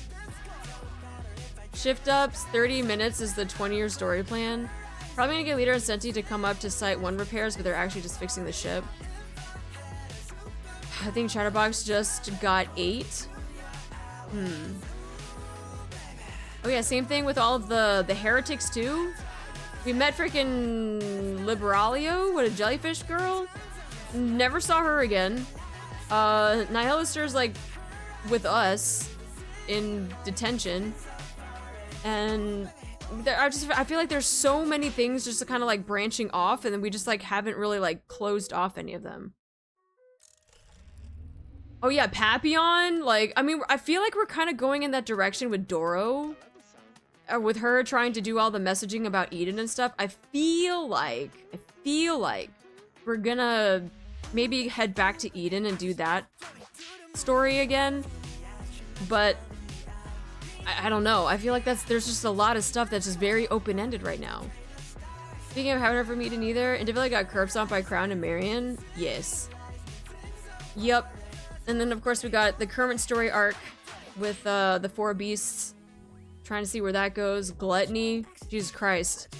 shift ups, 30 minutes is the 20-year story plan. Probably gonna get Leader and Senti to come up to Site 1 repairs, but they're actually just fixing the ship. I think Chatterbox just got 8. Oh yeah, same thing with all of the heretics too. We met freaking Liberalio, what a jellyfish girl. Never saw her again. Nihilister's like with us in detention. And I feel like there's so many things just kind of like branching off, and then we just like haven't really like closed off any of them. Oh yeah, Papillon, like, I mean, I feel like we're kind of going in that direction with Doro. With her trying to do all the messaging about Eden and stuff. I feel like we're gonna maybe head back to Eden and do that story again. But I don't know. I feel like there's just a lot of stuff that's just very open-ended right now. Speaking of haven't heard from Eden either, and definitely got curb stomped by Crown and Marion. Yes. Yep. And then of course we got the current story arc with the 4 beasts. Trying to see where that goes. Gluttony. Jesus Christ.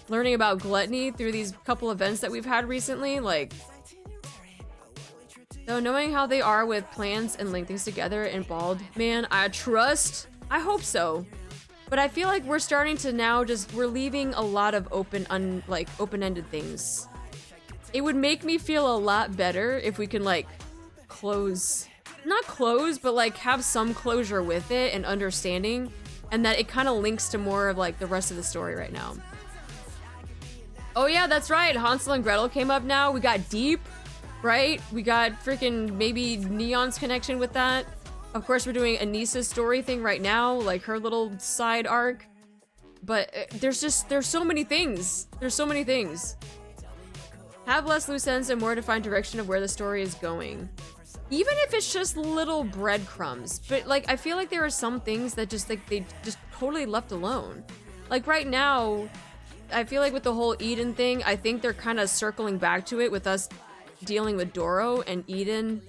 Learning about gluttony through these couple events that we've had recently, like... Though knowing how they are with plans and link things together in Bald, man, I trust. I hope so. But I feel like we're starting to now we're leaving a lot of open-ended things. It would make me feel a lot better if we can, like, not close, but like have some closure with it and understanding. And that it kind of links to more of like the rest of the story right now. Oh yeah, that's right. Hansel and Gretel came up now. We got Deep, right? We got freaking maybe Neon's connection with that. Of course, we're doing Anissa's story thing right now, like her little side arc. But there's so many things. There's so many things. Have less loose ends and more defined direction of where the story is going. Even if it's just little breadcrumbs. But like, I feel like there are some things that just like they just totally left alone. Like right now, I feel like with the whole Eden thing, I think they're kind of circling back to it with us dealing with Doro and Eden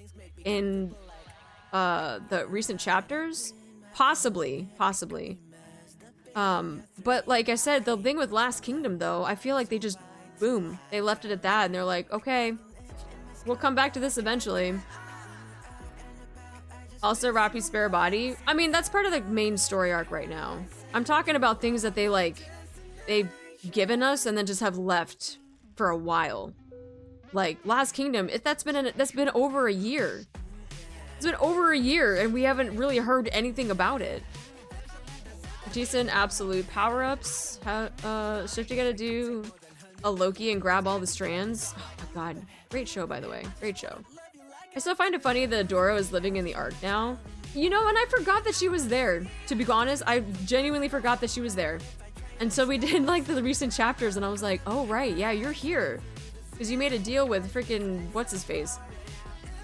in the recent chapters. Possibly. But like I said, the thing with Last Kingdom though, I feel like they just, boom, they left it at that and they're like, okay, we'll come back to this eventually. Also, Rappy's spare body. I mean, that's part of the main story arc right now. I'm talking about things that they've given us and then just have left for a while. Like Last Kingdom, that's been over a year. It's been over a year and we haven't really heard anything about it. Decent absolute power-ups. Shifty gotta do a Loki and grab all the strands. Oh my god. Great show, by the way. Great show. I still find it funny that Doro is living in the Ark now. You know, and I forgot that she was there. To be honest, I genuinely forgot that she was there. And so we did like the recent chapters and I was like, oh right, yeah, you're here. Because you made a deal with freaking what's-his-face.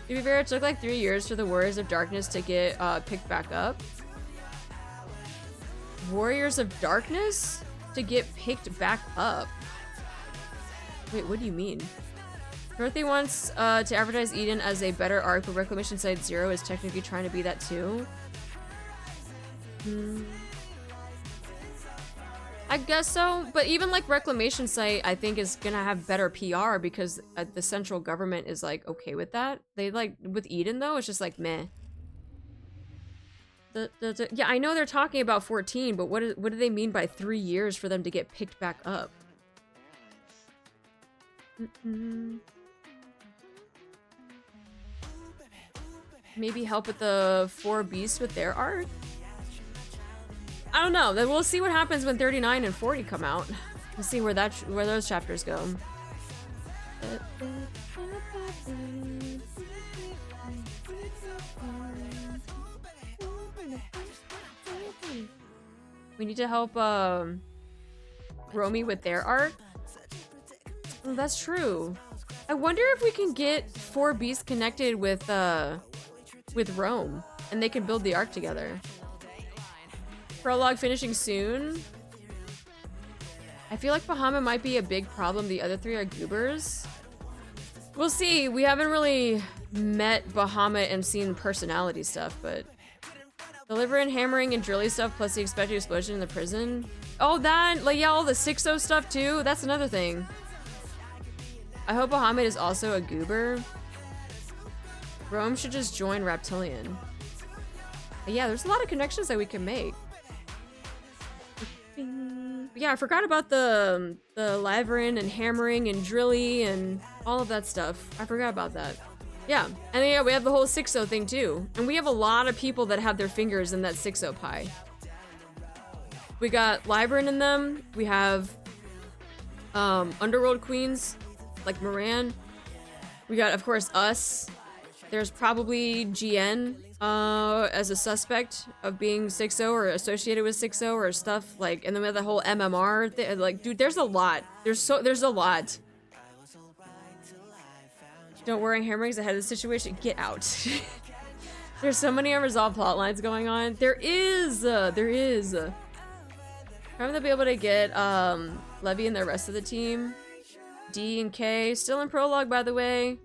To be fair, it took like 3 years for the Warriors of Darkness to get picked back up. Warriors of Darkness? To get picked back up? Wait, what do you mean? Dorothy wants to advertise Eden as a better arc, but Reclamation Site 0 is technically trying to be that too. I guess so, but even like Reclamation Site, I think is gonna have better PR because the central government is like okay with that. They like, with Eden though, it's just like meh. Yeah, I know they're talking about 14, but what do they mean by 3 years for them to get picked back up? Maybe help with the 4 beasts with their art? I don't know. Then we'll see what happens when 39 and 40 come out. We'll see where those chapters go. We need to help Romy with their arc. Oh, that's true. I wonder if we can get 4 beasts connected with Rome, and they can build the arc together. Prologue finishing soon. I feel like Bahamut might be a big problem. The other 3 are goobers. We'll see. We haven't really met Bahamut and seen personality stuff, but delivering, hammering, and drilly stuff, plus the expected explosion in the prison. Oh, that, like, yeah, all the 6-0 stuff too. That's another thing. I hope Bahamut is also a goober. Rome should just join Reptilian. But yeah, there's a lot of connections that we can make. Yeah, I forgot about the labyrinth and hammering and drilly and all of that stuff. I forgot about that. Yeah, and then, yeah, we have the whole 6-0 thing too. And we have a lot of people that have their fingers in that 6-0 pie. We got labyrinth in them. We have underworld queens like Moran. We got, of course, us. There's probably GN as a suspect of being 6-0 or associated with 6-0 or stuff like, and then we have the whole MMR thing. Like, dude, there's a lot. There's a lot. Don't worry, Hammering's ahead of the situation. Get out. There's so many unresolved plot lines going on. There is. I'm gonna be able to get Levy and the rest of the team. D and K still in prologue, by the way.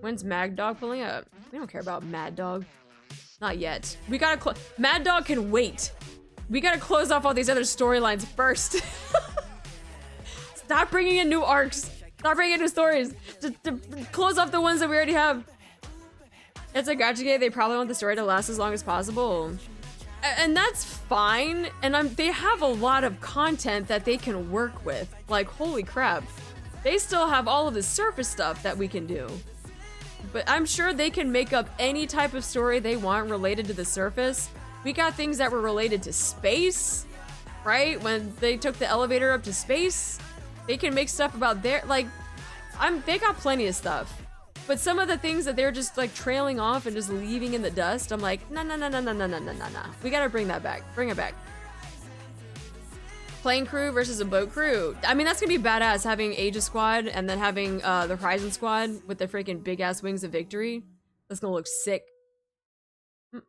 When's Mad Dog pulling up? We don't care about Mad Dog. Not yet. We gotta Mad Dog can wait. We gotta close off all these other storylines first. Stop bringing in new arcs. Stop bringing in new stories. Just to close off the ones that we already have. It's a gacha game. They probably want the story to last as long as possible. And that's fine. And they have a lot of content that they can work with. Like, holy crap. They still have all of the surface stuff that we can do. But I'm sure they can make up any type of story they want related to the surface. We got things that were related to space, right? When they took the elevator up to space, they can make stuff about their, like, they got plenty of stuff. But some of the things that they're just like trailing off and just leaving in the dust, I'm like, no. We gotta bring that back. Bring it back. Plane crew versus a boat crew. I mean, that's gonna be badass having Aegis Squad and then having the Horizon Squad with the freaking big ass wings of victory. That's gonna look sick.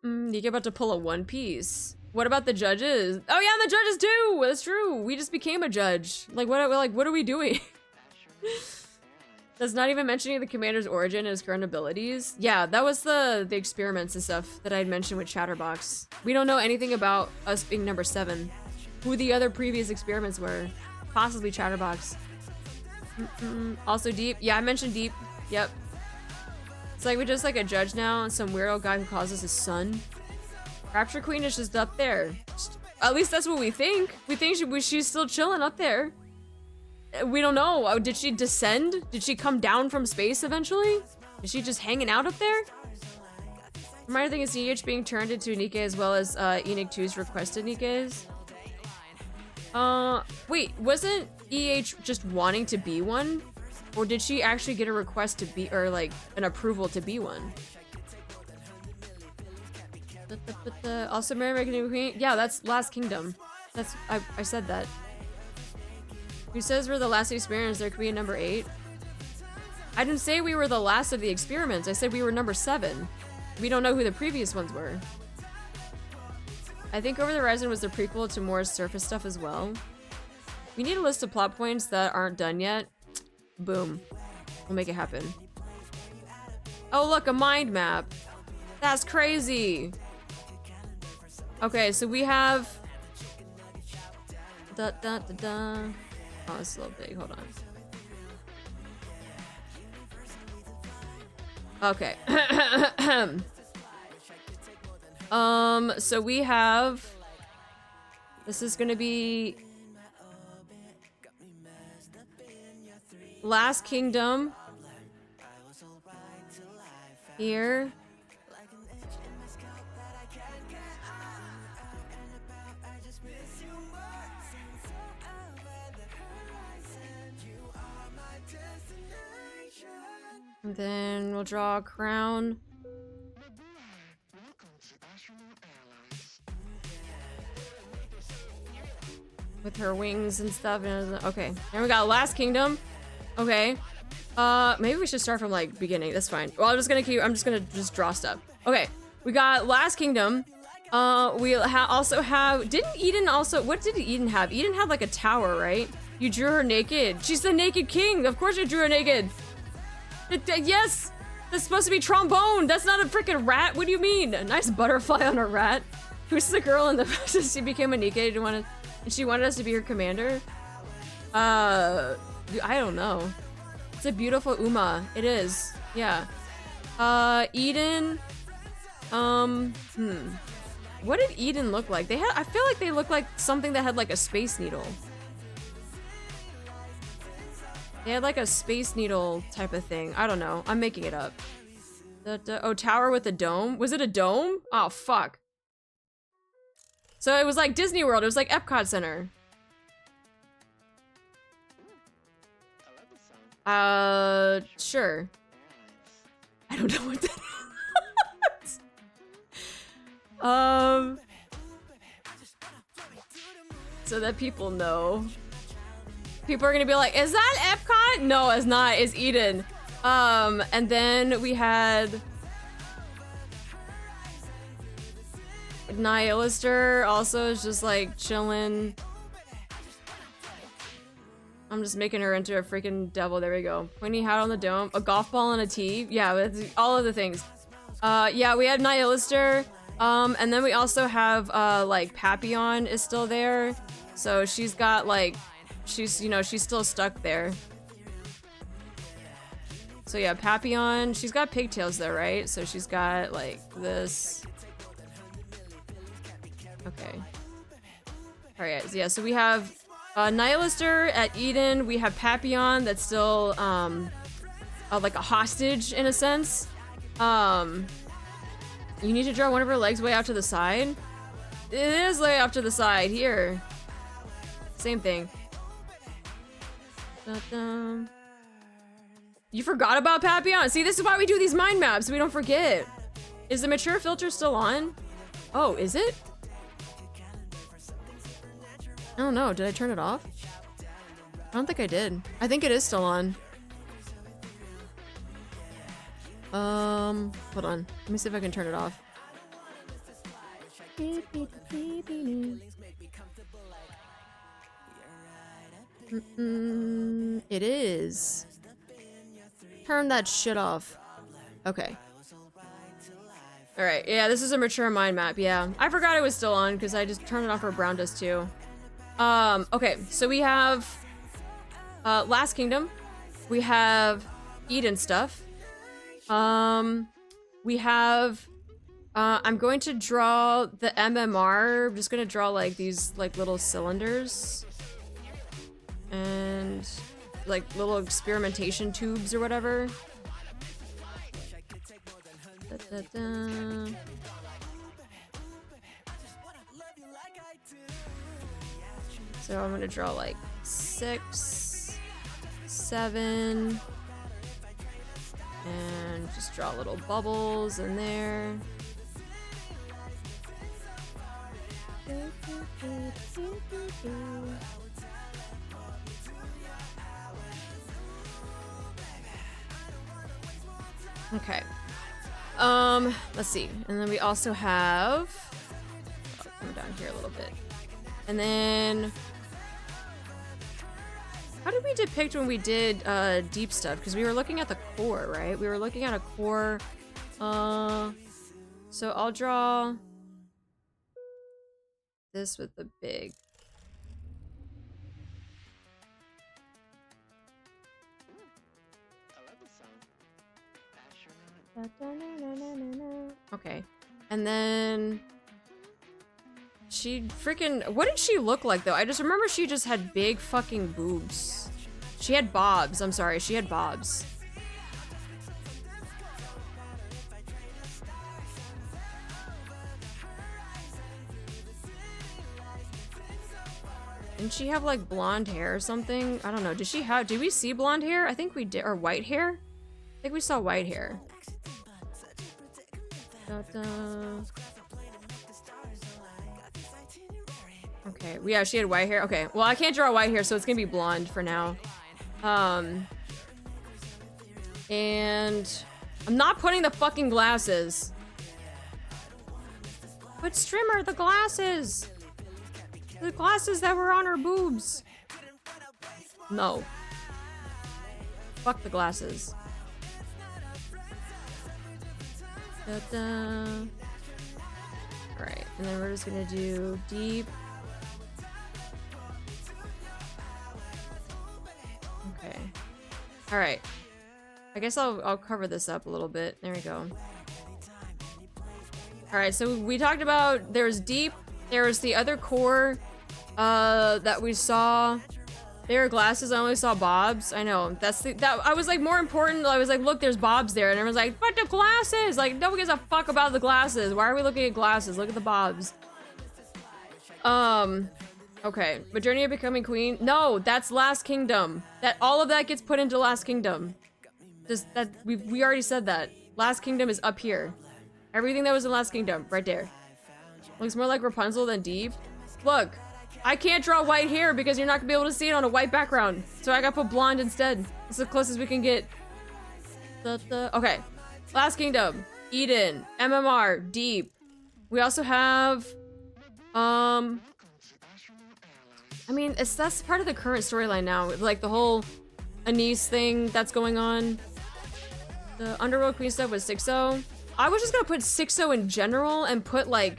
You're about to pull a One Piece. What about the judges? Oh yeah, the judges too. That's true. We just became a judge. Like what are we doing? That's not even mentioning the commander's origin and his current abilities. Yeah, that was the experiments and stuff that I had mentioned with Chatterbox. We don't know anything about us being number 7. Who the other previous experiments were. Possibly Chatterbox. Also Deep. Yeah, I mentioned Deep. Yep. It's like we're just like a judge now and some weirdo guy who calls us his son. Rapture Queen is just up there. At least that's what we think. We think she's still chilling up there. We don't know. Did she descend? Did she come down from space eventually? Is she just hanging out up there? Reminder thing is EH being turned into a NIKKE as well as Enix 2's requested NIKKEs. Wait, wasn't EH just wanting to be one? Or did she actually get a request to be, or like an approval to be one? Also Mary American Queen? Yeah, that's Last Kingdom. That's, I said that. Who says we're the last experiments? There could be a number 8. I didn't say we were the last of the experiments. I said we were number 7. We don't know who the previous ones were. I think Over the Horizon was the prequel to more surface stuff as well. We need a list of plot points that aren't done yet. Boom. We'll make it happen. Oh look, a mind map. That's crazy. Okay, so we have... Oh, it's a little big. Hold on. Okay. So we have... This is gonna be... Last Kingdom. Here. And then we'll draw a crown. With her wings and stuff. And okay. And we got Last Kingdom. Okay. Maybe we should start from like beginning. That's fine. Well, I'm just gonna draw stuff. Okay. We got Last Kingdom. We also have, didn't Eden also, what did Eden have? Eden had like a tower, right? You drew her naked. She's the naked king. Of course you drew her naked. Yes! That's supposed to be trombone. That's not a freaking rat. What do you mean? A nice butterfly on a rat. Who's the girl in the, she became a NIKKE and she wanted us to be her commander? I don't know. It's a beautiful Uma. It is. Yeah. Eden. What did Eden look like? They had, I feel like they looked like something that had like a space needle. They had like a space needle type of thing. I don't know. I'm making it up. Oh, tower with a dome? Was it a dome? Oh, fuck. So it was like Disney World. It was like Epcot Center. Sure. I don't know what that is. So that people know. People are gonna be like, is that Epcot? No, it's not. It's Eden. And then we had Nihilister also is just like chilling. I'm just making her into a freaking devil. There we go. Pointy hat on the dome. A golf ball and a tee. Yeah, with all of the things. Yeah, we had Nihilister. And then we also have, like, Papillon is still there. So she's got, like, she's, you know, she's still stuck there. So yeah, Papillon. She's got pigtails though, right? So she's got, like, this. Okay. Alright, yeah, so we have Nihilister at Eden. We have Papillon that's still, like a hostage in a sense. You need to draw one of her legs way out to the side. It is way off to the side, here. Same thing. Da-dum. You forgot about Papillon? See, this is why we do these mind maps, so we don't forget. Is the mature filter still on? Oh, is it? I don't know, did I turn it off? I don't think I did. I think it is still on. Hold on. Let me see if I can turn it off. It is. Turn that shit off. Okay. Alright, yeah, this is a mature mind map, yeah. I forgot it was still on because I just turned it off for Brown Dust too. Okay, so we have Last Kingdom. We have Eden stuff. We have I'm going to draw the MMR. I'm just gonna draw like these like little cylinders and like little experimentation tubes or whatever. Da, da, da. So I'm gonna draw like 6, 7, and just draw little bubbles in there. Okay. Let's see. And then we also have, I'll come down here a little bit. And then how did we depict when we did deep stuff? Because we were looking at the core, right? We were looking at a core. So I'll draw this with the big. Okay. And then she freaking, what did she look like though? I just remember she just had big fucking boobs. She had bobs. I'm sorry, she had bobs. Didn't she have like blonde hair or something? I don't know. Did we see blonde hair? I think we did. Or white hair? I think we saw white hair. Da-da. Okay, yeah, she had white hair. Okay, well, I can't draw white hair, so it's gonna be blonde for now. And I'm not putting the fucking glasses. But Strimmer, the glasses! The glasses that were on her boobs. No. Fuck the glasses. Da-da. Alright, and then we're just gonna do deep. Okay. Alright. I guess I'll cover this up a little bit. There we go. Alright, so we talked about there's deep, there's the other core that we saw. There are glasses, I only saw bobs. I know, that I was like more important. I was like, look, there's bobs there, and everyone's like, but the glasses! Like, nobody gives a fuck about the glasses. Why are we looking at glasses? Look at the bobs. Okay, but Journey of Becoming Queen. No, that's Last Kingdom. That all of that gets put into Last Kingdom. Just that we already said that. Last Kingdom is up here. Everything that was in Last Kingdom, right there. Looks more like Rapunzel than Deep. Look, I can't draw white hair because you're not gonna be able to see it on a white background. So I gotta put blonde instead. It's the closest we can get. Okay, Last Kingdom, Eden, MMR, Deep. We also have, I mean, that's part of the current storyline now. Like the whole Anise thing that's going on. The Underworld Queen stuff was 6-0. I was just gonna put 6-0 in general and put like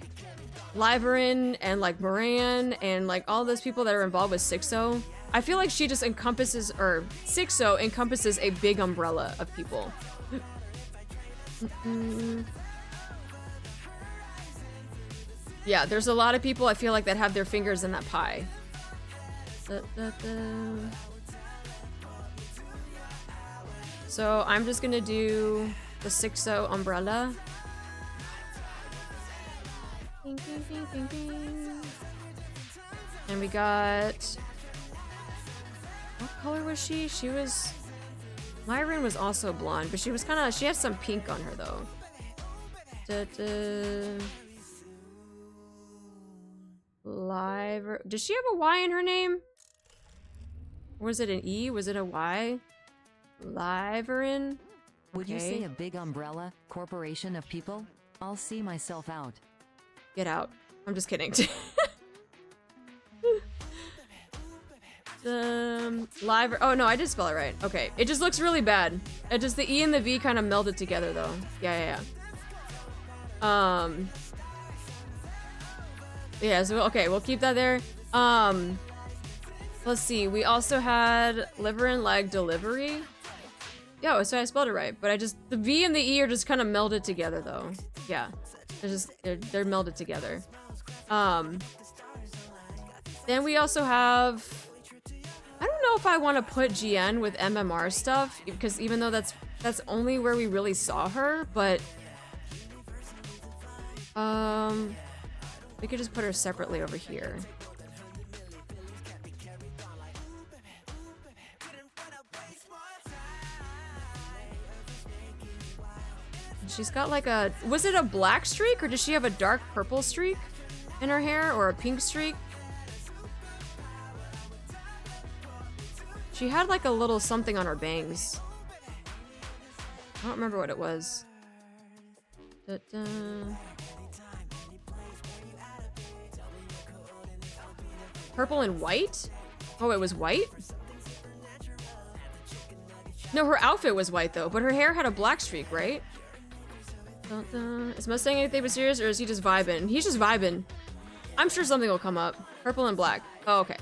Liverin and like Moran and like all those people that are involved with 6-0. I feel like she just encompasses, or 6-0 encompasses a big umbrella of people. Yeah, there's a lot of people I feel like that have their fingers in that pie. So I'm just gonna do the 6-0 umbrella. Ding, ding, ding, ding, ding. And we got... What color was she? She was... Myron was also blonde, but she was kind of... She had some pink on her, though. Live... Does she have a Y in her name? Or was it an E? Was it a Y? Liverin? Okay. Would you say a big umbrella, corporation of people? I'll see myself out. Get out. I'm just kidding. Live. Oh no, I did spell it right. Okay. It just looks really bad. It just, the E and the V kind of melded together though. Yeah. Yeah, so okay, we'll keep that there. Let's see. We also had liver and leg delivery. Yeah, so I spelled it right, but I just, the V and the E are just kind of melded together though. Yeah. They're melded together. Then we also have, I don't know if I want to put GN with MMR stuff, because even though that's only where we really saw her, but we could just put her separately over here. She's got like a, was it a black streak or does she have a dark purple streak in her hair or a pink streak? She had like a little something on her bangs. I don't remember what it was. Purple and white? Oh, it was white? No, her outfit was white though, but her hair had a black streak, right? Is Mustang anything but serious, or is he just vibing? He's just vibing. I'm sure something will come up. Purple and black. Oh, okay.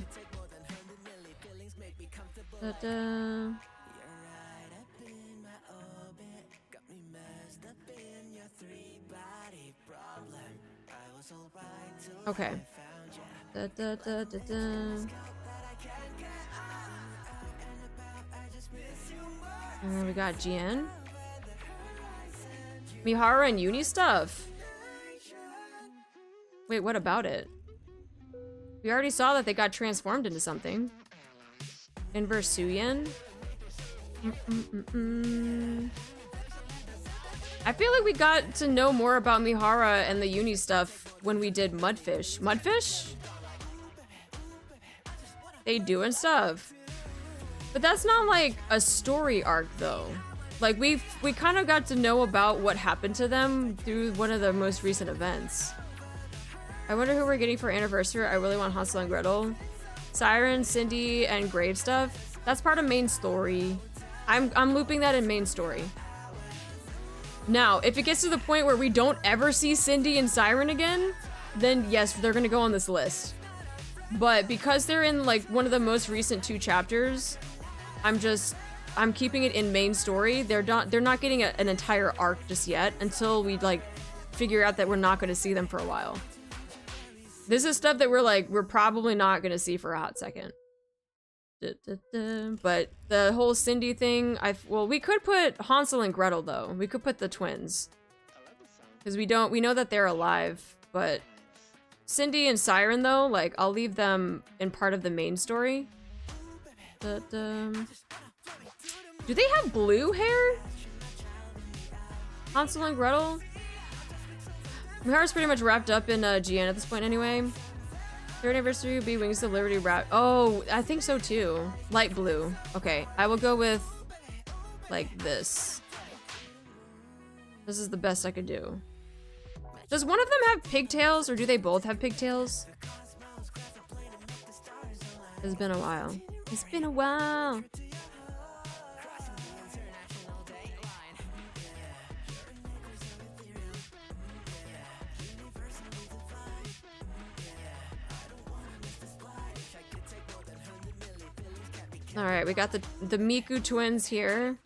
Okay. And then we got GN. Mihara and Uni stuff. Wait, what about it? We already saw that they got transformed into something. Inverse Suyen. I feel like we got to know more about Mihara and the uni stuff when we did Mudfish. Mudfish? They doing stuff. But that's not like a story arc though. Like we kind of got to know about what happened to them through one of the most recent events. I wonder who we're getting for anniversary. I really want Hansel and Gretel. Siren, Cindy, and Grave stuff. That's part of main story. I'm looping that in main story. Now, if it gets to the point where we don't ever see Cindy and Siren again, then yes, they're gonna go on this list. But because they're in like one of the most recent 2 chapters, I'm keeping it in main story. They're not getting an entire arc just yet until we like figure out that we're not gonna see them for a while. This is stuff that we're probably not gonna see for a hot second. But the whole Cindy thing, well, we could put Hansel and Gretel though. We could put the twins. Because we know that they're alive, but Cindy and Siren though, like I'll leave them in part of the main story. Do they have blue hair? Hansel and Gretel? Mihara's pretty much wrapped up in GN at this point anyway. 3rd anniversary would be Wings of Liberty wrap. Oh, I think so too. Light blue. Okay, I will go with like this. This is the best I could do. Does one of them have pigtails or do they both have pigtails? It's been a while. It's been a while. All right, we got the Miku twins here.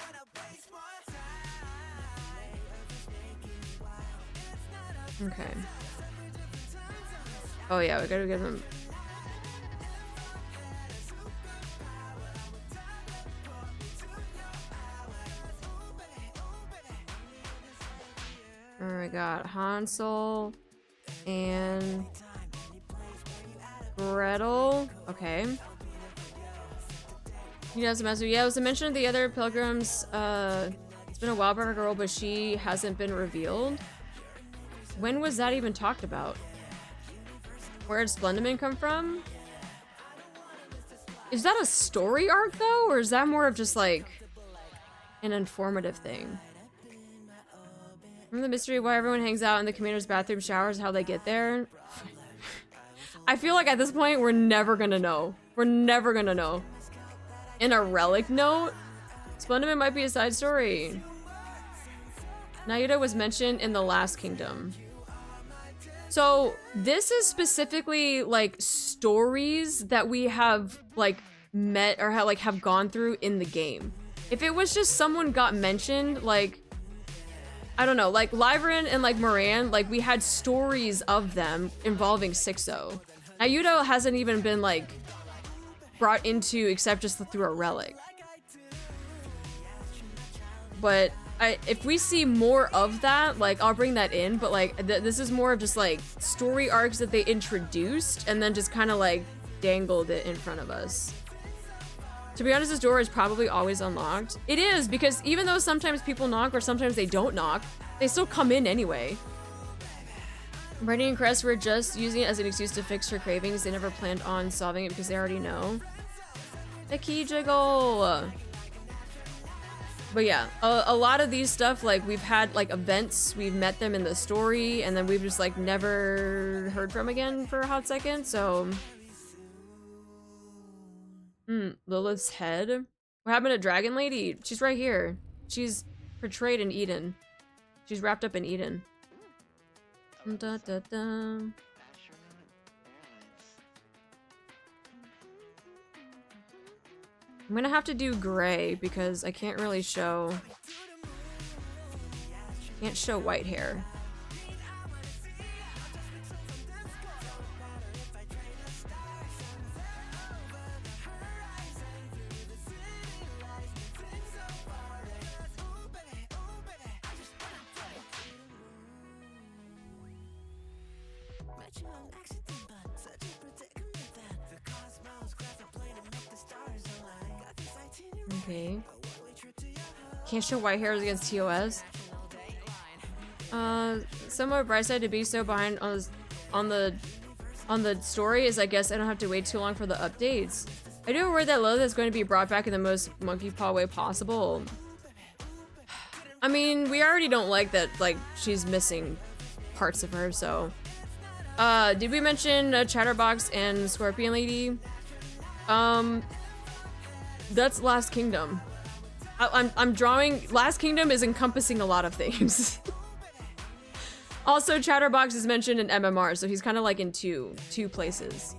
Okay. Oh yeah, we gotta give them. Alright, we got Hansel and Gretel. Okay. He doesn't mess with. Yeah, it was a mention of the other pilgrims. It's been a while for a girl, but she hasn't been revealed. When was that even talked about? Where did Splendiman come from? Is that a story arc though, or is that more of just like an informative thing? Remember the mystery of why everyone hangs out in the commander's bathroom showers, how they get there? I feel like at this point we're never gonna know. We're never gonna know. In a relic note, Splendiman might be a side story. Nayuta was mentioned in the Last Kingdom. So this is specifically like stories that we have like met or have gone through in the game. If it was just someone got mentioned, like I don't know, like Lyverin and like Moran, like we had stories of them involving Sixo. Nayuta hasn't even been like brought into except just through a relic. But if we see more of that, like I'll bring that in, but like this is more of just like story arcs that they introduced and then just kind of like dangled it in front of us. To be honest, this door is probably always unlocked. It is, because even though sometimes people knock or sometimes they don't knock, they still come in anyway. Brandy and Crest were just using it as an excuse to fix her cravings. They never planned on solving it because they already know. The key jiggle! But yeah, a lot of these stuff, like we've had like events, we've met them in the story, and then we've just like never heard from again for a hot second, so... Lilith's head? What happened to Dragon Lady? She's right here. She's portrayed in Eden. She's wrapped up in Eden. Da, da, da. I'm gonna have to do gray because I can't really show... Can't show white hair. Okay. Can't show white hairs against TOS. Somewhat bright side to be so behind on the story is I guess I don't have to wait too long for the updates. I do worry that Lilith is going to be brought back in the most monkey paw way possible. I mean, we already don't like that, like, she's missing parts of her, so. Did we mention Chatterbox and Scorpion Lady? That's Last Kingdom. I'm drawing, Last Kingdom is encompassing a lot of things. Also, Chatterbox is mentioned in MMR, so he's kind of like in two places.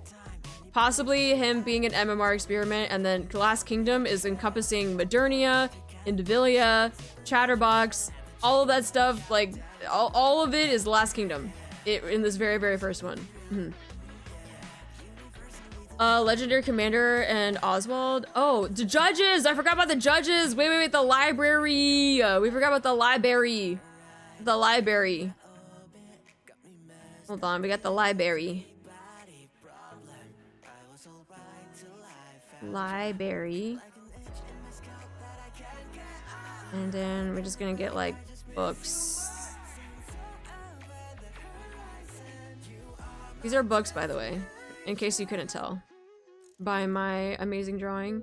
Possibly him being an MMR experiment, and then Last Kingdom is encompassing Modernia, Indivilia, Chatterbox, all of that stuff. Like all of it is Last Kingdom in this very first one. Legendary Commander and Oswald. Oh, the judges! I forgot about the judges. Wait, the library. We forgot about the library. The library. Hold on, we got the library. Library. And then we're just gonna get like books. These are books, by the way, in case you couldn't tell by my amazing drawing.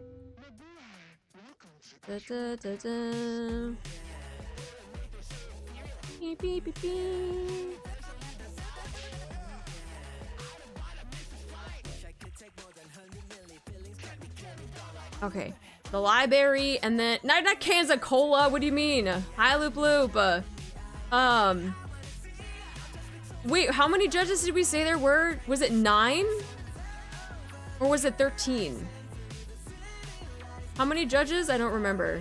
Da, da, da, da. Beep, beep, beep, beep. Okay, the library, and then not cans of cola. What do you mean? Hi, Loop Loop. Wait, how many judges did we say there were? Was it 9? Or was it 13? How many judges? I don't remember.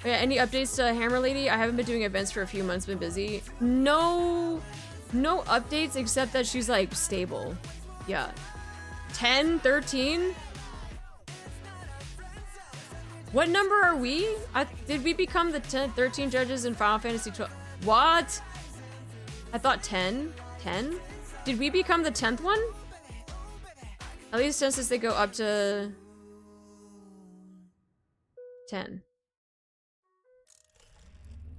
Yeah, any updates to Hammer Lady? I haven't been doing events for a few months, been busy. No updates except that she's like stable. Yeah. 10, 13? What number are we? Did we become the 13 judges in Final Fantasy 12? What? I thought 10. 10? Did we become the 10th one? At least since they go up to 10.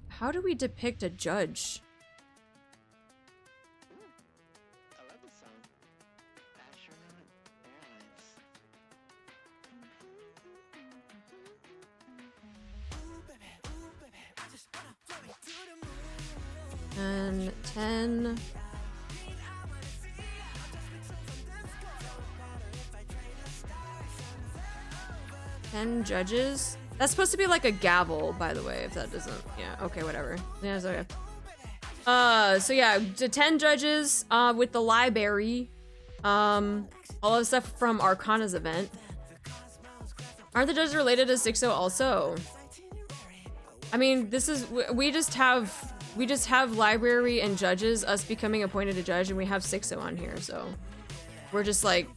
How do we depict a judge? And 10. Judges. That's supposed to be like a gavel, by the way, if that doesn't, yeah, okay, whatever. Yeah, it's okay. So yeah, to 10 judges, with the library, all of the stuff from Arcana's event. Aren't the judges related to 6-0 also? I mean, this is, we just have library and judges, us becoming appointed a judge, and we have 6-0 on here, so. We're just like,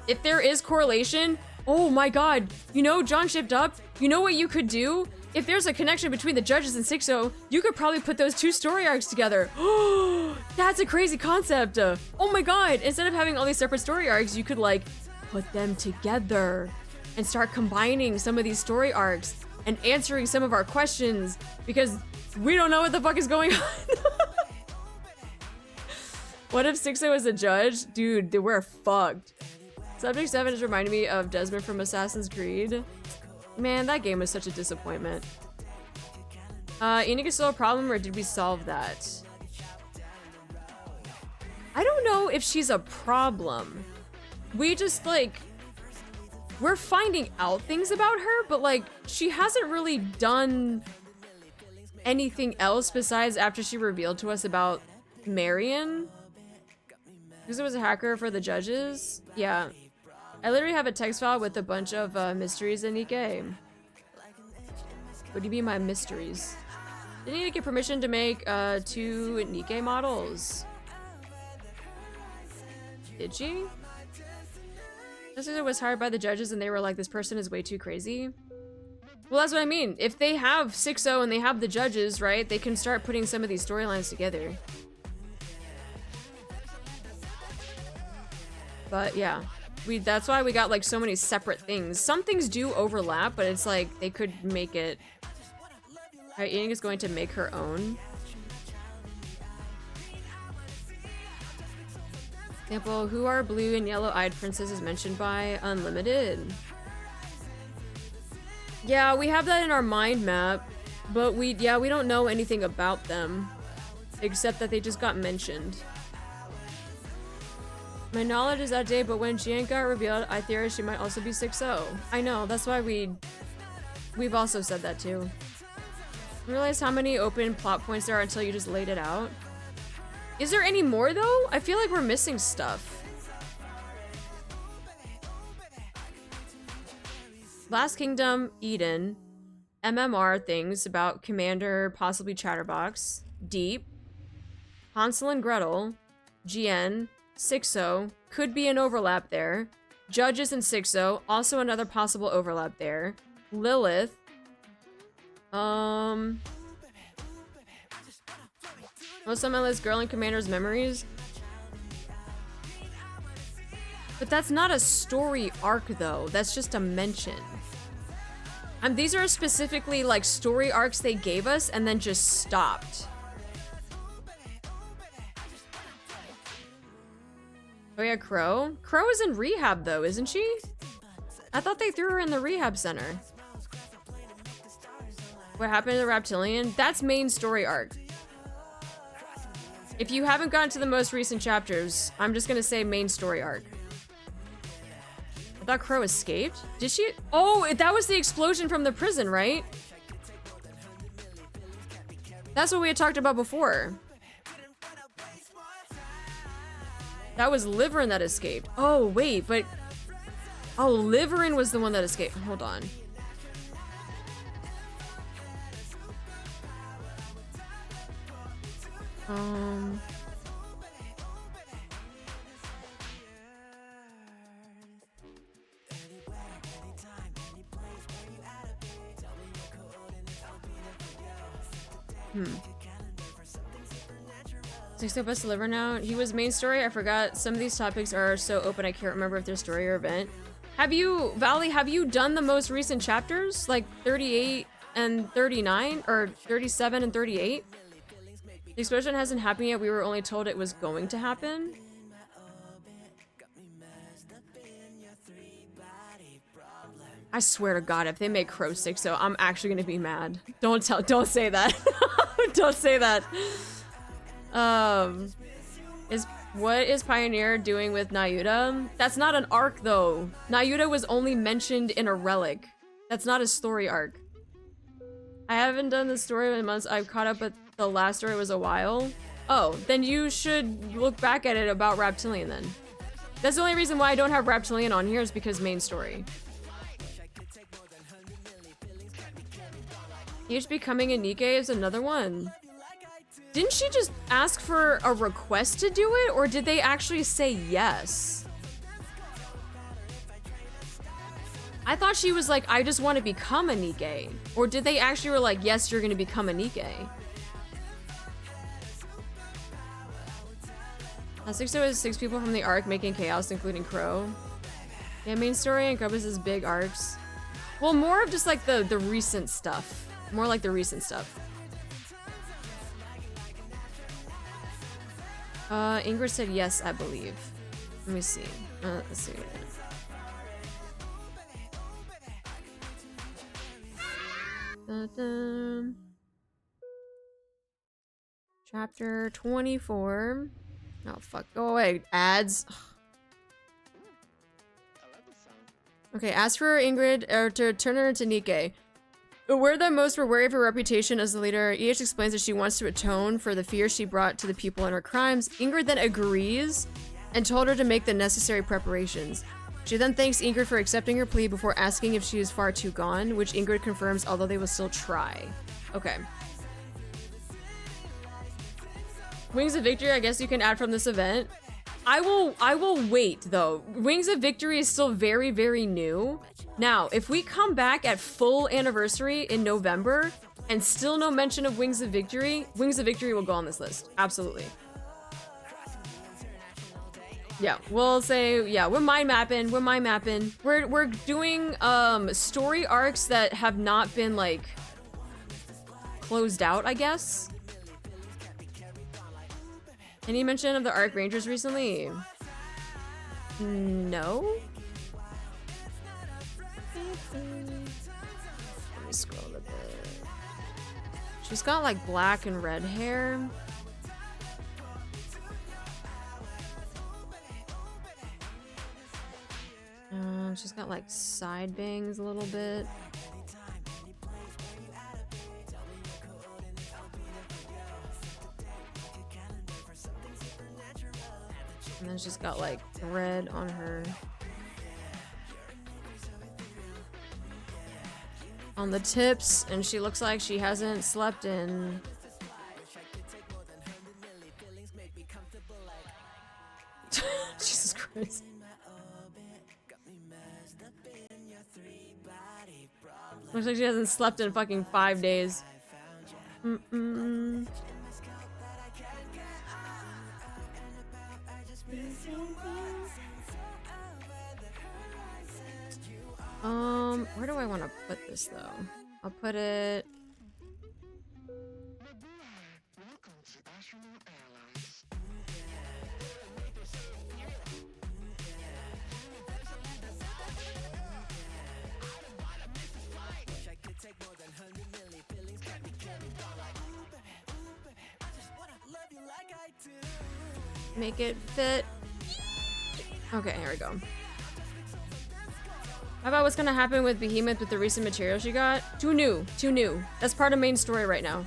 if there is correlation, oh my god, you know, John shipped up, you know what you could do? If there's a connection between the judges and 6-0, you could probably put those 2 story arcs together. That's a crazy concept. Oh my god, instead of having all these separate story arcs, you could like, put them together and start combining some of these story arcs and answering some of our questions, because we don't know what the fuck is going on. What if 6-0 is a judge? Dude, we're fucked. Subject 7 is reminding me of Desmond from Assassin's Creed. Man, that game was such a disappointment. Enoch is still a problem, or did we solve that? I don't know if she's a problem. We just, like, we're finding out things about her, but, like, she hasn't really done anything else besides after she revealed to us about Marion. Because it was a hacker for the judges. Yeah. I literally have a text file with a bunch of mysteries in NIKKE. What do you mean by mysteries? Didn't need to get permission to make 2 NIKKE models. Did she? Just because it was hired by the judges and they were like, this person is way too crazy. Well, that's what I mean. If they have 6-0 and they have the judges, right? They can start putting some of these storylines together. But yeah. That's why we got like so many separate things. Some things do overlap, but it's like they could make it. Alright, Enoch is going to make her own. Example, who are blue and yellow-eyed princesses mentioned by Unlimited? Yeah, we have that in our mind map, but we don't know anything about them. Except that they just got mentioned. My knowledge is outdated, but when Jian got revealed, I theorized she might also be 6-0. I know, that's why we've also said that too. I realize how many open plot points there are until you just laid it out. Is there any more though? I feel like we're missing stuff. Last Kingdom, Eden, MMR things about Commander, possibly Chatterbox, Deep, Hansel and Gretel, GN, 6-0, could be an overlap there. Judges and 6-0, also another possible overlap there. Lilith. Most on my list, Girl and Commander's Memories. But that's not a story arc though, that's just a mention. These are specifically like story arcs they gave us and then just stopped. Oh yeah, Crow? Crow is in rehab though, isn't she? I thought they threw her in the rehab center. What happened to the Reptilian? That's main story arc. If you haven't gotten to the most recent chapters, I'm just gonna say main story arc. I thought Crow escaped. Did she? Oh, that was the explosion from the prison, right? That's what we had talked about before. That was Liverin that escaped. Oh, wait, but... Oh, Liverin was the one that escaped. Hold on. Six of us deliver now. He was main story. I forgot. Some of these topics are so open I can't remember if they're story or event. Have you, Valley, have you done the most recent chapters? Like 38 and 39? Or 37 and 38? The explosion hasn't happened yet. We were only told it was going to happen. I swear to God, if they make Crow 6-0, I'm actually gonna be mad. Don't say that. Don't say that. What is Pioneer doing with Nayuta? That's not an arc though. Nayuta was only mentioned in a relic. That's not a story arc. I haven't done the story in months. I've caught up, but the last story was a while. Oh, then you should look back at it about Reptilian then. That's the only reason why I don't have Reptilian on here is because main story. Each becoming a NIKKE is another one. Didn't she just ask for a request to do it, or did they actually say yes? I thought she was like, I just want to become a NIKKE. Or did they actually were like, yes, you're gonna become a NIKKE? 6-0 is 6 people from the arc making chaos, including Crow. Yeah, main story encompasses big arcs. Well, more of just like the recent stuff. More like the recent stuff. Ingrid said yes, I believe. Let me see. Let's see. Chapter 24. Oh, fuck. Go away. Ads. Okay, ask for Ingrid or to turn her into NIKKE. Aware that most were wary of her reputation as the leader, EH explains that she wants to atone for the fear she brought to the people in her crimes. Ingrid then agrees and told her to make the necessary preparations. She then thanks Ingrid for accepting her plea before asking if she is far too gone, which Ingrid confirms, although they will still try. Okay. Wings of Victory, I guess you can add from this event. I will wait though. Wings of Victory is still very, very new. Now, if we come back at full anniversary in November and still no mention of Wings of Victory will go on this list. Absolutely. Yeah, we'll say, yeah, we're mind mapping. We're doing story arcs that have not been like closed out, I guess. Any mention of the Arc Rangers recently? No. Let me scroll a bit. She's got like black and red hair. She's got like side bangs a little bit. And then she's got like red on her. On the tips, and she looks like she hasn't slept in. Jesus Christ. Looks like she hasn't slept in fucking 5 days. Where do I want to put this though? I'll put it. Make it fit. Okay, here we go. How about what's gonna happen with Behemoth with the recent material she got? Too new. That's part of main story right now.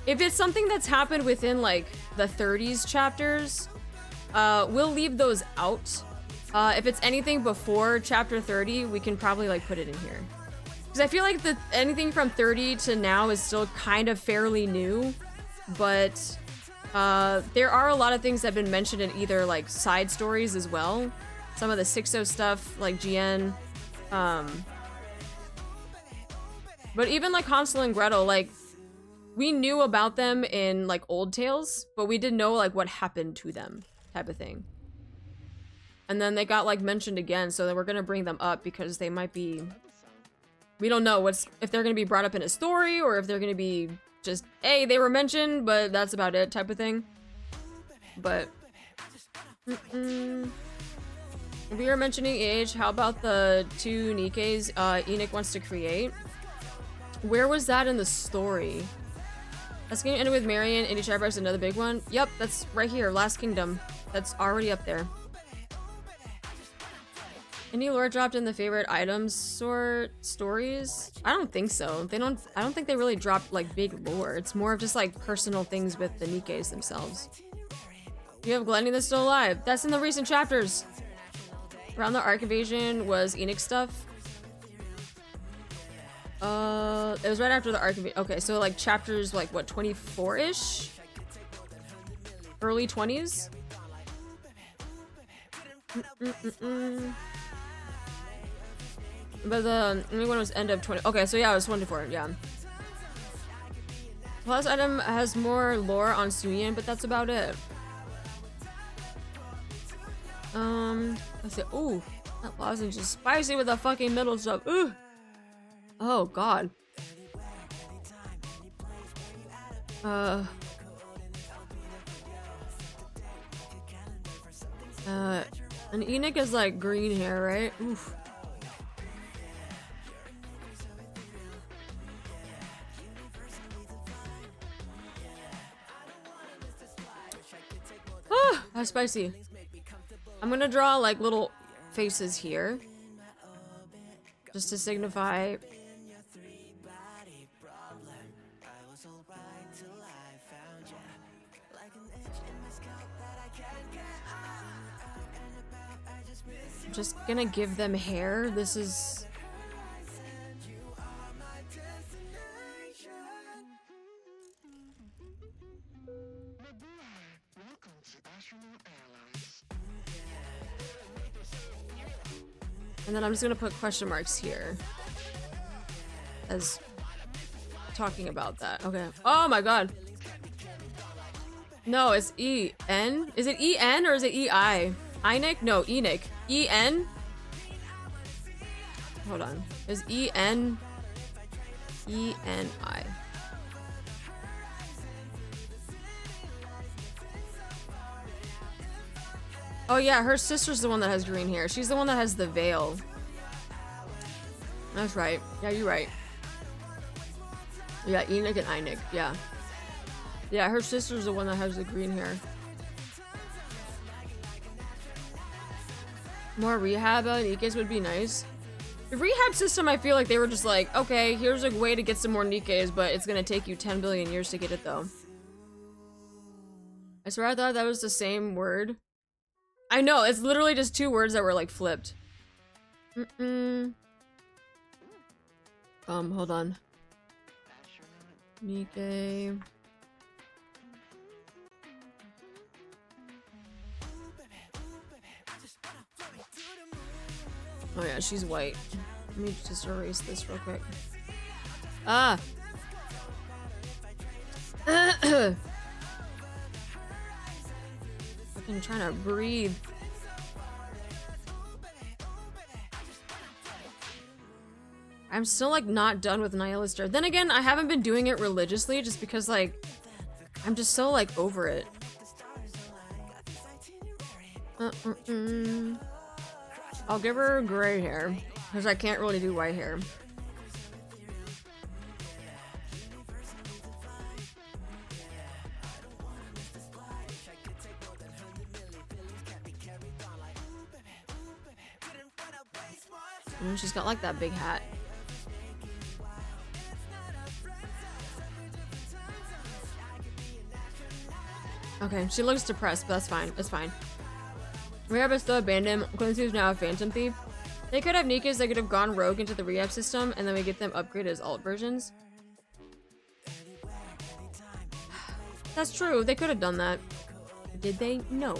If it's something that's happened within like the 30s chapters, we'll leave those out. If it's anything before chapter 30, we can probably like put it in here. Because I feel like anything from 30 to now is still kind of fairly new, but there are a lot of things that have been mentioned in either like side stories as well. Some of the 6.0 stuff, like GN. But even like Hansel and Gretel, like we knew about them in like old tales, but we didn't know like what happened to them, type of thing. And then they got like mentioned again, so then we're gonna bring them up because they might be. We don't know if they're gonna be brought up in a story or if they're gonna be just, hey, they were mentioned, but that's about it, type of thing. But if we were mentioning age, how about the 2 NIKKEs Enoch wants to create? Where was that in the story? Last Kingdom ended with Marion, Indy Sharpers, another big one. Yep, that's right here, Last Kingdom. That's already up there. Any lore dropped in the favorite items sort stories? I don't think so. I don't think they really dropped like big lore. It's more of just like personal things with the NIKKEs themselves. You have Glenny that's still alive. That's in the recent chapters. Around the Ark Invasion was Enoch stuff. It was right after the Ark Invasion. Okay, so like chapters like what, 24-ish? Early 20s? But the only one was end of 20. Okay, so yeah, it was 24, yeah. Plus item has more lore on Suyin, but that's about it. Let's see. Ooh, that lozenge is spicy with the fucking middle stuff. Ooh. Oh god. And Enoch is like green hair, right? Oof. Ah, that's spicy. I'm gonna draw like little faces here, just to signify. I'm just gonna give them hair. This is. And then I'm just gonna put question marks here as talking about that. Okay. Oh my god. No, it's E-N. Is it E-N or is it E-I? Enoch? No, Enoch. E-N? Hold on. Is E-N? E-N-I. Oh yeah, her sister's the one that has green hair. She's the one that has the veil. That's right. Yeah, you're right. Yeah, Enoch and Einik. Yeah. Yeah, her sister's the one that has the green hair. More rehab Nikke's would be nice. The rehab system, I feel like they were just like, okay, here's a way to get some more Nikke's, but it's gonna take you 10 billion years to get it though. I swear I thought that was the same word. I know, it's literally just two words that were like flipped. Hold on. Nikke. Oh yeah, she's white. Let me just erase this real quick. Ah! Fucking trying to breathe. I'm still like not done with Nihilister. Then again, I haven't been doing it religiously just because like I'm just so like over it. I'll give her gray hair because I can't really do white hair. She's got like that big hat. Okay, she looks depressed, but that's fine. It's fine. Rehab is still abandoned. Quincy is now a phantom thief. They could have Nikke's that could have gone rogue into the rehab system, and then we get them upgraded as alt versions. That's true. They could have done that. Did they? No.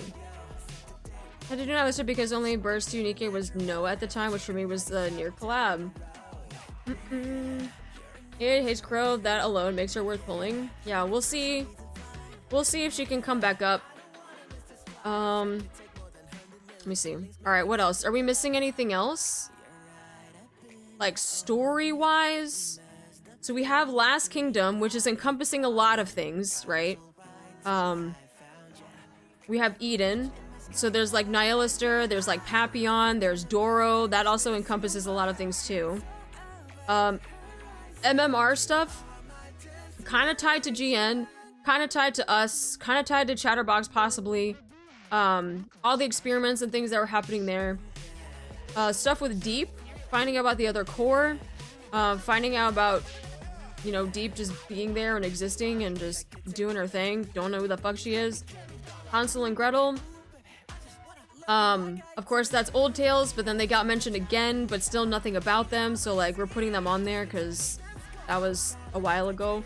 I did not listen because only Burst 2 Nikke was no at the time, which for me was the near collab. It hates Crow. That alone makes her worth pulling. Yeah, we'll see. We'll see if she can come back up. Let me see. Alright, what else? Are we missing anything else? Like, story-wise? So we have Last Kingdom, which is encompassing a lot of things, right? We have Eden. So there's, like, Nihilister, there's, like, Papillon, there's Doro. That also encompasses a lot of things, too. MMR stuff. Kind of tied to GN. Kind of tied to us. Kind of tied to Chatterbox, possibly. All the experiments and things that were happening there. Stuff with Deep, finding out about the other core, finding out about, you know, Deep just being there and existing and just doing her thing. Don't know who the fuck she is. Hansel and Gretel. Of course that's old tales, but then they got mentioned again, but still nothing about them, so like we're putting them on there because that was a while ago.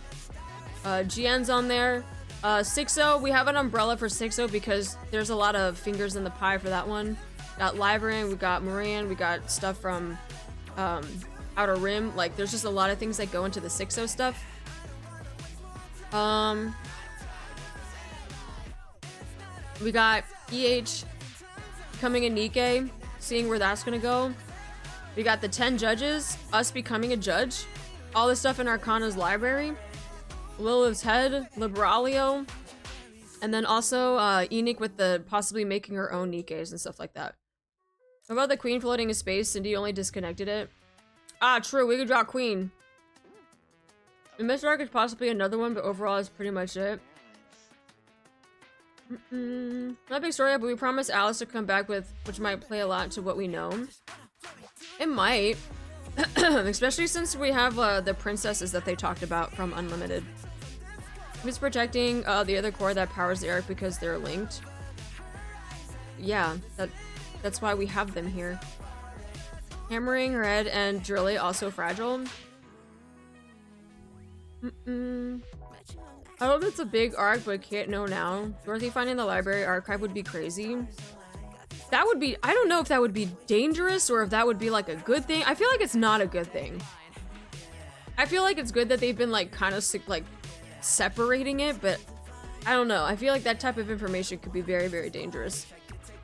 GN's on there. 6-0, we have an umbrella for 6-0 because there's a lot of fingers in the pie for that one. Got Lyverin, we got Moran, we got stuff from Outer Rim. Like, there's just a lot of things that go into the 6-0 stuff. We got EH becoming a Nikke, seeing where that's gonna go. We got the 10 judges, us becoming a judge. All the stuff in Arcana's library. Lilith's head, Liberalio, and then also Enoch with the possibly making her own Nikkes and stuff like that. What about the Queen floating in space? Cindy only disconnected it. Ah, true, we could draw Queen. The Mist Arc is possibly another one, but overall is pretty much it. Not a big story, but we promised Alice to come back with, which might play a lot to what we know. It might. Especially since we have the princesses that they talked about from Unlimited. Who's protecting the other core that powers the arc because they're linked? Yeah, that's why we have them here. Hammering, Red, and Drilly also fragile. I hope it's a big arc, but can't know now. Dorothy finding the library archive would be crazy. That would be, I don't know if that would be dangerous or if that would be like a good thing. I feel like it's not a good thing. I feel like it's good that they've been like kind of like separating it, but I don't know. I feel like that type of information could be very, very dangerous.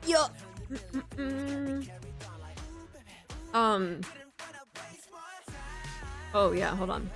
Yo. Oh yeah, hold on.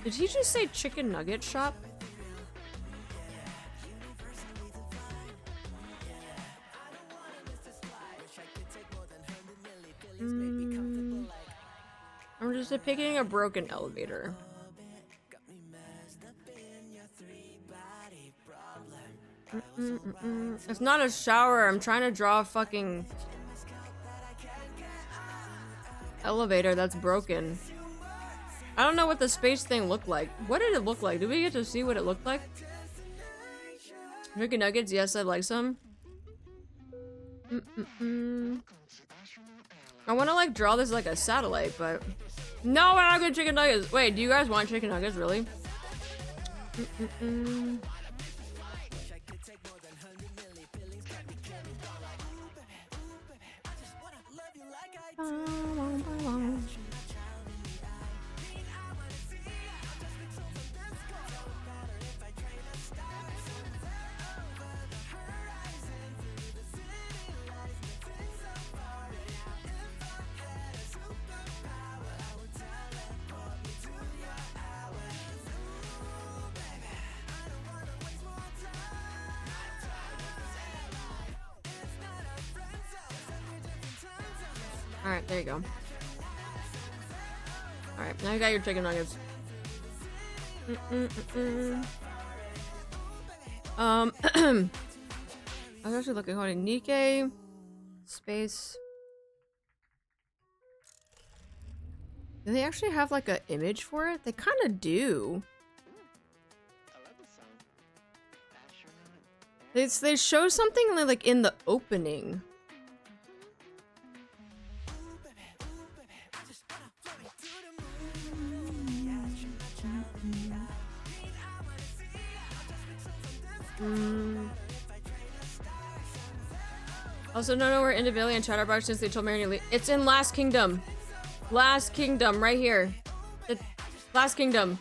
Did he just say chicken nugget shop? I'm just picking a broken elevator. It's not a shower. I'm trying to draw a fucking elevator that's broken. I don't know what the space thing looked like. What did it look like? Did we get to see what it looked like? Chicken nuggets? Yes, I'd like some. I want to like draw this like a satellite, but no, we're not good chicken nuggets. Wait, do you guys want chicken nuggets? Really? Alright, there you go. Alright, now you got your chicken nuggets. I was actually looking on NIKKE space. Do they actually have like an image for it? They kind of do. They show something like in the opening. Also, don't know where Indivili and Chatterbox since they told Mary to leave. It's in Last Kingdom. Last Kingdom, right here. Last Kingdom.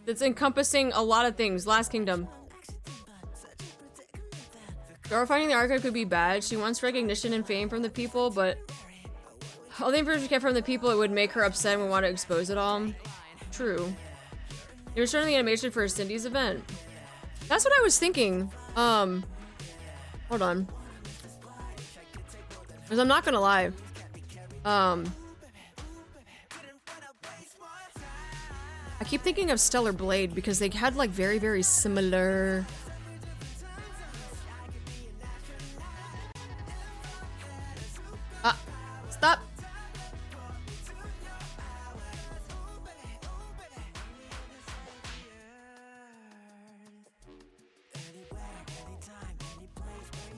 It's encompassing a lot of things. Last Kingdom. Sora finding the archive could be bad. She wants recognition and fame from the people, but all the information she get from the people, it would make her upset and would want to expose it all. True. They were showing the animation for Cindy's event. That's what I was thinking. Hold on. Because I'm not gonna lie. I keep thinking of Stellar Blade because they had like very, very similar... Stop!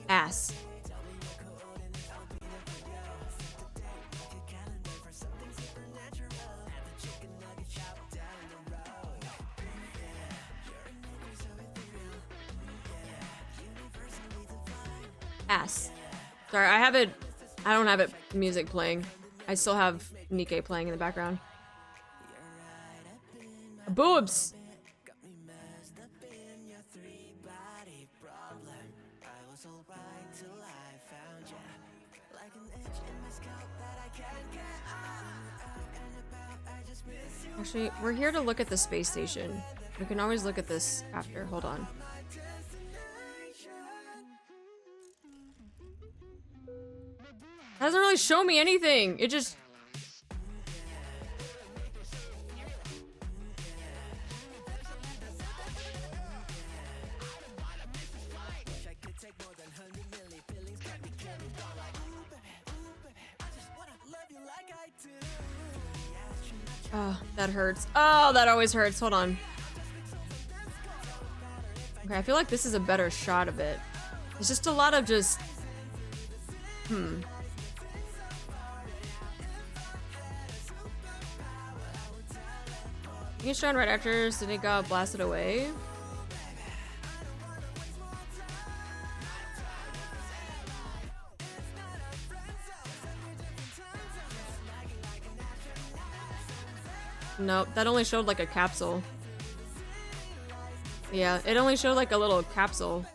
Ass. Ass. Sorry, I don't have it music playing. I still have NIKKE playing in the background. Boobs! Actually, we're here to look at the space station. We can always look at this after. Hold on. That doesn't really show me anything. It just... Oh, that hurts. Oh, that always hurts. Hold on. Okay, I feel like this is a better shot of it. It's just a lot of just... You can shine right after Sydney got blasted away. Nope, that only showed like a capsule. Yeah, it only showed like a little capsule.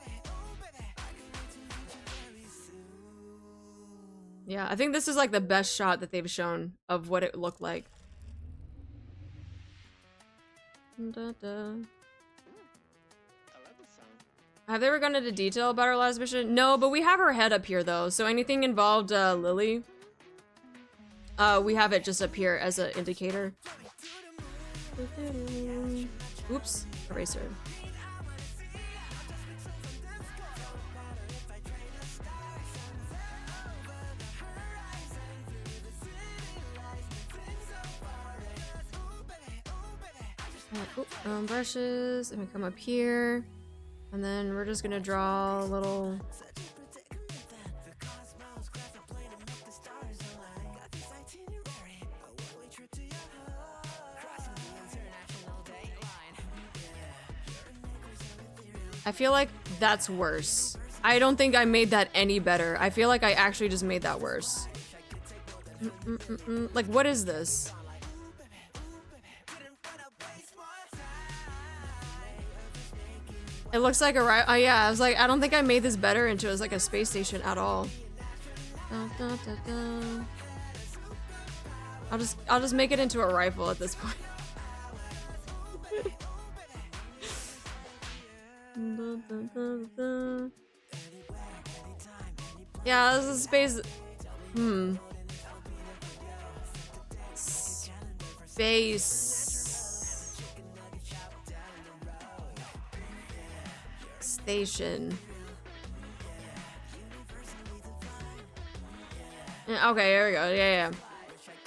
Yeah, I think this is like the best shot that they've shown of what it looked like. Da, da. Have they ever gone into detail about our last mission? No, but we have her head up here though, so anything involved Lily, we have it just up here as an indicator. Oops, eraser. Brushes, and we come up here, and then we're just gonna draw a little. I feel like that's worse. I don't think I made that any better. I feel like I actually just made that worse. Like, what is this? It looks like a right. Yeah, I was like, I don't think I made this better into as like a space station at all. I'll just make it into a rifle at this point. Yeah, this is space. Space station. Okay, there we go. Yeah.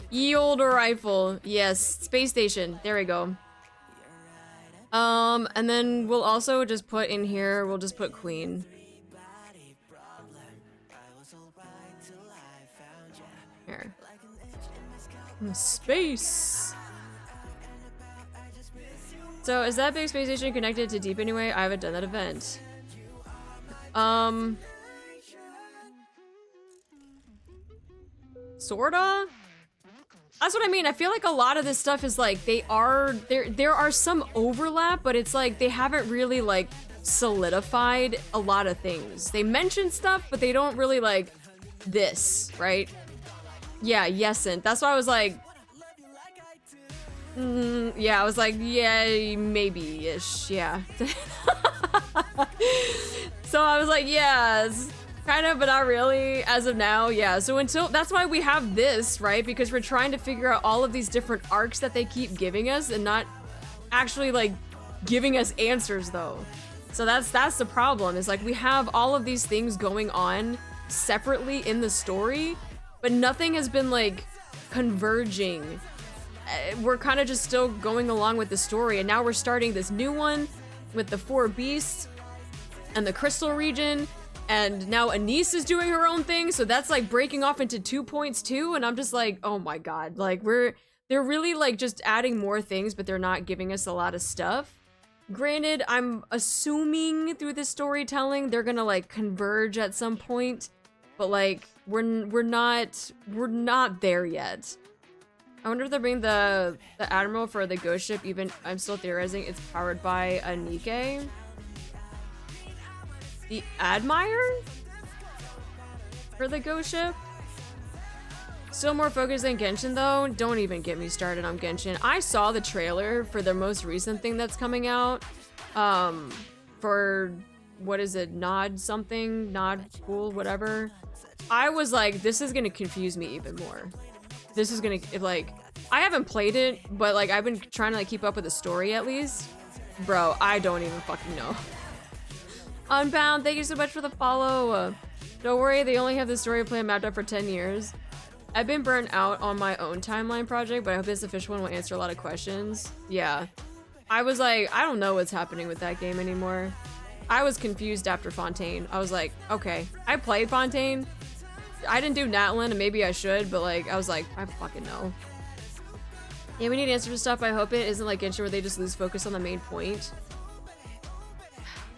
Ye olde rifle. Yes, space station. There we go. And then we'll also just put in here, we'll just put Queen. Here. Space! So, is that big space station connected to Deep anyway? I haven't done that event. Sorta? That's what I mean. I feel like a lot of this stuff is like there are some overlap, but it's like they haven't really like solidified a lot of things. They mention stuff, but they don't really like this, right? Yeah, yesn't. That's why I was like, yeah, I was like, yeah, maybe-ish, yeah. So I was like, yeah, kind of, but not really as of now. Yeah, so until that's why we have this, right? Because we're trying to figure out all of these different arcs that they keep giving us and not actually like giving us answers though. So that's the problem, is like we have all of these things going on separately in the story, but nothing has been like converging. We're kind of just still going along with the story, and now we're starting this new one with the 4 beasts and the crystal region. And now Anise is doing her own thing, so that's like breaking off into 2 points too, and I'm just like, oh my god, like they're really like just adding more things, but they're not giving us a lot of stuff. Granted, I'm assuming through the storytelling they're gonna like converge at some point, but like we're not there yet. I wonder if they're bringing the Admiral for the ghost ship. Even I'm still theorizing it's powered by a NIKKE. The Admire? For the ghost ship? Still more focused than Genshin though? Don't even get me started on Genshin. I saw the trailer for the most recent thing that's coming out. For, what is it, Nod something? Nod Cool, whatever. I was like, this is gonna confuse me even more. This is gonna, like, I haven't played it, but like I've been trying to like keep up with the story at least. Bro, I don't even fucking know. Unbound, thank you so much for the follow. Don't worry, they only have the story plan mapped out for 10 years. I've been burnt out on my own timeline project, but I hope this official one will answer a lot of questions. Yeah. I was like, I don't know what's happening with that game anymore. I was confused after Fontaine. I was like, okay. I played Fontaine. I didn't do Natlan, and maybe I should, but like, I was like, I fucking know. Yeah, we need answers to stuff. I hope it isn't like Genshin where they just lose focus on the main point.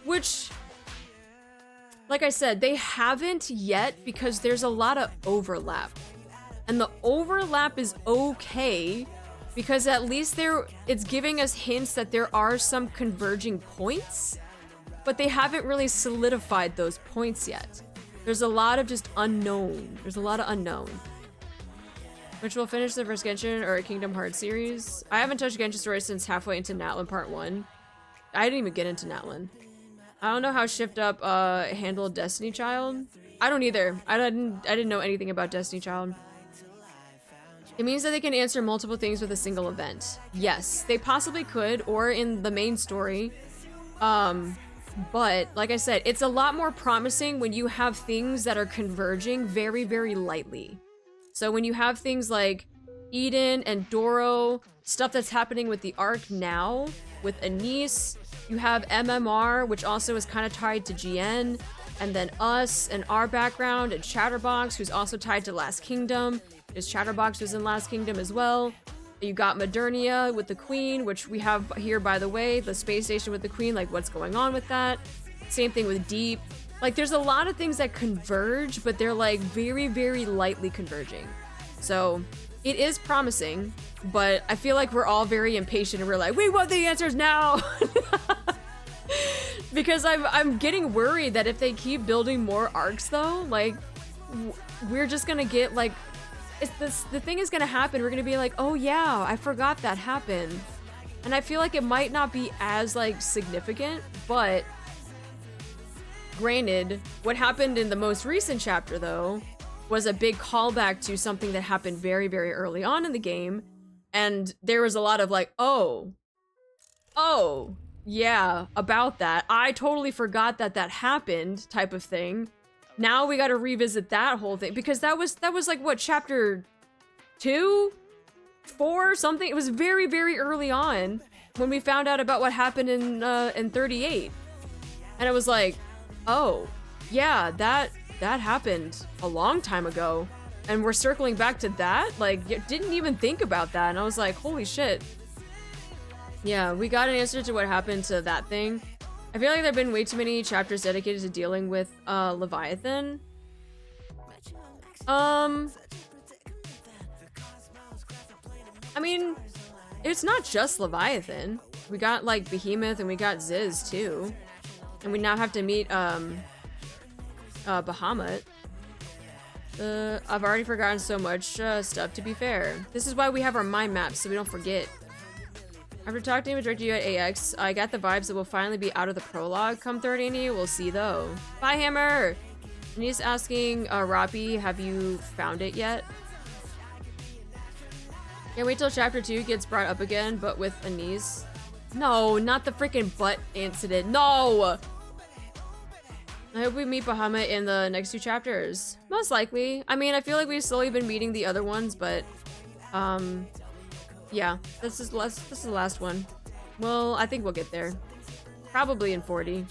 Which, like I said, they haven't yet because there's a lot of overlap. And the overlap is okay because at least it's giving us hints that there are some converging points, but they haven't really solidified those points yet. There's a lot of just unknown. There's a lot of unknown. Which will finish the first Genshin or Kingdom Hearts series. I haven't touched Genshin Story since halfway into Natlan Part 1. I didn't even get into Natlan. I don't know how Shift Up handled Destiny Child. I don't either. I didn't know anything about Destiny Child. It means that they can answer multiple things with a single event. Yes, they possibly could, or in the main story. But like I said, it's a lot more promising when you have things that are converging very, very lightly. So when you have things like Eden and Doro, stuff that's happening with the arc now, with Anise, you have MMR, which also is kind of tied to GN, and then us and our background, and Chatterbox, who's also tied to Last Kingdom, because Chatterbox was in Last Kingdom as well. You got Modernia with the Queen, which we have here, by the way, the space station with the Queen, like what's going on with that? Same thing with Deep. Like there's a lot of things that converge, but they're like very, very lightly converging. So it is promising, but I feel like we're all very impatient and we're like, we want the answers now. Because I'm getting worried that if they keep building more arcs though, like we're just gonna get like, the thing is gonna happen. We're gonna be like, oh yeah, I forgot that happened. And I feel like it might not be as like significant, but granted, what happened in the most recent chapter though was a big callback to something that happened very, very early on in the game. And there was a lot of like, oh, yeah, about that. I totally forgot that that happened type of thing. Now we got to revisit that whole thing because that was like what, chapter 2, 4, something. It was very, very early on when we found out about what happened in 38, and it was like, oh yeah, that happened a long time ago, and we're circling back to that. Like, didn't even think about that, and I was like, holy shit. Yeah, we got an answer to what happened to that thing. I feel like there have been way too many chapters dedicated to dealing with Leviathan. I mean, it's not just Leviathan. We got like Behemoth and we got Ziz too. And we now have to meet Bahamut. I've already forgotten so much stuff, to be fair. This is why we have our mind maps, so we don't forget. After talking to directed you at AX, I got the vibes that we'll finally be out of the prologue come 30. We'll see though. Bye, Hammer! And he's asking, Roppy, have you found it yet? Yeah, wait till chapter 2 gets brought up again, but with Anise. No, not the freaking butt incident. No! I hope we meet Bahamut in the next 2 chapters. Most likely. I mean, I feel like we've slowly been meeting the other ones, but yeah, this is the last one. Well, I think we'll get there. Probably in 40.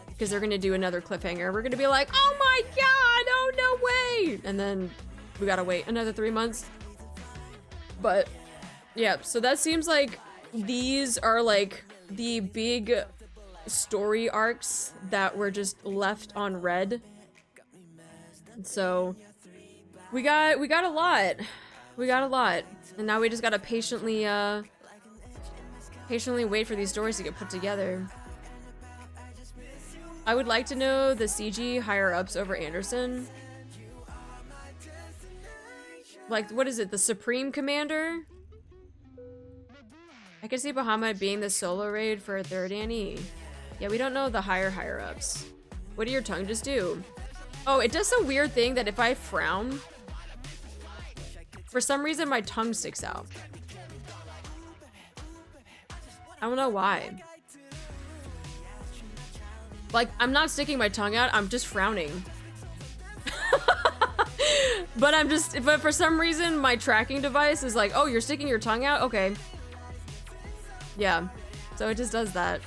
Because they're gonna do another cliffhanger. We're gonna be like, oh my god, oh no way! And then we gotta wait another 3 months. But yeah, so that seems like these are like the big story arcs that were just left on red. So we got a lot. We got a lot. And now we just gotta patiently wait for these stories to get put together. I would like to know the CG higher ups over Anderson. Like, what is it? The Supreme Commander? I can see Bahamut being the solo raid for a 3rd Annie. Yeah, we don't know the higher ups. What did your tongue just do? Oh, it does some weird thing that if I frown, for some reason my tongue sticks out. I don't know why. Like, I'm not sticking my tongue out, I'm just frowning. But for some reason my tracking device is like, oh, you're sticking your tongue out? Okay. Yeah, so it just does that.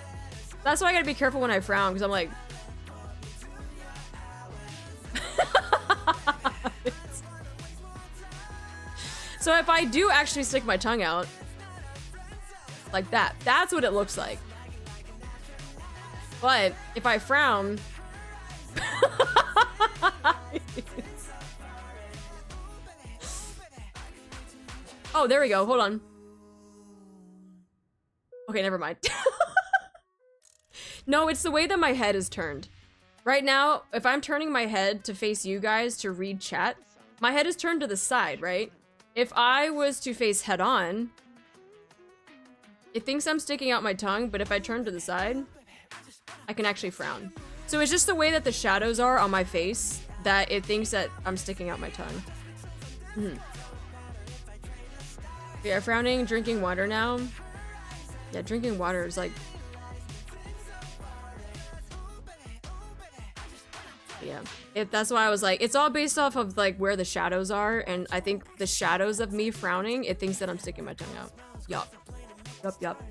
That's why I gotta be careful when I frown, because I'm like... So if I do actually stick my tongue out, like that, that's what it looks like. But if I frown... Oh, there we go, hold on. Okay, never mind. No, it's the way that my head is turned. Right now, if I'm turning my head to face you guys to read chat, my head is turned to the side, right? If I was to face head on, it thinks I'm sticking out my tongue, but if I turn to the side, I can actually frown. So it's just the way that the shadows are on my face that it thinks that I'm sticking out my tongue. Yeah, frowning, drinking water now. Yeah, drinking water is like... Yeah. That's why I was like, it's all based off of like where the shadows are, and I think the shadows of me frowning, it thinks that I'm sticking my tongue out. Yup. Yup.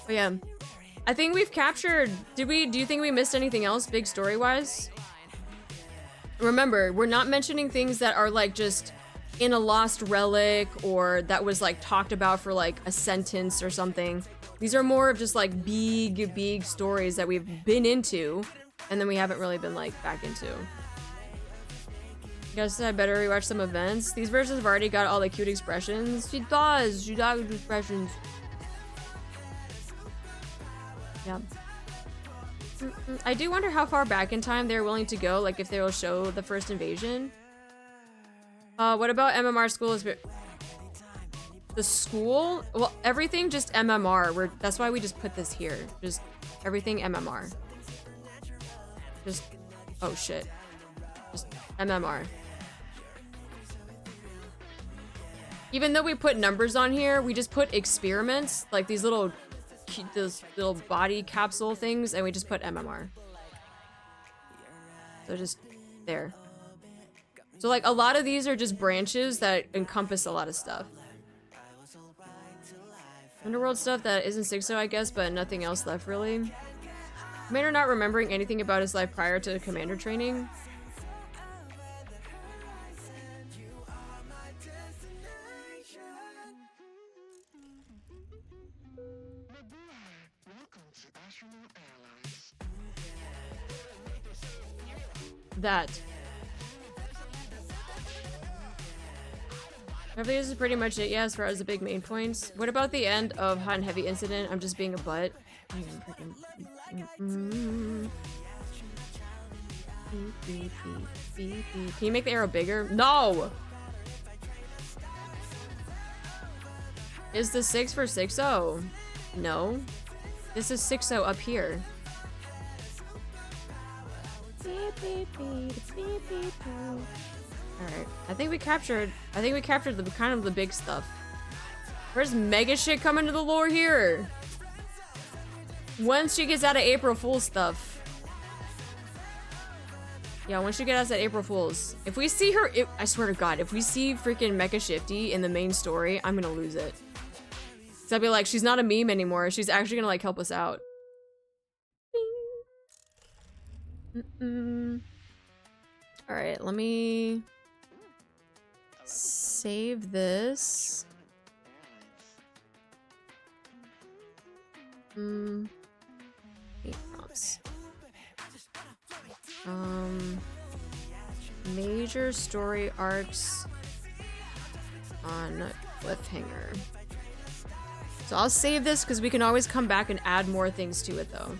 But yeah. I think we've captured... do you think we missed anything else big story-wise? Remember, we're not mentioning things that are like just in a lost relic or that was like talked about for like a sentence or something. These are more of just like big stories that we've been into and then we haven't really been like back into. Guess I better rewatch some events. These versions have already got all the cute expressions. She does expressions. Yeah. I do wonder how far back in time they're willing to go, like if they will show the first invasion. What about MMR school? The school? Well, everything just MMR. That's why we just put this here. Just everything MMR. Just, oh shit. Just MMR. Even though we put numbers on here, we just put experiments, like these little body capsule things, and we just put MMR. So just there. So like a lot of these are just branches that encompass a lot of stuff. Underworld stuff that isn't 6-0, I guess, but nothing else left really. Commander not remembering anything about his life prior to commander training. That. I think this is pretty much it, yeah, as far as the big main points. What about the end of Hot and Heavy incident? I'm just being a butt. Can you make the arrow bigger? No! Is the 6 for 6-0? No. This is 6-0 up here. Alright, I think we captured the kind of the big stuff. Where's mega shit coming to the lore here? Once she gets out of April Fool's stuff. Yeah, once she gets out of that April Fool's. If we see her, I swear to God, if we see freaking Mecha Shifty in the main story, I'm gonna lose it. So I'll be like, she's not a meme anymore. She's actually gonna like help us out. Alright, let me save this. Prompts. Major story arcs on cliffhanger. So I'll save this because we can always come back and add more things to it though.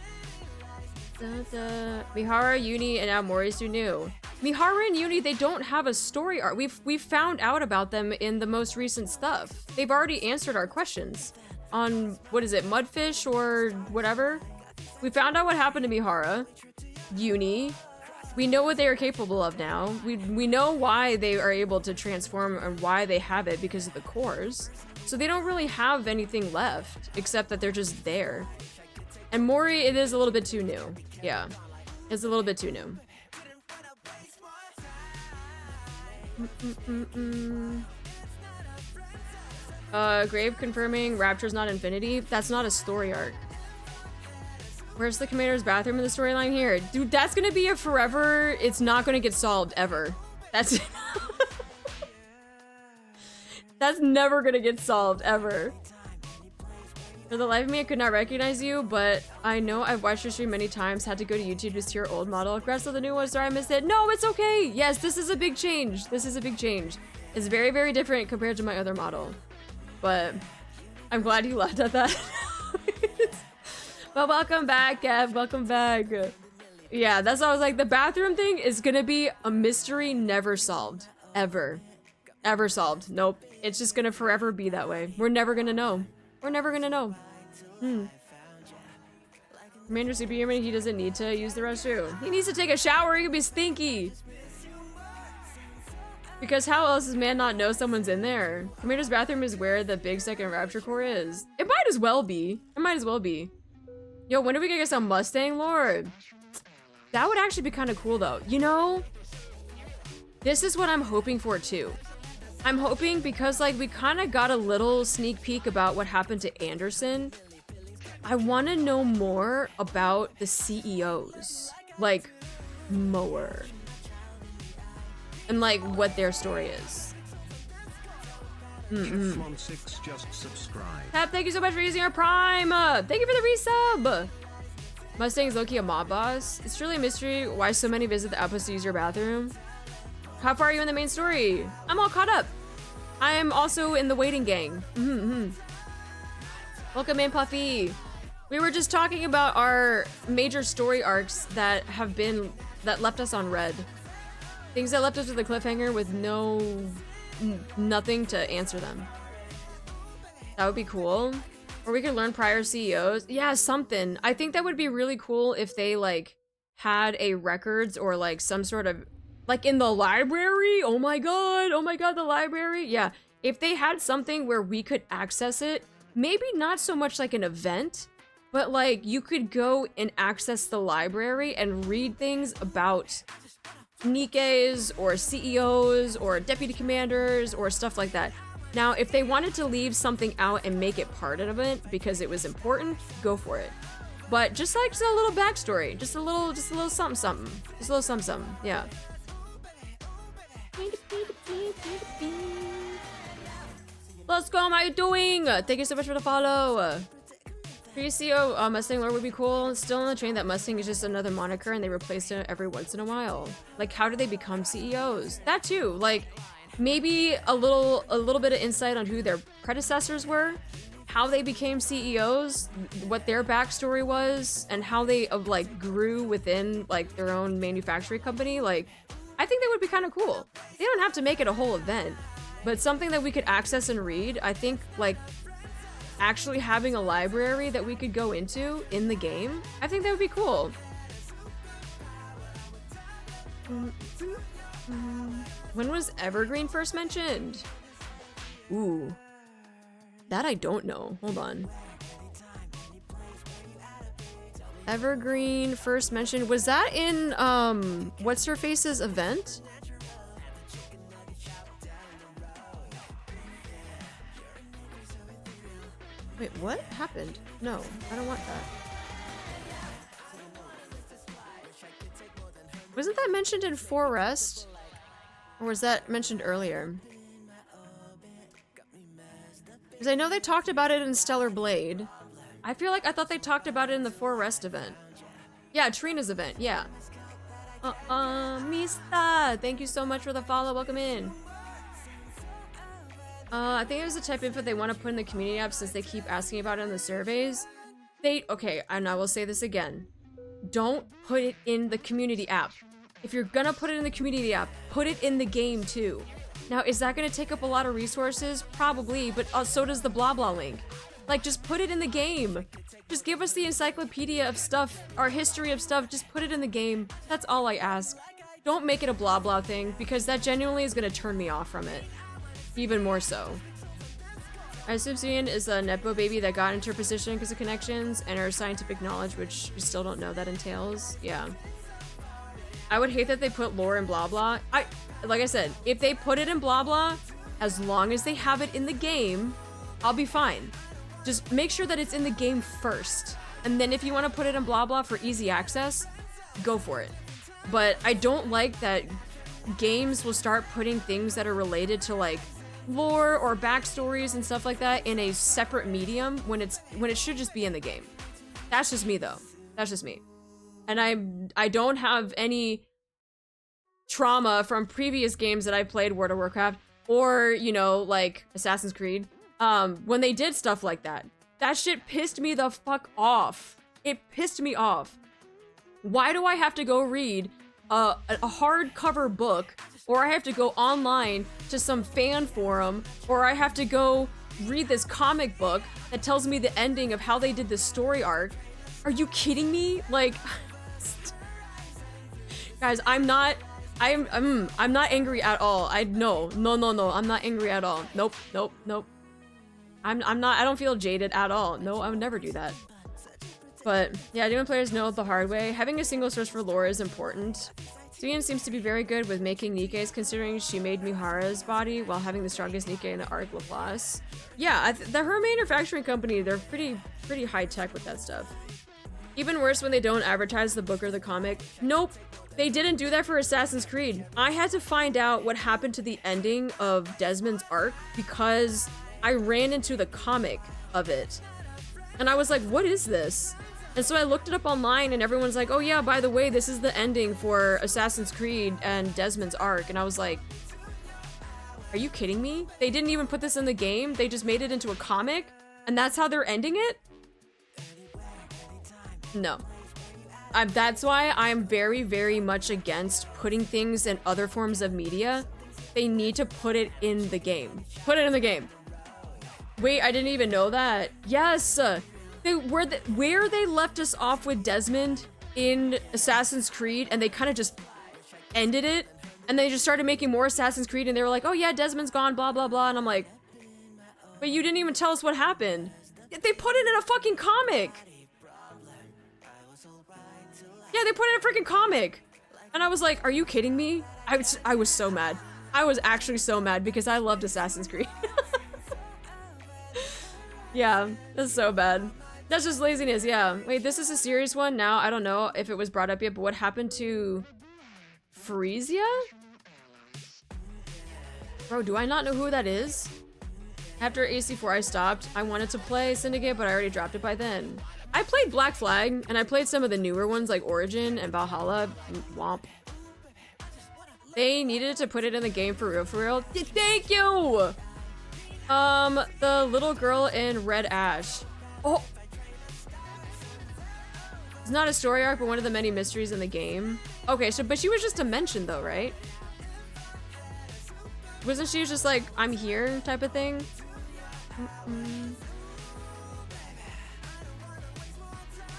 Mihara, Uni, and now Mori's too new. Mihara and Uni, they don't have a story arc. We've found out about them in the most recent stuff. They've already answered our questions on, what is it, Mudfish or whatever? We found out what happened to Mihara, Uni. We know what they are capable of now. We know why they are able to transform and why they have it because of the cores. So they don't really have anything left except that they're just there. And Mori, it is a little bit too new. Yeah, it's a little bit too new. Grave confirming Rapture's not infinity. That's not a story arc. Where's the commander's bathroom in the storyline here? Dude, that's gonna be a forever. It's not gonna get solved ever. That's that's never gonna get solved ever. For the life of me, I could not recognize you, but I know I've watched your stream many times. Had to go to YouTube to see your old model. Congrats on the new one. Sorry I missed it. No, it's okay. Yes, this is a big change. This is a big change. It's very, very different compared to my other model. But I'm glad you laughed at that. But welcome back, Kev. Welcome back. Yeah, that's why I was like, the bathroom thing is gonna be a mystery never solved. Ever. ever solved. Nope. It's just gonna forever be that way. We're never gonna know. We're never gonna know. Commander Superhuman, he doesn't need to use the restroom. He needs to take a shower, he could be stinky. Because how else does man not know someone's in there? Commander's bathroom is where the big second rapture core is. It might as well be. It might as well be. Yo, when are we gonna get some Mustang lore? That would actually be kind of cool though. You know, this is what I'm hoping for too. I'm hoping because like we kind of got a little sneak peek about what happened to Anderson. I want to know more about the CEOs, like more. And like what their story is. Just subscribe. Tap, thank you so much for using our Prime. Thank you for the resub. Mustang's low-key a mob boss. It's truly a mystery why so many visit the outpost to use your bathroom. How far are you in the main story? I'm all caught up. I am also in the waiting gang. Welcome in, Puffy. We were just talking about our major story arcs that left us on red. Things that left us with a cliffhanger with nothing to answer them. That would be cool. Or we could learn prior CEOs. Yeah, something. I think that would be really cool if they like had a records or like some sort of like in the library. Oh my god, the library. Yeah, if they had something where we could access it, maybe not so much like an event, but like you could go and access the library and read things about NIKKEs or CEOs or deputy commanders or stuff like that. Now, if they wanted to leave something out and make it part of it because it was important, go for it. But just a little backstory, just a little something, yeah. Let's go, how are you doing? Thank you so much for the follow. CEO Mustang lore would be cool. Still on the train that Mustang is just another moniker and they replace it every once in a while. Like, how do they become CEOs? That too, like, maybe a little bit of insight on who their predecessors were, how they became CEOs, what their backstory was, and how they like grew within like their own manufacturing company. Like, I think that would be kind of cool. They don't have to make it a whole event, but something that we could access and read. I think like actually having a library that we could go into in the game, I think that would be cool. When was Evergreen first mentioned? Ooh. That I don't know. Hold on. Evergreen first mentioned. Was that in, What's Her Face's event? Wait, what happened? No, I don't want that. Wasn't that mentioned in Forest? Or was that mentioned earlier? Because I know they talked about it in Stellar Blade. I feel like I thought they talked about it in the Forest event. Yeah, Trina's event, yeah. Mista! Thank you so much for the follow, welcome in. I think it was the type of info they want to put in the community app since they keep asking about it in the surveys. Okay, and I will say this again. Don't put it in the community app. If you're gonna put it in the community app, put it in the game too. Now, is that gonna take up a lot of resources? Probably, but so does the blah blah link. Like, just put it in the game. Just give us the encyclopedia of stuff, our history of stuff, just put it in the game. That's all I ask. Don't make it a blah blah thing, because that genuinely is gonna turn me off from it. Even more so. I assume Suyin is a Nepo baby that got into her position because of connections and her scientific knowledge, which we still don't know what that entails. Yeah. I would hate that they put lore in blah blah. Like I said, if they put it in blah blah, as long as they have it in the game, I'll be fine. Just make sure that it's in the game first. And then if you want to put it in blah blah for easy access, go for it. But I don't like that games will start putting things that are related to like lore or backstories and stuff like that in a separate medium when it should just be in the game. That's just me though. That's just me. And I don't have any trauma from previous games that I played, World of Warcraft, or, you know, like Assassin's Creed, when they did stuff like that. That shit pissed me the fuck off. It pissed me off. Why do I have to go read a hardcover book, or I have to go online to some fan forum, or I have to go read this comic book that tells me the ending of how they did this story arc. Are you kidding me? Like, guys, I'm not angry at all. No, I'm not angry at all. Nope. I'm not, I don't feel jaded at all. No, I would never do that. But yeah, demon players know the hard way. Having a single source for lore is important. Suyin seems to be very good with making Nikke's, considering she made Mihara's body while having the strongest Nikke in the arc Laplace. Yeah, her manufacturing company, they're pretty high tech with that stuff. Even worse when they don't advertise the book or the comic. Nope, they didn't do that for Assassin's Creed. I had to find out what happened to the ending of Desmond's arc because I ran into the comic of it. And I was like, what is this? And so I looked it up online and everyone's like, oh yeah, by the way, this is the ending for Assassin's Creed and Desmond's arc. And I was like, are you kidding me? They didn't even put this in the game. They just made it into a comic and that's how they're ending it? No. That's why I'm very, very much against putting things in other forms of media. They need to put it in the game. Put it in the game. Wait, I didn't even know that. Yes! Where they left us off with Desmond in Assassin's Creed and they kind of just ended it and they just started making more Assassin's Creed and they were like, oh yeah, Desmond's gone, blah, blah, blah. And I'm like, but you didn't even tell us what happened. They put it in a fucking comic. Yeah, they put it in a freaking comic. And I was like, are you kidding me? I was so mad. I was actually so mad because I loved Assassin's Creed. Yeah, that's so bad. That's just laziness, yeah. Wait, this is a serious one now? I don't know if it was brought up yet, but what happened to Frisia? Bro, do I not know who that is? After AC4 I stopped. I wanted to play Syndicate, but I already dropped it by then. I played Black Flag, and I played some of the newer ones like Origin and Valhalla. Womp. They needed to put it in the game for real, for real. Thank you! The little girl in Red Ash. Oh! It's not a story arc, but one of the many mysteries in the game. Okay, so, but she was just a mention though, right? Wasn't she just like, I'm here type of thing?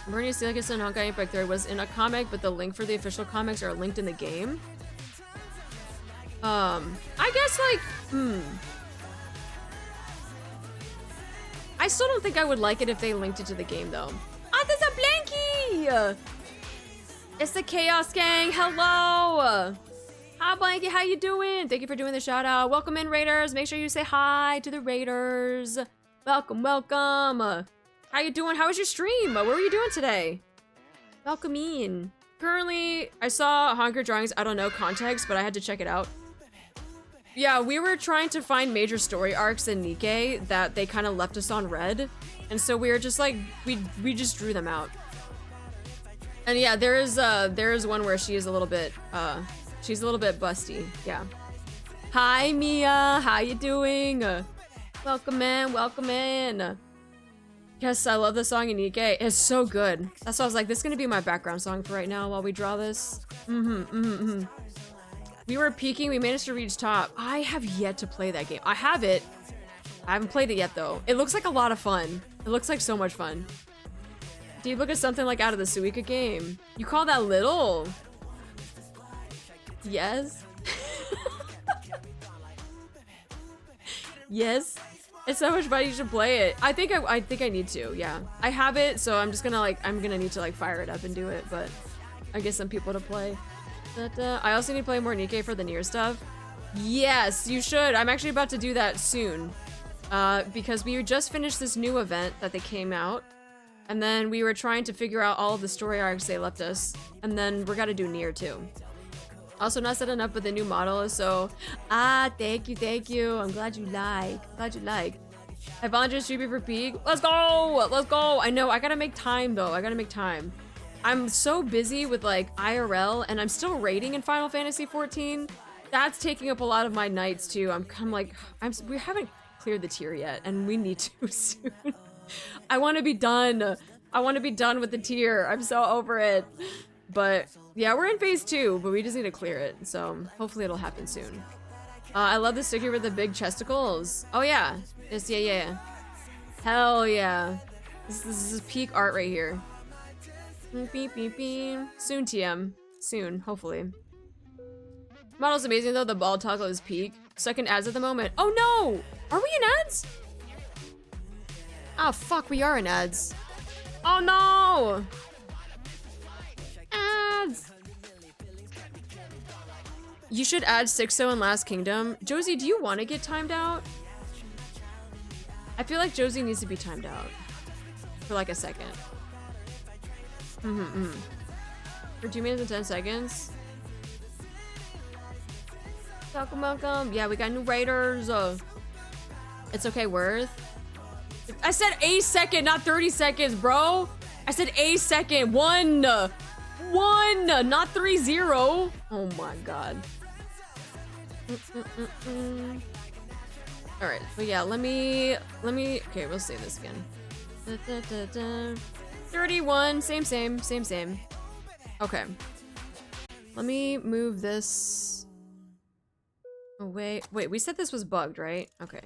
Bernie Steelkiss and Honkai Impact 3 was in a comic, but the link for the official comics are linked in the game. I guess like, I still don't think I would like it if they linked it to the game though. Ah, there's a Blanky! It's the Chaos Gang, hello! Hi Blanky, how you doing? Thank you for doing the shout out. Welcome in, Raiders. Make sure you say hi to the Raiders. Welcome, welcome. How you doing? How was your stream? What were you doing today? Welcome in. Currently, I saw Hunger Drawings, I don't know context, but I had to check it out. Yeah, we were trying to find major story arcs in Nikke that they kind of left us on red. And so we were just like, we just drew them out. And yeah, there is one where she is a little bit, she's a little bit busty, yeah. Hi Mia, how you doing? Welcome in, welcome in. Yes, I love the song in Nikke. It's so good. That's why I was like, this is gonna be my background song for right now while we draw this. We were peaking, we managed to reach top. I have yet to play that game. I have it. I haven't played it yet though. It looks like a lot of fun. It looks like so much fun. Do you look at something like out of the Suika game? You call that little? Yes. Yes. It's so much fun, you should play it. I think I need to, yeah. I have it, so I'm just gonna like, I'm gonna need to like fire it up and do it, but I get some people to play. I also need to play more Nikke for the Nier stuff. Yes, you should. I'm actually about to do that soon. Because we just finished this new event that they came out. And then we were trying to figure out all of the story arcs they left us. And then we're gonna do Nier too. Also not setting up with the new model, so... thank you. I'm glad you like. I volunteered streaming for Peak. Let's go! Let's go! I know, I gotta make time though. I gotta make time. I'm so busy with like IRL and I'm still raiding in Final Fantasy 14. That's taking up a lot of my nights too. We haven't cleared the tier yet and we need to soon. I want to be done. I want to be done with the tier. I'm so over it. But Yeah, we're in phase 2, but we just need to clear it. So hopefully it'll happen soon. I love the sticker with the big chesticles. Oh yeah, yeah. Hell yeah. This is peak art right here. Beep, beep, beep. Soon, TM. Soon, hopefully. Model's amazing though, the ball toggle is peak. Second ads at the moment. Oh no! Are we in ads? Oh fuck, we are in ads. Oh no! Ads! You should add 6-0 in Last Kingdom. Josie, do you want to get timed out? I feel like Josie needs to be timed out. For like a second. For 2 minutes and 10 seconds. Welcome. Yeah, we got new raiders. It's okay, Worth. I said a second, not 30 seconds, bro. I said a second. One, not 3-0. Oh my god. All right, but yeah, let me. Okay, we'll say this again. 31, same. Okay. Let me move this away. Wait, we said this was bugged, right? Okay.